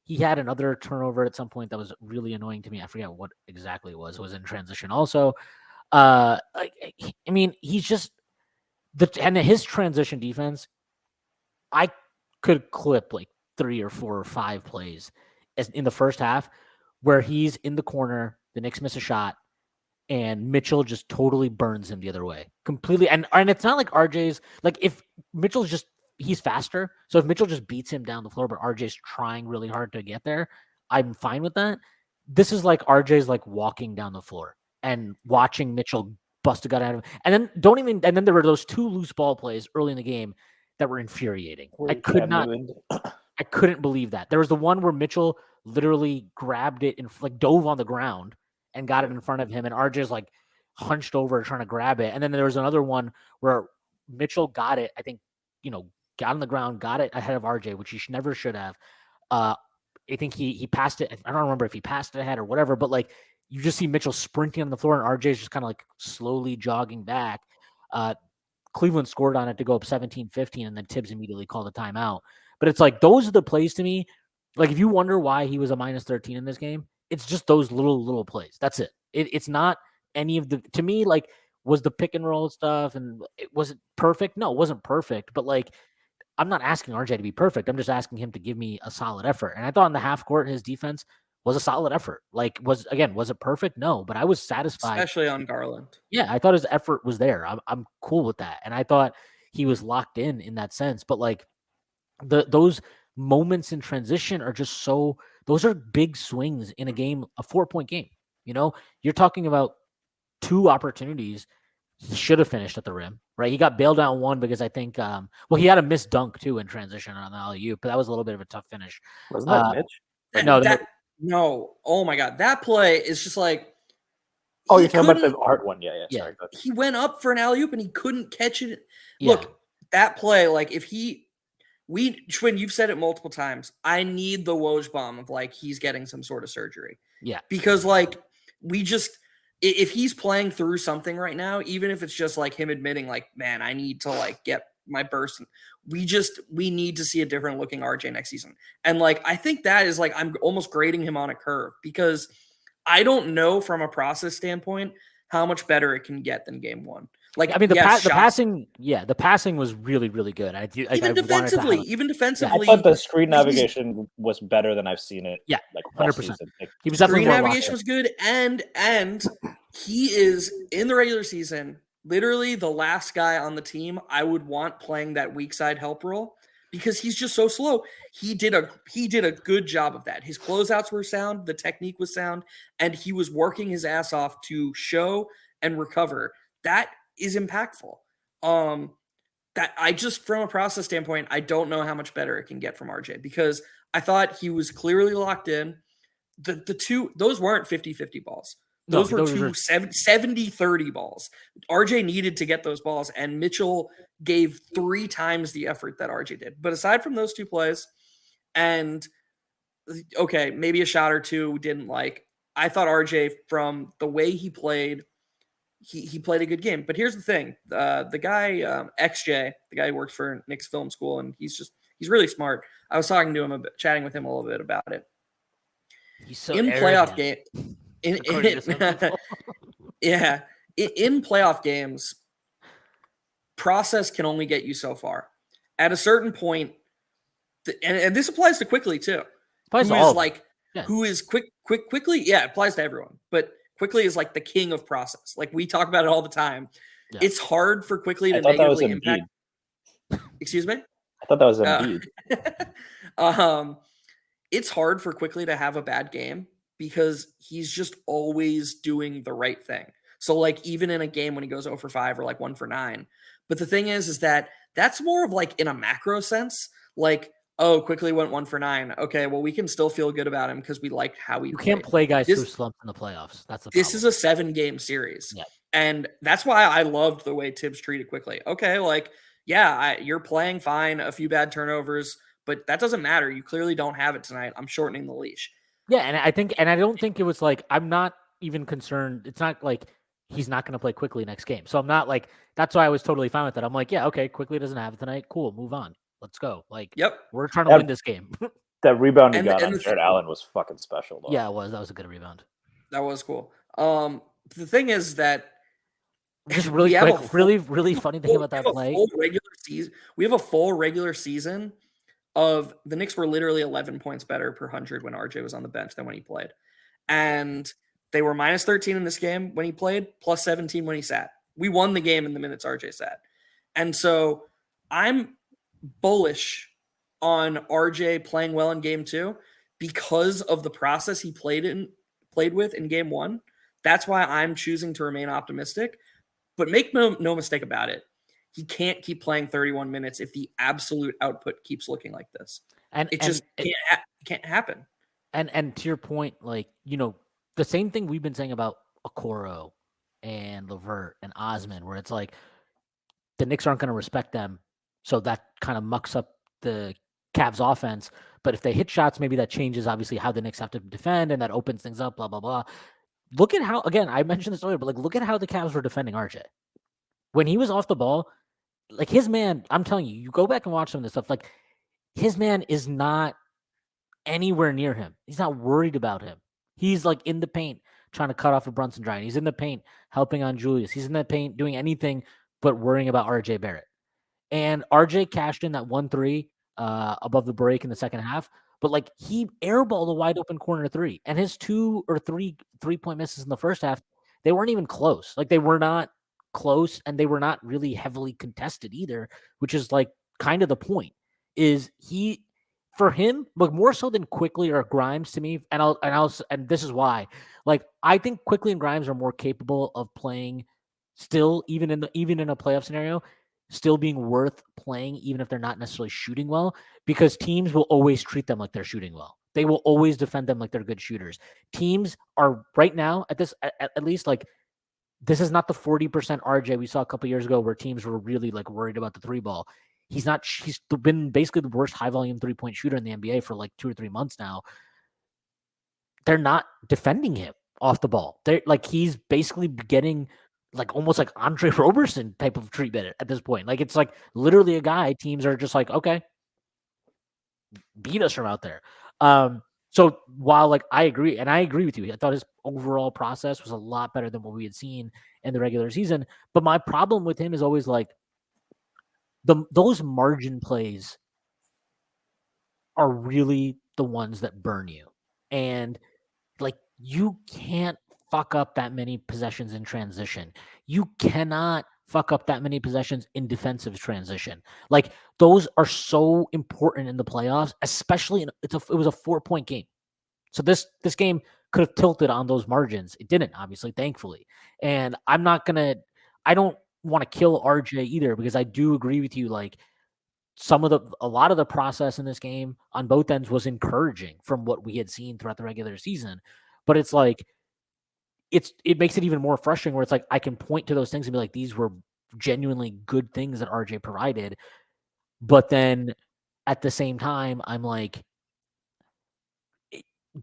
He had another turnover at some point that was really annoying to me. I forget what exactly it was. It was in transition also. He's just and his transition defense, I could clip 3 or 4 or 5 plays in the first half where he's in the corner, the Knicks miss a shot, and Mitchell just totally burns him the other way completely. And it's not like RJ's if Mitchell's he's faster. So if Mitchell just beats him down the floor, but RJ's trying really hard to get there, I'm fine with that. This is RJ's walking down the floor and watching Mitchell bust a gut out of him. And then there were those 2 loose ball plays early in the game that were infuriating. I couldn't believe that. There was the one where Mitchell literally grabbed it and like dove on the ground and got it in front of him, and RJ's like hunched over trying to grab it. And then there was another one where Mitchell got it, I think, got on the ground, got it ahead of RJ, which he never should have. I think he passed it. I don't remember if he passed it ahead or whatever, but like you just see Mitchell sprinting on the floor and RJ's just kind of like slowly jogging back. Cleveland scored on it to go up 17-15, and then Tibbs immediately called a timeout. But it's like those are the plays to me. Like if you wonder why he was a minus 13 in this game, it's just those little plays. That's it. It's not any of the, to me, like, was the pick and roll stuff and was it perfect? No, it wasn't perfect, but like I'm not asking RJ to be perfect. I'm just asking him to give me a solid effort. And I thought in the half court, his defense was a solid effort. Like was it perfect? No, but I was satisfied. Especially on Garland. Yeah. I thought his effort was there. I'm cool with that. And I thought he was locked in that sense, but like those moments in transition are just those are big swings in a game, a 4-point game. You're talking about 2 opportunities. He should have finished at the rim, right? He got bailed out one because I think, he had a missed dunk too in transition on the alley-oop, but that was a little bit of a tough finish. Wasn't that Mitch? No. Oh my God. That play is just like. Oh, you're talking about the Hart one. Yeah. Sorry. He went up for an alley-oop and he couldn't catch it. Yeah. Look, that play, like Shwin, you've said it multiple times. I need the Woj bomb of like, he's getting some sort of surgery. Yeah. Because like if he's playing through something right now, even if it's just like him admitting like, man, I need to like get my burst. We need to see a different looking RJ next season. And like, I think that is like, I'm almost grading him on a curve because I don't know from a process standpoint how much better it can get than game 1. Like, I mean, the passing was really, really good. Even defensively. I thought the screen navigation was better than I've seen it. Yeah, like 100%. He was definitely screen navigation was good, and he is in the regular season literally the last guy on the team I would want playing that weak side help role because he's just so slow. He did a good job of that. His closeouts were sound, the technique was sound, and he was working his ass off to show and recover. That is impactful. That I just, from a process standpoint, I don't know how much better it can get from RJ because I thought he was clearly locked in. The two, those weren't 50-50 balls. Those were 70-30 balls. RJ needed to get those balls, and Mitchell gave 3 times the effort that RJ did. But aside from those 2 plays, and okay, maybe a shot or 2 didn't like, I thought RJ, from the way he played, he played a good game. But here's the thing. The guy, XJ, the guy who works for Knicks Film School, and he's really smart. I was talking to him, chatting with him a little bit about it. He's so in playoff game. In playoff games, process can only get you so far. At a certain point, and this applies to Quickly too. Who is quickly? Yeah, it applies to everyone. But Quickly is like the king of process. Like we talk about it all the time. Yeah. It's hard for Quickly to negatively impact. Excuse me? I thought that was Embiid. It's hard for Quickly to have a bad game because he's just always doing the right thing. So like even in a game when he goes 0 for 5 or like 1 for 9. But the thing is that that's more of like in a macro sense, like, oh, Quickly went 1 for 9. Okay, well, we can still feel good about him because we liked how he played. You can't play guys through slumps in the playoffs. That's the problem. This is a 7-game series. Yeah. And that's why I loved the way Tibbs treated Quickly. Okay, like, yeah, you're playing fine, a few bad turnovers, but that doesn't matter. You clearly don't have it tonight. I'm shortening the leash. Yeah, and I don't think it was like, I'm not even concerned. It's not like he's not going to play Quickly next game. So I'm not like, that's why I was totally fine with that. I'm like, yeah, okay, Quickly doesn't have it tonight. Cool, move on. Let's go. Like, yep, we're trying to win this game. That rebound he got on Jared Allen was fucking special, though. Yeah, it was. That was a good rebound. That was cool. The thing is that just really quick, really funny thing about that play. We have a full regular season of the Knicks were literally 11 points better per 100 when RJ was on the bench than when he played, and they were minus 13 in this game when he played, plus 17 when he sat. We won the game in the minutes RJ sat, and so I'm bullish on RJ playing well in game 2 because of the process he played with in game 1. That's why I'm choosing to remain optimistic. But make no mistake about it. He can't keep playing 31 minutes if the absolute output keeps looking like this. And it just can't happen. And to your point, like, the same thing we've been saying about Okoro and Levert and Osman, where it's like the Knicks aren't going to respect them, so that kind of mucks up the Cavs offense. But if they hit shots, maybe that changes obviously how the Knicks have to defend, and that opens things up. Blah blah blah. Look at how, again, I mentioned this earlier, but like look at how the Cavs were defending RJ when he was off the ball. Like his man, I'm telling you, you go back and watch some of this stuff. Like his man is not anywhere near him. He's not worried about him. He's like in the paint trying to cut off a Brunson drying. He's in the paint helping on Julius. He's in the paint doing anything but worrying about RJ Barrett. And RJ cashed in that 1-3 above the break in the second half. But like he airballed a wide open corner three. And his 2 or 3 3-point misses in the first half, they weren't even close. Like they were not close, and they were not really heavily contested either, which is like kind of the point. Is he, for him, like more so than Quickly or Grimes to me, and this is why. Like I think Quickly and Grimes are more capable of playing still, even in a playoff scenario, still being worth playing, even if they're not necessarily shooting well, because teams will always treat them like they're shooting well. They will always defend them like they're good shooters. Teams are right now at least like, this is not the 40% RJ we saw a couple years ago where teams were really like worried about the three ball. He's been basically the worst high volume 3-point shooter in the NBA for like 2 or 3 months now. They're not defending him off the ball. They're like, he's basically getting like almost like Andre Roberson type of treatment at this point. Like it's like literally a guy teams are just like, okay, beat us from out there. So while like I agree with you, I thought his overall process was a lot better than what we had seen in the regular season. But my problem with him is always like those margin plays are really the ones that burn you. And like you can't fuck up that many possessions in transition. You cannot fuck up that many possessions in defensive transition. Like those are so important in the playoffs, especially it was a 4-point game. So this game could have tilted on those margins. It didn't, obviously, thankfully. And I don't want to kill RJ either, because I do agree with you. Like a lot of the process in this game on both ends was encouraging from what we had seen throughout the regular season. But it's like, it makes it even more frustrating where it's like, I can point to those things and be like, these were genuinely good things that RJ provided. But then at the same time, I'm like,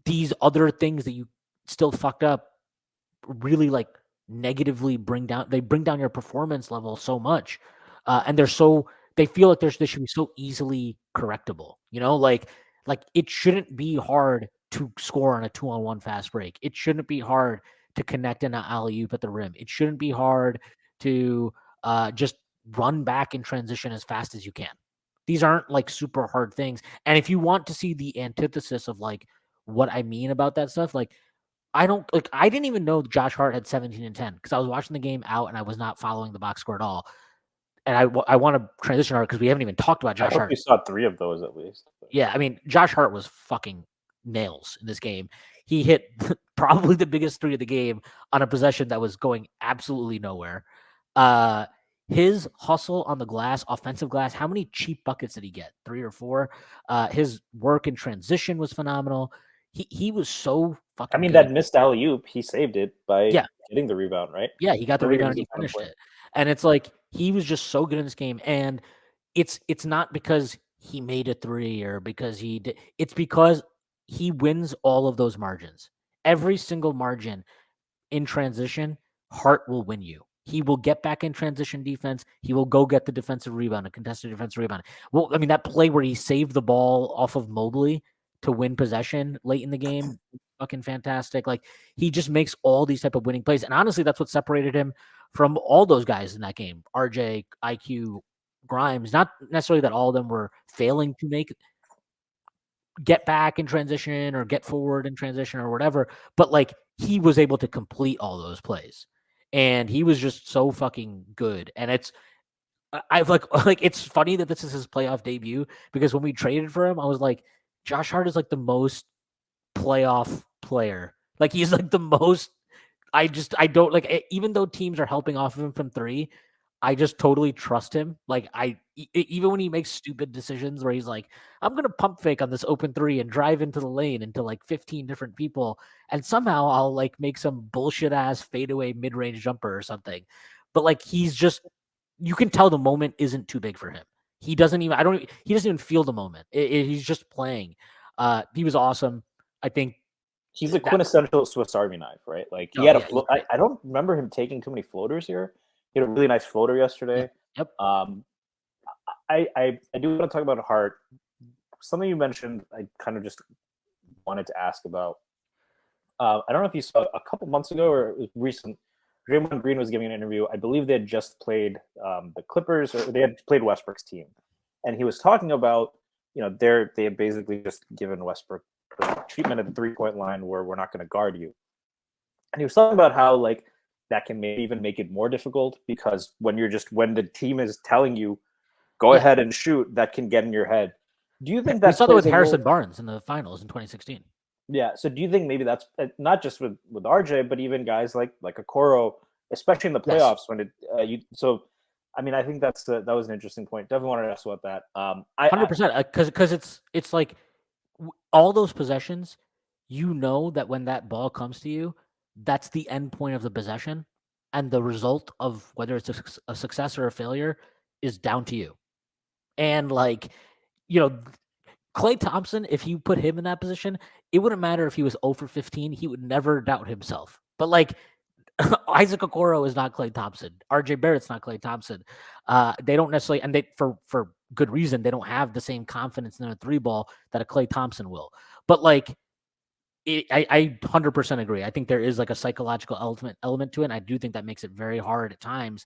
these other things that you still fucked up really like negatively bring down your performance level so much. And they feel like they should be so easily correctable, like it shouldn't be hard to score on a 2-on-1 fast break. It shouldn't be hard to connect in an alley-oop at the rim. It shouldn't be hard to just run back in transition as fast as you can. These aren't like super hard things. And if you want to see the antithesis of like what I mean about that stuff, like I didn't even know Josh Hart had 17 and 10 because I was watching the game out and I was not following the box score at all. And I want to transition Hart because we haven't even talked about Josh I hope Hart. you saw 3 of those at least. Yeah, I mean, Josh Hart was fucking nails in this game. He hit probably the biggest three of the game on a possession that was going absolutely nowhere. His hustle on the glass, offensive glass, how many cheap buckets did he get? 3 or 4? His work in transition was phenomenal. He was so fucking good. That missed alley-oop, he saved it by getting the rebound, right? Yeah, he got the rebound and he finished it. And it's like, he was just so good in this game. And it's not because he made a 3 or because he did. It's because he wins all of those margins. Every single margin in transition, Hart will win you. He will get back in transition defense. He will go get the defensive rebound, a contested defensive rebound. Well, I mean, that play where he saved the ball off of Mobley to win possession late in the game, fucking fantastic. Like, he just makes all these type of winning plays. And honestly, that's what separated him from all those guys in that game. RJ, IQ, Grimes. Not necessarily that all of them were failing to get back in transition or get forward in transition or whatever, but like he was able to complete all those plays. And he was just so fucking good. And it's funny that this is his playoff debut, because when we traded for him, I was like, Josh Hart is like the most playoff player. Like he's like the most, I don't like, even though teams are helping off of him from 3, I just totally trust him. Like even when he makes stupid decisions where he's like, I'm gonna pump fake on this open three and drive into the lane into like 15 different people, and somehow I'll like make some bullshit ass fadeaway mid range jumper or something. But like he's just, you can tell the moment isn't too big for him. He doesn't even he doesn't even feel the moment. He's just playing. He was awesome. I think he's a quintessential Swiss Army knife, right? Like he had I don't remember him taking too many floaters here. He had a really nice floater yesterday. Yep. I do want to talk about Hart. Something you mentioned, I kind of just wanted to ask about. I don't know if you saw a couple months ago or it was recent. Draymond Green was giving an interview. I believe they had just played the Clippers, or they had played Westbrook's team, and he was talking about, they had basically just given Westbrook treatment at the 3-point line where we're not going to guard you, and he was talking about how like that can maybe even make it more difficult because when the team is telling you go ahead and shoot, that can get in your head. Do you think that we saw that with Harrison Barnes in the finals in 2016? Yeah. So do you think maybe that's not just with RJ, but even guys like Okoro, especially in the playoffs when I mean, I think that was an interesting point. Definitely wanted to ask about that. 100%, because it's like all those possessions, that when that ball comes to you, that's the end point of the possession, and the result of whether it's a success or a failure is down to you. And like, Klay Thompson, if you put him in that position, it wouldn't matter if he was 0 for 15. He would never doubt himself. But like, Isaac Okoro is not Klay Thompson. RJ Barrett's not Klay Thompson. They don't necessarily, and they for good reason, they don't have the same confidence in a 3-ball that a Klay Thompson will. But like, I 100% agree. I think there is like a psychological element to it. And I do think that makes it very hard at times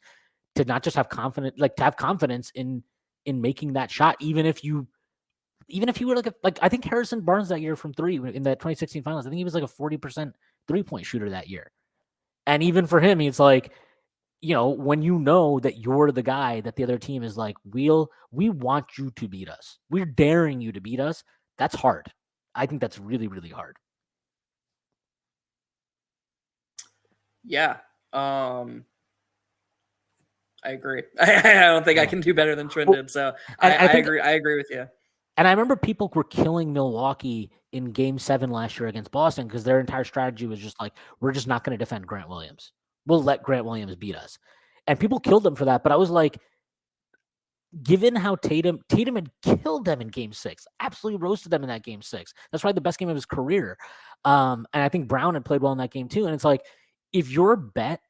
to not just have confidence in making that shot, even if you were like I think Harrison Barnes that year from 3 in that 2016 finals, I think he was like a 40% 3-point shooter that year. And even for him, it's like, when that you're the guy that the other team is like, we want you to beat us. We're daring you to beat us. That's hard. I think that's really, really hard. Yeah. I agree. I don't think I can do better than Shwin did. So I agree. I agree with you. And I remember people were killing Milwaukee in Game 7 last year against Boston because their entire strategy was just like, we're just not going to defend Grant Williams. We'll let Grant Williams beat us. And people killed them for that. But I was like, given how Tatum had killed them in Game 6, absolutely roasted them in that Game 6. That's probably the best game of his career. And I think Brown had played well in that game too. And it's like, if you're a bet,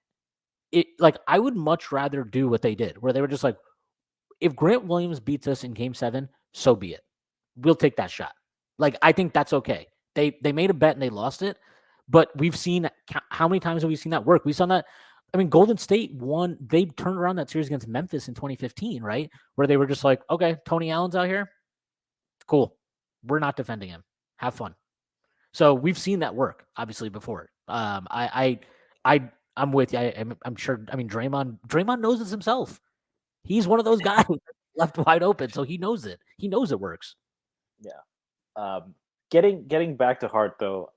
I would much rather do what they did, where they were just like, if Grant Williams beats us in Game 7, so be it. We'll take that shot. Like, I think that's okay. They made a bet and they lost it, but we've seen how many times have we seen that work? We saw that. I mean, Golden State won. They turned around that series against Memphis in 2015, right? Where they were just like, okay, Tony Allen's out here. Cool. We're not defending him. Have fun. So we've seen that work, obviously, before. I'm with you. I'm sure. I mean, Draymond knows this himself. He's one of those guys left wide open, so he knows it. He knows it works. Yeah. Getting back to Hart though,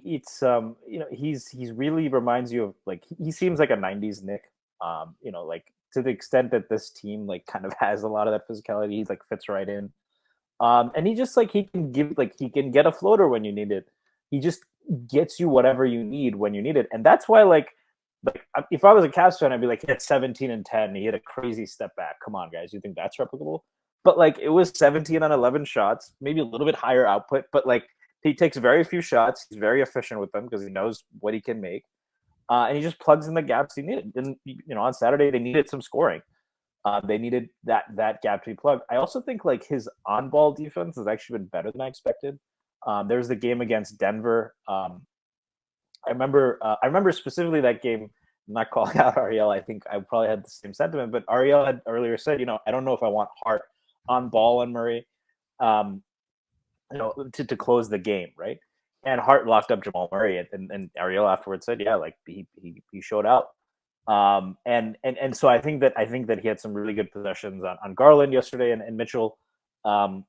he's really reminds you of, like, he seems like a 90s Knick. Like, to the extent that this team like kind of has a lot of that physicality, he like fits right in. And he just he can get a floater when you need it. He just gets you whatever you need when you need it. And that's why like if I was a Cavs fan, I'd be like, he hit 17 and 10. He hit a crazy step back. Come on, guys. You think that's replicable? But like, it was 17 on 11 shots, maybe a little bit higher output, but like, he takes very few shots. He's very efficient with them because he knows what he can make. And he just plugs in the gaps he needed. And, on Saturday, they needed some scoring. They needed that gap to be plugged. I also think like his on-ball defense has actually been better than I expected. There was the game against Denver. I remember specifically that game. I'm not calling out Ariel. I think I probably had the same sentiment, but Ariel had earlier said, I don't know if I want Hart on ball on Murray, to close the game, right? And Hart locked up Jamal Murray, and Ariel afterwards said, yeah, like he showed out. And so I think that he had some really good possessions on Garland yesterday and Mitchell. And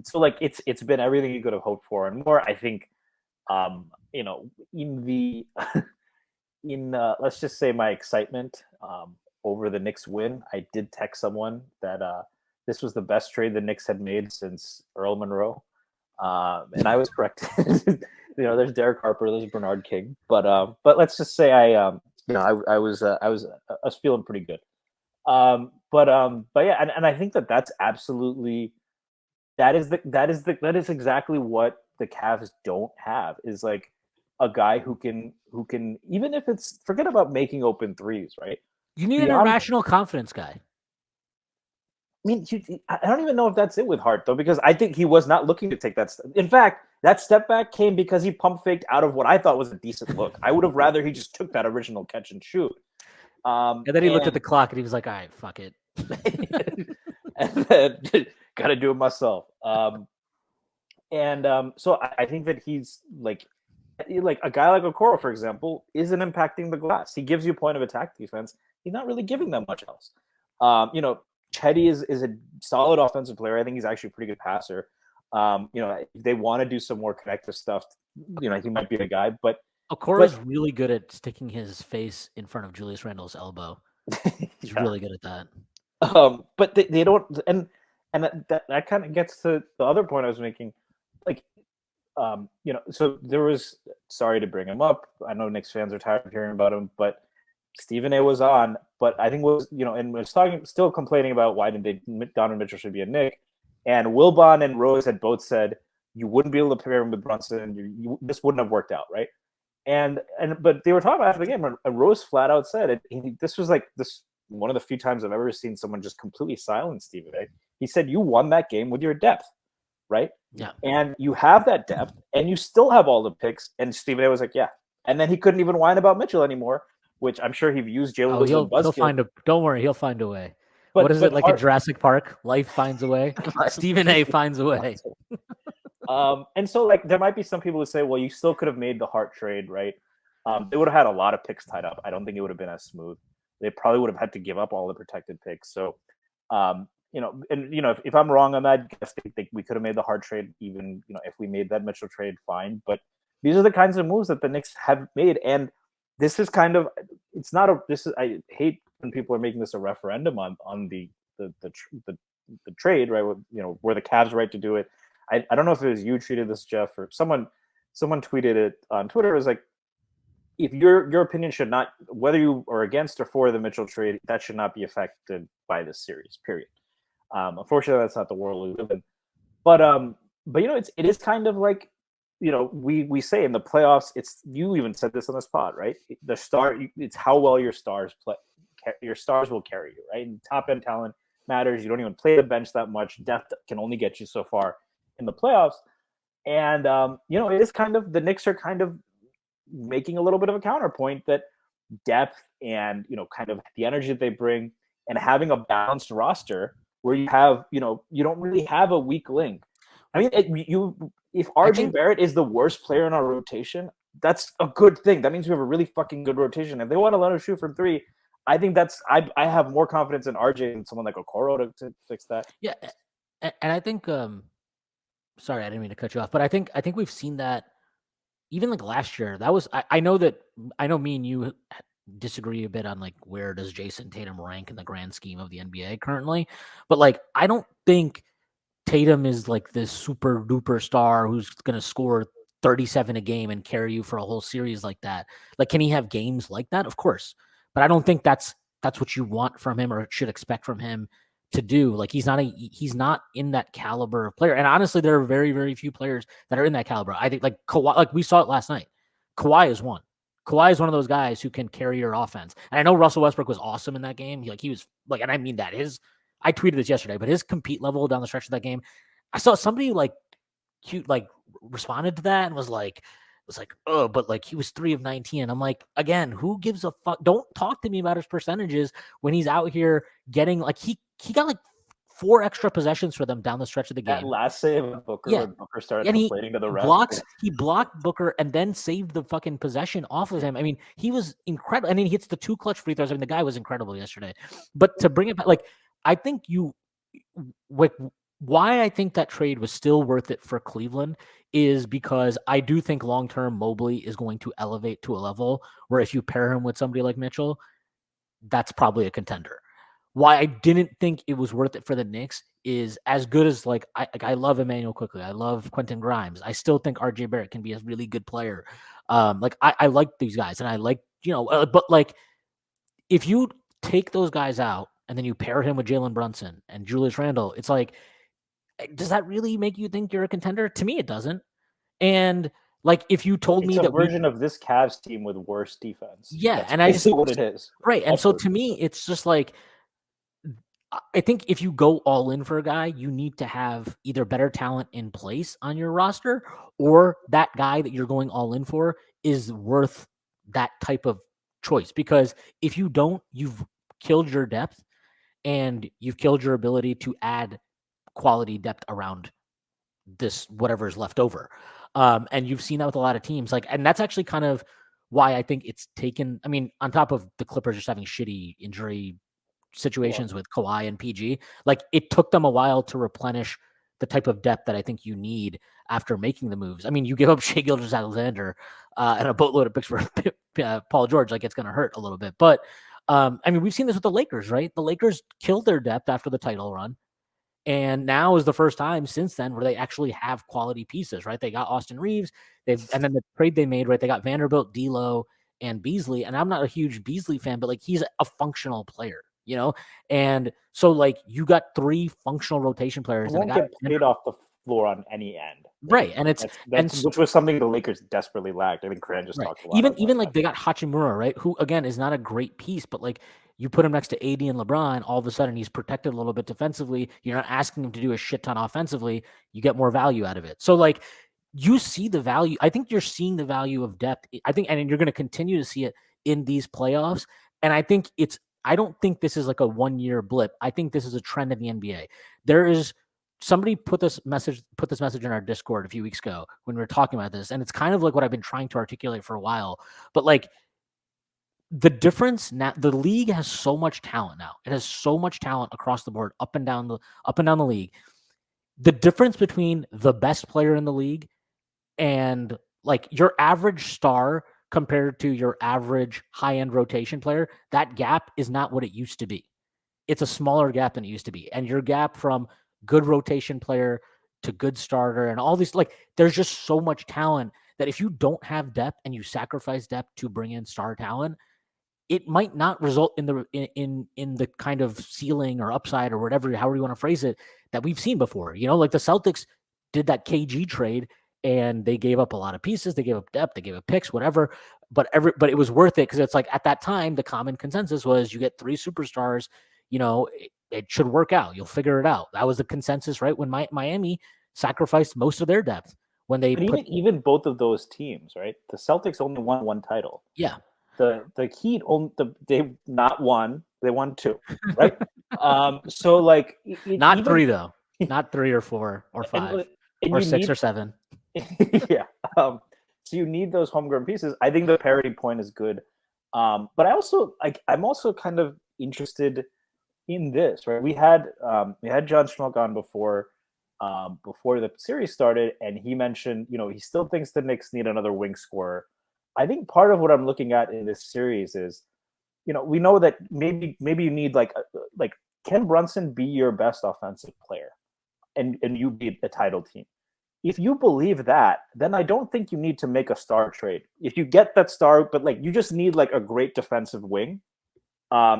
so like it's been everything you could have hoped for and more. I think in the let's just say my excitement over the Knicks win, I did text someone that this was the best trade the Knicks had made since Earl Monroe, and I was correct. There's Derek Harper, there's Bernard King, but let's just say I was feeling pretty good. But yeah, and I think that's absolutely that is exactly what the Cavs don't have, is like a guy who can even if it's, forget about making open threes, right? You need an irrational confidence guy. I mean, I don't even know if that's it with Hart, though, because I think he was not looking to take that step. In fact, that step back came because he pump faked out of what I thought was a decent look. I would have rather he just took that original catch and shoot. And then he looked at the clock and he was like, all right, fuck it. And then, got to do it myself. So I think that he's like a guy like Okoro, for example, isn't impacting the glass. He gives you point of attack defense. He's not really giving them much else. Chetty is a solid offensive player. I think he's actually a pretty good passer. If they want to do some more connective stuff, he might be a guy. But Okoro's really good at sticking his face in front of Julius Randle's elbow. He's really good at that. But they don't, and that kind of gets to the other point I was making. Like, so there was, sorry to bring him up, I know Knicks fans are tired of hearing about him, but Stephen A was on, but I think and was still complaining about why Donovan Mitchell should be a Knick, and Wilbon and Rose had both said you wouldn't be able to pair him with Brunson, this wouldn't have worked out, right? But they were talking about after the game, and Rose flat out said it. This was like one of the few times I've ever seen someone just completely silence Stephen A. He said, you won that game with your depth, right? Yeah. And you have that depth, and you still have all the picks. And Stephen A was like, yeah. And then he couldn't even whine about Mitchell anymore, which I'm sure he've used Jalen. Don't worry, he'll find a way. What is it, like in Jurassic Park? Life finds a way. Stephen A finds a way. And so, like, there might be some people who say, well, you still could have made the Hart trade, right? They would have had a lot of picks tied up. I don't think it would have been as smooth. They probably would have had to give up all the protected picks. So, if I'm wrong on that, I guess we could have made the Hart trade, even, if we made that Mitchell trade, fine. But these are the kinds of moves that the Knicks have made. And this is kind of, I hate when people are making this a referendum on the trade, right? Were the Cavs right to do it? I don't know if it was you tweeted this, Jeff, or someone tweeted it on Twitter. It was like, if your opinion should not, whether you are against or for the Mitchell trade, that should not be affected by this series, period. Unfortunately, that's not the world we live in. But it is kind of like, we say in the playoffs, you even said this on the spot, right? It's how well your stars play. Your stars will carry you, right? And top end talent matters. You don't even play the bench that much. Depth can only get you so far in the playoffs. And it is kind of, the Knicks are kind of making a little bit of a counterpoint that depth and kind of the energy that they bring, and having a balanced roster where you have you don't really have a weak link. I mean, if RJ Barrett is the worst player in our rotation, that's a good thing. That means we have a really fucking good rotation. If they want to let him shoot from three, I think I have more confidence in RJ than someone like Okoro to fix that. Yeah, and I think sorry, I didn't mean to cut you off, but I think we've seen that even like last year. That was I know me and you disagree a bit on like where does Jason Tatum rank in the grand scheme of the NBA currently, but like I don't think Tatum is like this super duper star who's going to score 37 a game and carry you for a whole series like that. Like, can he have games like that? Of course, but I don't think that's what you want from him or should expect from him to do. Like, he's not in that caliber of player. And honestly, there are very, very few players that are in that caliber. I think like Kawhi, like we saw it last night. Kawhi is one. Kawhi is one of those guys who can carry your offense. And I know Russell Westbrook was awesome in that game. He was like, and I mean that I tweeted this yesterday, but his compete level down the stretch of that game, I saw somebody like cute, like responded to that and was like, oh, but like he was 3 of 19. And I'm like, again, who gives a fuck? Don't talk to me about his percentages when he's out here getting like, he got like 4 extra possessions for them down the stretch of the game. That last save of Booker, when Booker started complaining to the refs. He blocked Booker and then saved the fucking possession off of him. I mean, he was incredible. And then he hits the 2 clutch free throws. I mean, the guy was incredible yesterday. But to bring it back, like, I think why I think that trade was still worth it for Cleveland is because I do think long-term Mobley is going to elevate to a level where if you pair him with somebody like Mitchell, that's probably a contender. Why I didn't think it was worth it for the Knicks is as good as I love Emmanuel Quickly. I love Quentin Grimes. I still think RJ Barrett can be a really good player. I like these guys and I like, but like if you take those guys out and then you pair him with Jalen Brunson and Julius Randle, it's like, does that really make you think you're a contender? To me, it doesn't. And like, if you told me It's a that version of this Cavs team with worse defense. yeah, That's and I just basically what it is. right. And so to me, it's just like, I think if you go all in for a guy, you need to have either better talent in place on your roster or that guy that you're going all in for is worth that type of choice. Because if you don't, you've killed your depth and you've killed your ability to add quality depth around this whatever is left over. And you've seen that with a lot of teams. And that's actually kind of why I think it's taken. I mean, on top of the Clippers just having shitty injury situations with Kawhi and PG, like it took them a while to replenish the type of depth that I think you need after making the moves. I mean, you give up Shai Gilgeous-Alexander and a boatload of picks for Paul George, like it's going to hurt a little bit. But I mean, we've seen this with the Lakers, right? The Lakers killed their depth after the title run. And now is the first time since then where they actually have quality pieces, right? They got Austin Reeves, and then the trade they made, right? They got Vanderbilt, D'Lo, and Beasley. And I'm not a huge Beasley fan, but like he's a functional player, And so like you got 3 functional rotation players. He won't get played off the floor on any end, right? And which was something the Lakers desperately lacked. I think Cran just talked a lot. Even like they got Hachimura, right? Who again is not a great piece, but like you put him next to AD and LeBron, all of a sudden he's protected a little bit defensively. You're not asking him to do a shit ton offensively. You get more value out of it. So like you see the value. I think you're seeing the value of depth. I think, and you're going to continue to see it in these playoffs. And I think I don't think this is like a 1-year blip. I think this is a trend in the NBA. There is somebody put this message in our Discord a few weeks ago when we were talking about this. And it's kind of like what I've been trying to articulate for a while, but like, the difference now, the league has so much talent now. It has so much talent across the board, up and down the league. The difference between the best player in the league and like your average star compared to your average high-end rotation player, that gap is not what it used to be. It's a smaller gap than it used to be. And your gap from good rotation player to good starter and all these, like, there's just so much talent that if you don't have depth and you sacrifice depth to bring in star talent, it might not result in the kind of ceiling or upside or whatever, however you want to phrase it, that we've seen before. Like the Celtics did that KG trade and they gave up a lot of pieces. They gave up depth, they gave up picks, whatever. But it was worth it because it's like at that time, the common consensus was you get 3 superstars, it should work out. You'll figure it out. That was the consensus, right? When Miami sacrificed most of their depth when they even both of those teams, right? The Celtics only won 1 title. Yeah. The Heat they not won, they won 2, right? So like not even, 3 though, not 3 or 4 or 5 or 6 or 7. Yeah. So you need those homegrown pieces. I think the parity point is good, but I'm also kind of interested in this, right? We had John Schmelk on before the series started, and he mentioned he still thinks the Knicks need another wing scorer. I think part of what I'm looking at in this series is, we know that maybe you need like can Brunson be your best offensive player, and you be a title team? If you believe that, then I don't think you need to make a star trade. If you get that star, but like you just need like a great defensive wing.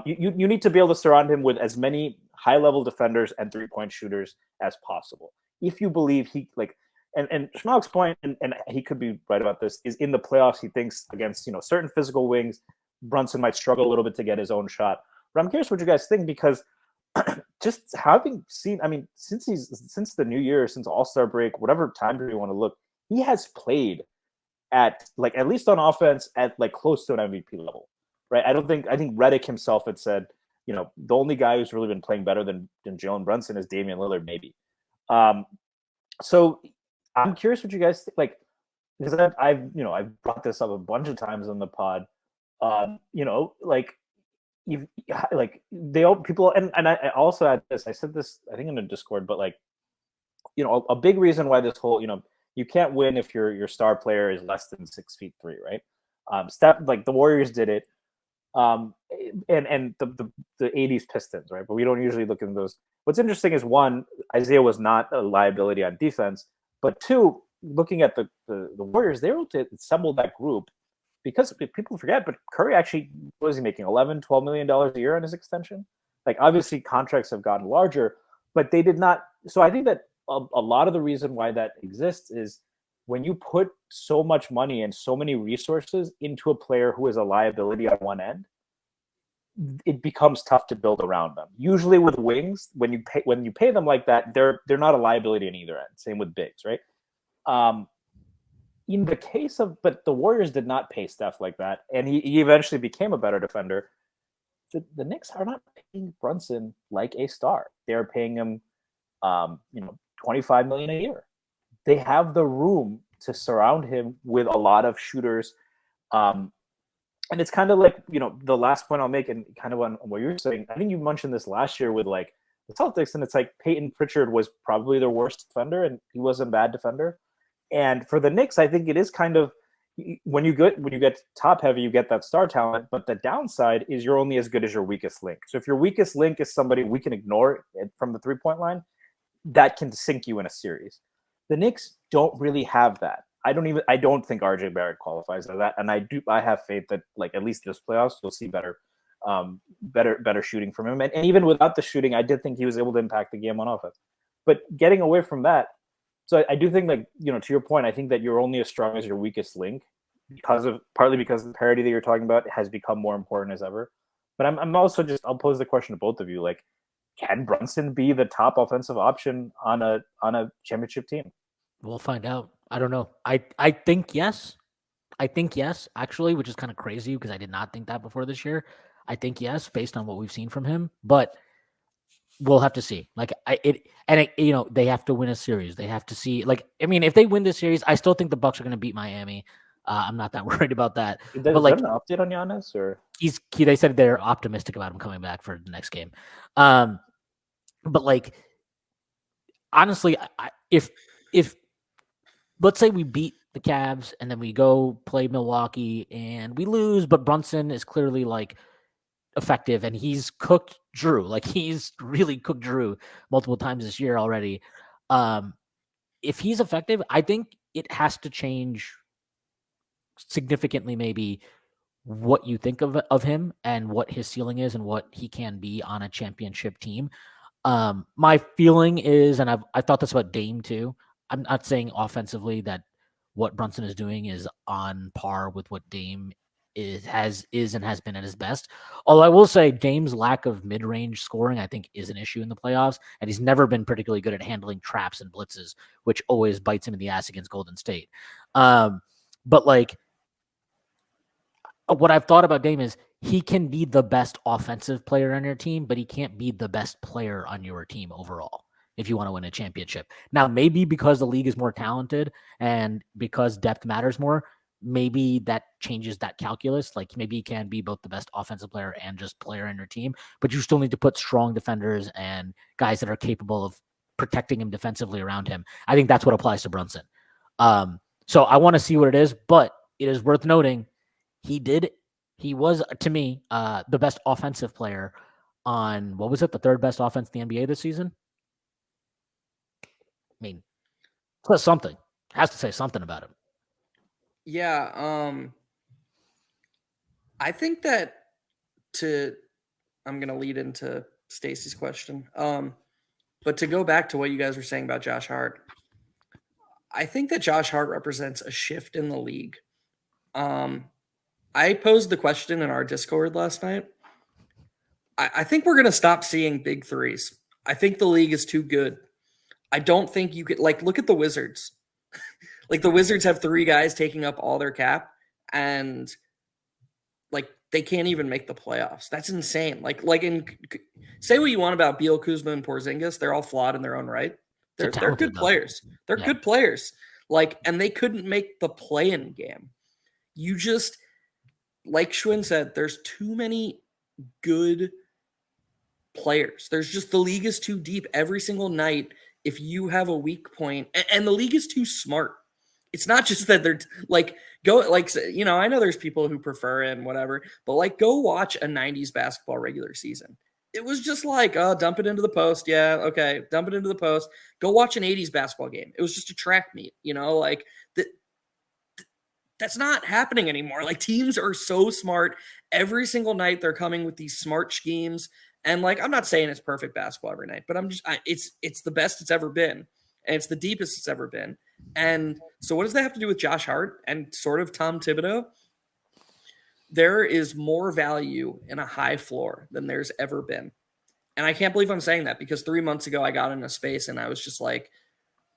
You need to be able to surround him with as many high-level defenders and 3-point shooters as possible. If you believe he like. And Schmalk's point, and he could be right about this, is in the playoffs, he thinks against certain physical wings, Brunson might struggle a little bit to get his own shot. But I'm curious what you guys think, because just having seen, I mean, since the new year, since All-Star break, whatever time period you want to look, he has played at least on offense at like close to an MVP level, right? I think Redick himself had said, the only guy who's really been playing better than Jalen Brunson is Damian Lillard, maybe. So I'm curious what you guys think, like, because I've brought this up a bunch of times on the pod. People, and I also had this. I said this, I think, in the Discord, but like, a big reason why this whole You can't win if your star player is less than 6'3", right? Like the Warriors did it, and the '80s Pistons, right? But we don't usually look at those. What's interesting is one, Isaiah was not a liability on defense, but two, looking at the Warriors, they were able to assemble that group because people forget, but Curry actually, what was he making, $11-12 million a year on his extension? Like, obviously contracts have gotten larger, but they did not. So I think that a lot of the reason why that exists is when you put so much money and so many resources into a player who is a liability on one end, it becomes tough to build around them. Usually with wings, when you pay them like that, they're not a liability on either end. Same with bigs, right? In the case of, but the Warriors did not pay Steph like that, and he eventually became a better defender. The Knicks are not paying Brunson like a star. They're paying him, $25 million a year. They have the room to surround him with a lot of shooters. And it's kind of like, the last point I'll make, and kind of on what you're saying, I think you mentioned this last year with like the Celtics, and it's like Peyton Pritchard was probably their worst defender, and he wasn't a bad defender. And for the Knicks, I think it is kind of, when you get top heavy, you get that star talent, but the downside is you're only as good as your weakest link. So if your weakest link is somebody we can ignore from the 3-point line, that can sink you in a series. The Knicks don't really have that. I don't think RJ Barrett qualifies as that, and I have faith that, like, at least this playoffs you'll see better shooting from him. And even without the shooting, I did think he was able to impact the game on offense. But getting away from that, so I do think, like, to your point, I think that you're only as strong as your weakest link, partly because the parity that you're talking about has become more important as ever. But I'm also I'll pose the question to both of you, like, can Brunson be the top offensive option on a championship team? We'll find out. I don't know. I think yes. I think yes, actually, which is kind of crazy because I did not think that before this year. I think yes, based on what we've seen from him, but we'll have to see. Like, they have to win a series. They have to see. Like, I mean, if they win this series, I still think the Bucks are going to beat Miami. I'm not that worried about that. Is but like, there an update on Giannis, or they said they're optimistic about him coming back for the next game. But like, honestly, if let's say we beat the Cavs and then we go play Milwaukee and we lose, but Brunson is clearly like effective and he's cooked Drew. Like, he's really cooked Drew multiple times this year already. If he's effective, I think it has to change significantly, maybe, what you think of him and what his ceiling is and what he can be on a championship team. My feeling is, and I thought this about Dame too. I'm not saying offensively that what Brunson is doing is on par with what Dame is and has been at his best. Although I will say Dame's lack of mid-range scoring, I think, is an issue in the playoffs, and he's never been particularly good at handling traps and blitzes, which always bites him in the ass against Golden State. But like, what I've thought about Dame is he can be the best offensive player on your team, but he can't be the best player on your team overall if you want to win a championship. Now, maybe because the league is more talented and because depth matters more, maybe that changes that calculus. Like, maybe he can be both the best offensive player and just player on your team, but you still need to put strong defenders and guys that are capable of protecting him defensively around him. I think that's what applies to Brunson. So I want to see what it is, but it is worth noting he was, to me, the best offensive player on, what was it, the third best offense in the NBA this season? I mean, plus something. Has to say something about him. Yeah, I think that I'm going to lead into Stacy's question. But to go back to what you guys were saying about Josh Hart, I think that Josh Hart represents a shift in the league. I posed the question in our Discord last night. I think we're going to stop seeing big threes. I think the league is too good. I don't think you could, like, look at the Wizards. Like, the Wizards have 3 guys taking up all their cap, and like, they can't even make the playoffs. That's insane. Say what you want about Beal, Kuzma, and Porzingis, they're all flawed in their own right. They're good players. They're good players. Like, and they couldn't make the play-in game. You just, like Shwin said, there's too many good players. There's just, the league is too deep every single night. If you have a weak point, and the league is too smart. it's not just that they're like go like I know there's people who prefer it and whatever, but like go watch a 90s basketball regular season. It was just like, oh, dump it into the post. Yeah, okay, dump it into the post. Go watch an 80s basketball game. It was just a track meet, like that's not happening anymore. Like teams are so smart. Every single night they're coming with these smart schemes. And like, I'm not saying it's perfect basketball every night, but it's the best it's ever been. And it's the deepest it's ever been. And so what does that have to do with Josh Hart and sort of Tom Thibodeau? There is more value in a high floor than there's ever been. And I can't believe I'm saying that because 3 months ago I got in a space and I was just like,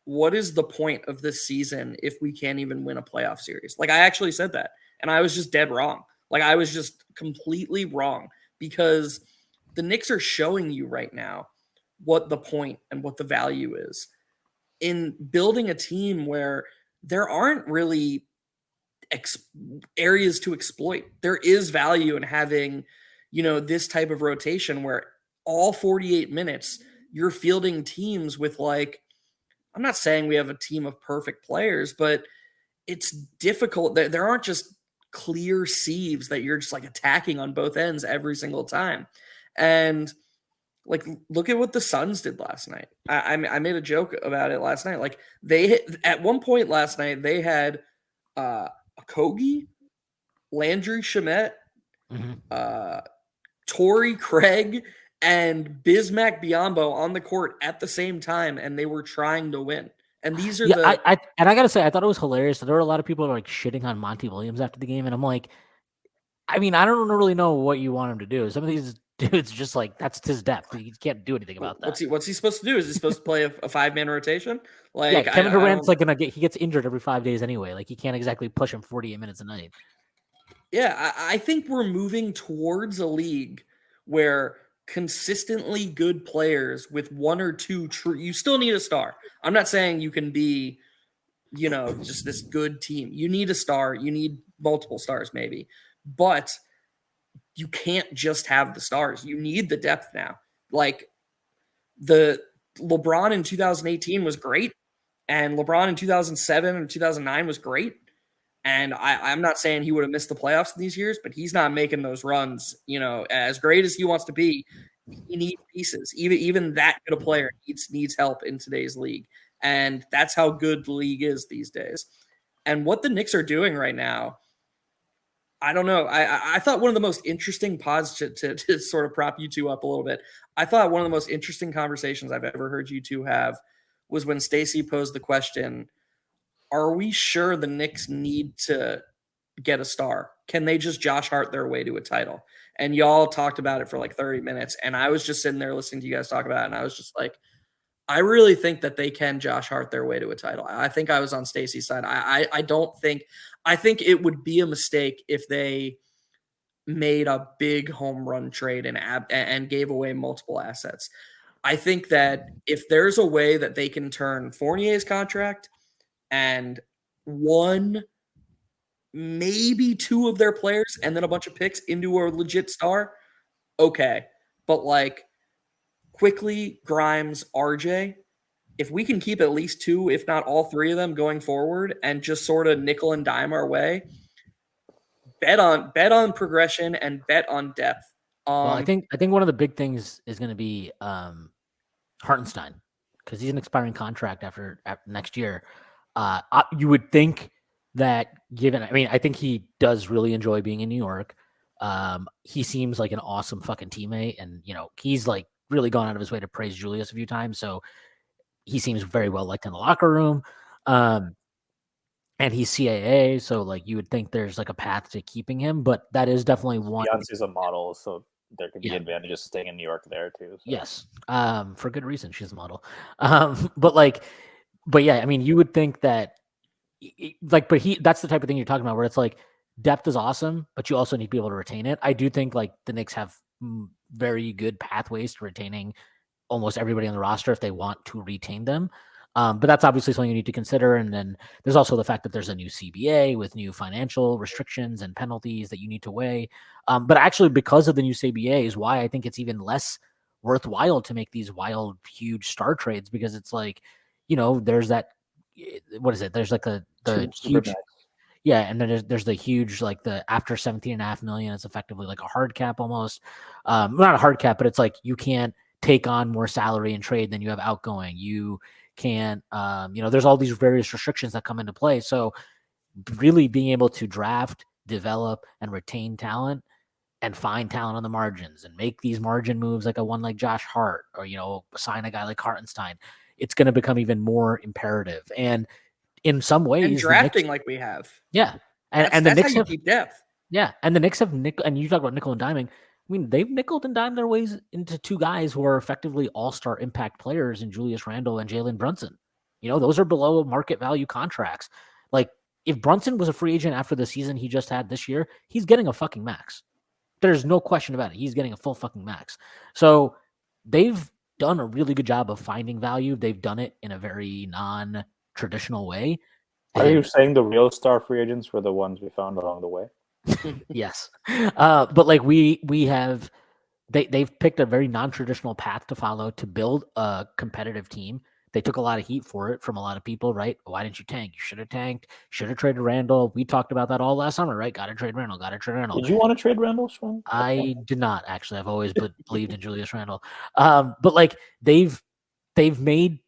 what is the point of this season if we can't even win a playoff series? Like I actually said that and I was just dead wrong. Like I was just completely wrong because the Knicks are showing you right now what the point and what the value is in building a team where there aren't really areas to exploit. There is value in having, this type of rotation where all 48 minutes you're fielding teams with like, I'm not saying we have a team of perfect players, but it's difficult. There aren't just clear sieves that you're just like attacking on both ends every single time. And like, look at what the Suns did last night. I made a joke about it last night. Like at one point last night, they had Kogi, Landry Shamet, Torrey Craig, and Bismack Biyombo on the court at the same time, and they were trying to win. And these are I gotta say, I thought it was hilarious. There were a lot of people like shitting on Monty Williams after the game, and I'm like, I mean, I don't really know what you want him to do. Some of these dudes just like that's his depth. He can't do anything about that. What's he supposed to do? Is he supposed to play a 5-man rotation? Like yeah, Kevin Durant's like he gets injured every 5 days anyway. Like he can't exactly push him 48 minutes a night. Yeah, I think we're moving towards a league where consistently good players with one or two you still need a star. I'm not saying you can be, just this good team. You need a star. You need multiple stars maybe. But you can't just have the stars. You need the depth now. Like the LeBron in 2018 was great. And LeBron in 2007 and 2009 was great. And I'm not saying he would have missed the playoffs in these years, but he's not making those runs, as great as he wants to be. He needs pieces. Even that good a player needs help in today's league. And that's how good the league is these days. And what the Knicks are doing right now, I don't know. I thought one of the most interesting pods to sort of prop you two up a little bit. I thought one of the most interesting conversations I've ever heard you two have was when Stacy posed the question, are we sure the Knicks need to get a star? Can they just Josh Hart their way to a title? And y'all talked about it for like 30 minutes. And I was just sitting there listening to you guys talk about it. And I was just like, I really think that they can Josh Hart their way to a title. I think I was on Stacy's side. I think it would be a mistake if they made a big home run trade and gave away multiple assets. I think that if there's a way that they can turn Fournier's contract and one, maybe two of their players and then a bunch of picks into a legit star, okay. But like Quickly, Grimes, RJ, if we can keep at least two, if not all three of them going forward and just sort of nickel and dime our way, bet on progression and bet on depth. Well, I think one of the big things is going to be Hartenstein because he's an expiring contract after next year. You would think that I think he does really enjoy being in New York. He seems like an awesome fucking teammate, and he's like really gone out of his way to praise Julius a few times. So he seems very well liked in the locker room. And he's CAA, so like you would think there's like a path to keeping him, but that is definitely one. Beyonce's a model, so there could be advantages to staying in New York there too. So. Yes, for good reason. She's a model. But yeah, I mean, you would think that, that's the type of thing you're talking about, where it's like depth is awesome, but you also need to be able to retain it. I do think like the Knicks have very good pathways to retaining almost everybody on the roster if they want to retain them. But that's obviously something you need to consider. And then there's also the fact that there's a new CBA with new financial restrictions and penalties that you need to weigh. But actually, because of the new CBA is why I think it's even less worthwhile to make these wild, huge star trades, because it's like, there's that what is it? There's like the huge, yeah, and then there's the huge, like the after 17.5 million, it's effectively like a hard cap almost. Not a hard cap, but it's like you can't take on more salary and trade than you have outgoing. You can't, there's all these various restrictions that come into play. So really being able to draft, develop, and retain talent and find talent on the margins and make these margin moves like a one like Josh Hart or, sign a guy like Hartenstein, it's going to become even more imperative. And in some ways, and drafting like we have. Yeah. And the that's Knicks how you have keep depth. Yeah. And the Knicks have and you talk about nickel and diming. I mean, they've nickeled and dimed their ways into two guys who are effectively all-star impact players in Julius Randle and Jalen Brunson. Those are below market value contracts. Like, if Brunson was a free agent after the season he just had this year, he's getting a fucking max. There's no question about it. He's getting a full fucking max. So they've done a really good job of finding value. They've done it in a very non-traditional way. Are you saying the real star free agents were the ones we found along the way? Yes. But like we have, they've picked a very non-traditional path to follow to build a competitive team. They took a lot of heat for it from a lot of people, right? Why didn't you tank? You should have tanked. Should have traded Randle. We talked about that all last summer, right? Got to trade Randle. Did you want to trade Randle, Shwin? I did not, actually. I've always believed in Julius Randle. But like they've been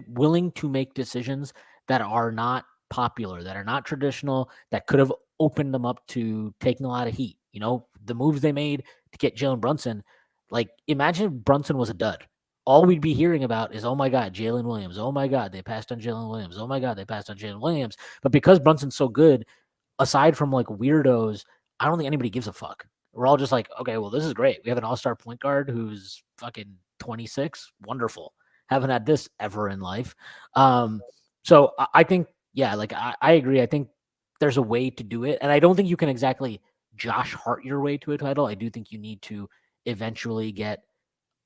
willing to make decisions that are not popular, that are not traditional, that could have opened them up to taking a lot of heat. The moves they made to get Jalen Brunson, like imagine if Brunson was a dud. All we'd be hearing about is, oh my God, Jalen Williams. Oh my God, they passed on Jalen Williams. Oh my God, they passed on Jalen Williams. But because Brunson's so good, aside from like weirdos, I don't think anybody gives a fuck. We're all just like, okay, well, this is great. We have an all-star point guard who's fucking 26. Wonderful. Haven't had this ever in life. So I think, yeah, like I agree. I think there's a way to do it. And I don't think you can exactly Josh Hart your way to a title. I do think you need to eventually get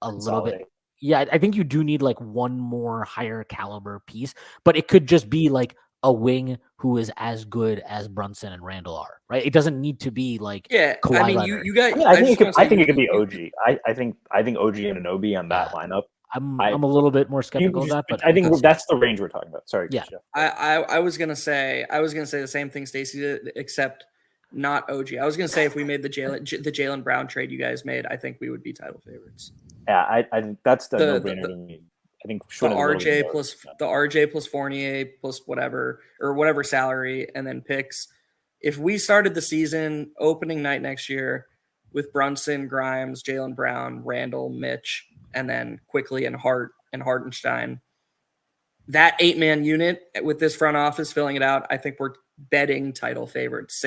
a little bit. Yeah, I think you do need like one more higher caliber piece, but it could just be like a wing who is as good as Brunson and Randle are, right? It doesn't need to be like Kawhi I mean, Leonard. you got. I think it could be OG. I think OG and Anunoby on that lineup. I'm a little bit more skeptical of that, but I think that's the range we're talking about. Sorry, yeah. I was gonna say the same thing Stacy did, except not OG. I was gonna say if we made the Jalen Brown trade you guys made, I think we would be title favorites. Yeah, I that's the no-brainer to me. I think the RJ plus Fournier plus whatever salary and then picks. If we started the season opening night next year with Brunson, Grimes, Jalen Brown, Randle, Mitch, and then quickly and Hart and Hartenstein, that 8-man unit with this front office filling it out, I think we're betting title favorites.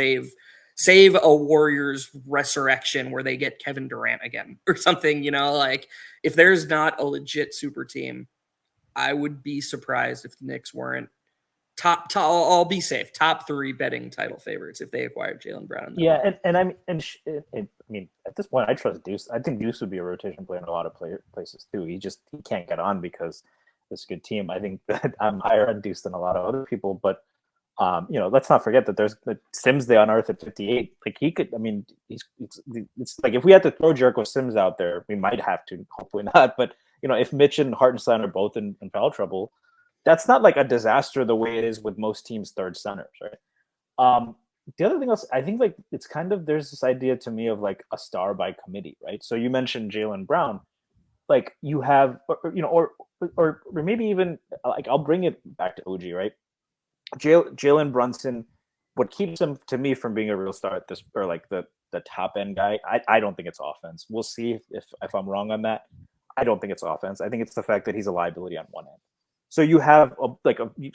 Save a Warriors resurrection where they get Kevin Durant again or something, like if there's not a legit super team, I would be surprised if the Knicks weren't top. I'll be safe. Top 3 betting title favorites if they acquired Jalen Brown. Yeah, I mean, at this point, I trust Deuce. I think Deuce would be a rotation player in a lot of places too. He can't get on because it's a good team. I think that I'm higher on Deuce than a lot of other people, but let's not forget that there's Sims the unearthed at 58. Like he could, I mean, it's like if we had to throw Jericho Sims out there, we might have to. Hopefully not, but if Mitch and Hartenstein are both in foul trouble, that's not like a disaster the way it is with most teams' third centers, right? The other thing else, I think like it's kind of there's this idea to me of like a star by committee, right? So you mentioned Jalen Brown, like you have, or maybe even like I'll bring it back to OG, right? Jalen Brunson, what keeps him to me from being a real star at this, or like the top end guy, I don't think it's offense. We'll see if I'm wrong on that. I don't think it's offense. I think it's the fact that he's a liability on one end. So you have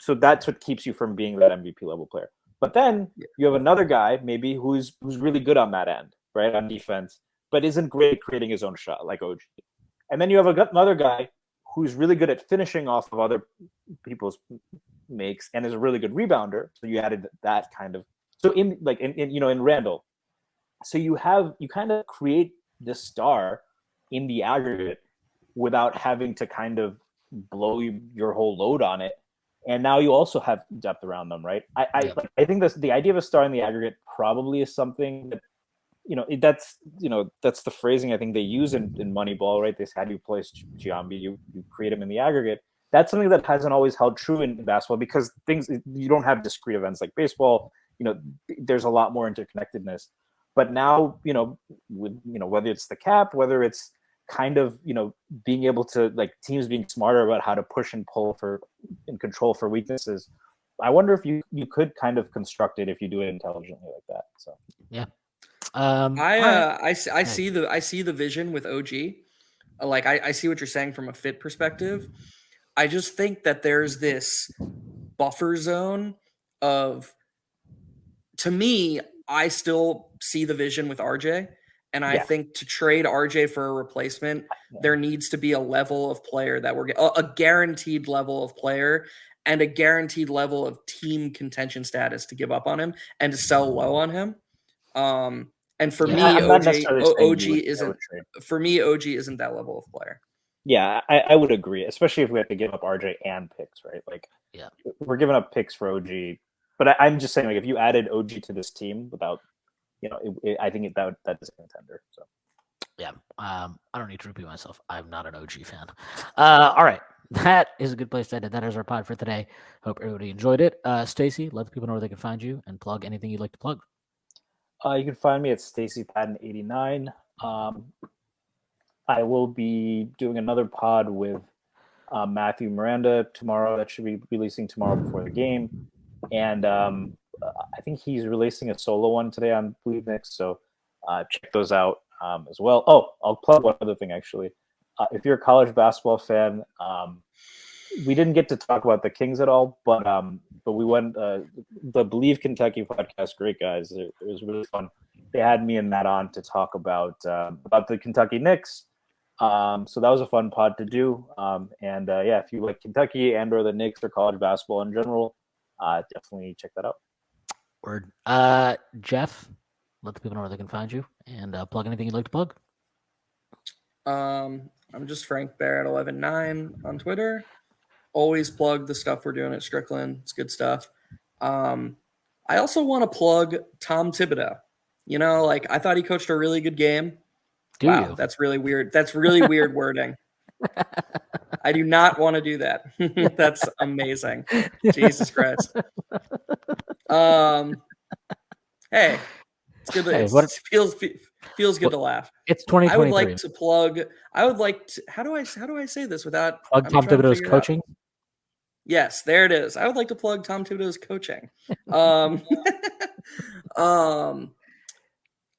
so that's what keeps you from being that MVP level player. But then you have another guy maybe who's really good on that end, right, on defense, but isn't great at creating his own shot like OG. And then you have another guy who's really good at finishing off of other people's makes and is a really good rebounder. So you added that kind of. So in Randle, so you kind of create this star in the aggregate without having to kind of blow your whole load on it. And now you also have depth around them, right? I think the idea of a star in the aggregate probably is something that, that's the phrasing I think they use in Moneyball, right? This how do you place Giambi? You create him in the aggregate. that's something that hasn't always held true in basketball because you don't have discrete events like baseball. There's a lot more interconnectedness. But now, whether it's the cap, whether it's kind of, being able to, like, teams being smarter about how to push and pull and control for weaknesses. I wonder if you could kind of construct it if you do it intelligently like that. So yeah. I see the vision with OG. Like I see what you're saying from a fit perspective. I just think that there's this buffer zone of, to me, I still see the vision with RJ. And I think to trade RJ for a replacement, there needs to be a level of player that a guaranteed level of player and a guaranteed level of team contention status to give up on him and to sell low on him. And for me, OG isn't that level of player. Yeah, I would agree, especially if we have to give up RJ and picks, right? Like, we're giving up picks for OG, but I'm just saying, like, if you added OG to this team without, I think that is a contender. So, yeah, I don't need to repeat myself. I'm not an OG fan. All right, that is a good place to end it. That is our pod for today. Hope everybody enjoyed it. Stacy, let the people know where they can find you and plug anything you'd like to plug. You can find me at StacyPadden89. I will be doing another pod with Matthew Miranda tomorrow. That should be releasing tomorrow before the game. And I think he's releasing a solo one today on Bleed Knicks. So check those out as well. Oh, I'll plug one other thing, actually. If you're a college basketball fan, we didn't get to talk about the Kings at all, but we went the Believe Kentucky podcast. Great guys. It was really fun. They had me and Matt on to talk about the Kentucky Knicks. So that was a fun pod to do. If you like Kentucky and or the Knicks or college basketball in general, definitely check that out. Word. Jeff, let the people know where they can find you and plug anything you'd like to plug. I'm just Frank Barrett 119 on Twitter. Always plug the stuff we're doing at Strickland. It's good stuff. I also want to plug Tom Thibodeau. I thought he coached a really good game. Wow, that's really weird. That's really weird wording. I do not want to do that. That's amazing. Jesus Christ. Hey, it's good. Feels good to laugh. It's 2023. I would like to plug. How do I say this without plug Tom Thibodeau's coaching? Yes, there it is. I would like to plug Tom Thibodeau's coaching.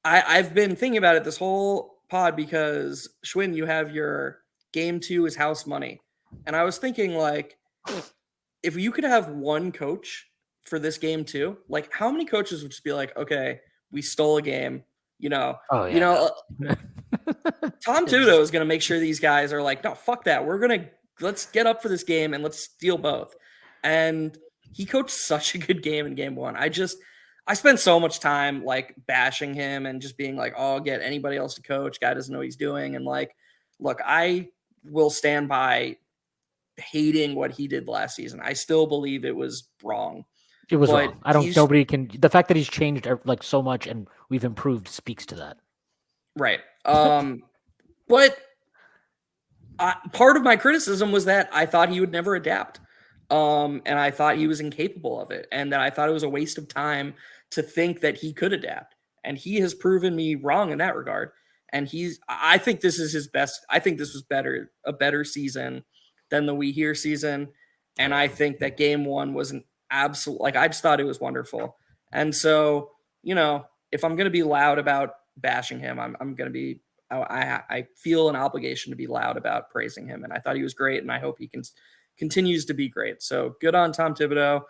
I've been thinking about it this whole pod because Shwin, you have your game 2 is house money. And I was thinking, like, if you could have one coach for this game 2, like, how many coaches would just be like, okay, we stole a game, Tom Thibodeau is going to make sure these guys are like, no, fuck that. Let's get up for this game and let's steal both. And he coached such a good game in game 1. I spent so much time like bashing him and just being like, oh, get anybody else to coach. Guy doesn't know what he's doing. And like, look, I will stand by hating what he did last season. I still believe it was wrong. It was wrong. The fact that he's changed like so much and we've improved speaks to that. Right. But part of my criticism was that I thought he would never adapt. And I thought he was incapable of it. And that I thought it was a waste of time to think that he could adapt. And he has proven me wrong in that regard. And I think this is his best. I think this was a better season than the We Here season. And I think that game 1 was an absolute, like, I just thought it was wonderful. And so, if I'm going to be loud about bashing him, I'm going to be, I feel an obligation to be loud about praising him. And I thought he was great. And I hope he continues to be great. So good on Tom Thibodeau.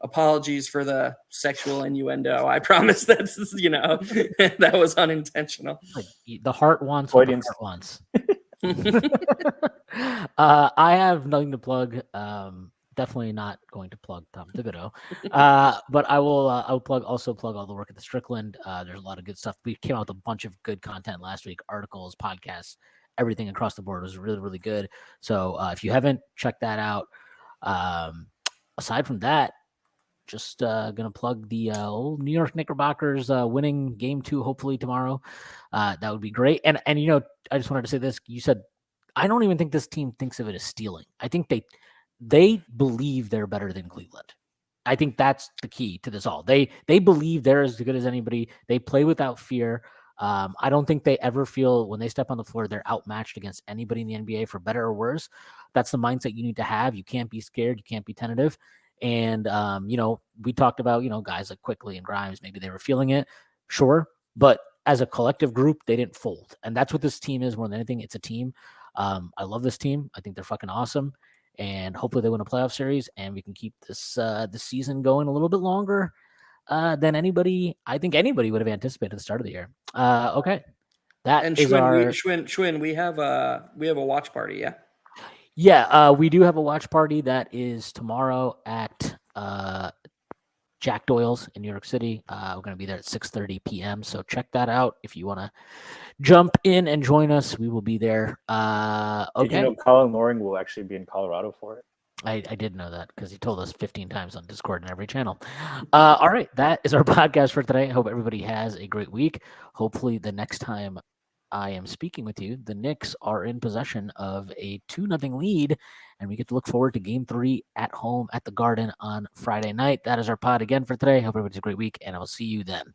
Apologies for the sexual innuendo. I promise that's, that was unintentional. The heart wants what the heart wants. I have nothing to plug. Definitely not going to plug Tom Thibodeau. But I'll plug all the work at the Strickland. There's a lot of good stuff. We came out with a bunch of good content last week, articles, podcasts, everything across the board was really, really good. So if you haven't checked that out, aside from that, just gonna plug the old New York Knickerbockers winning game 2 hopefully tomorrow. That would be great. And I just wanted to say this. You said I don't even think this team thinks of it as stealing. I think they believe they're better than Cleveland. I think that's the key to this all. They believe they're as good as anybody. They play without fear. I don't think they ever feel when they step on the floor they're outmatched against anybody in the NBA for better or worse. That's the mindset you need to have. You can't be scared. You can't be tentative. And we talked about guys like Quickly and Grimes. Maybe they were feeling it, sure, but as a collective group, they didn't fold. And that's what this team is more than anything. It's a team. I love this team. I think they're fucking awesome. And hopefully they win a playoff series and we can keep this season going a little bit longer than anybody would have anticipated at the start of the year. Okay. That And is Shwin, we have a watch party, yeah? Yeah, we do have a watch party that is tomorrow at Jack Doyle's in New York City. We're going to be there at 6:30 p.m. So check that out if you want to jump in and join us. We will be there. Okay. Colin Loring will actually be in Colorado for it. I did know that because he told us 15 times on Discord and every channel. All right, that is our podcast for today. I hope everybody has a great week. Hopefully the next time I am speaking with you, the Knicks are in possession of a 2-0 lead, and we get to look forward to Game 3 at home at the Garden on Friday night. That is our pod again for today. Hope everybody's a great week, and I will see you then.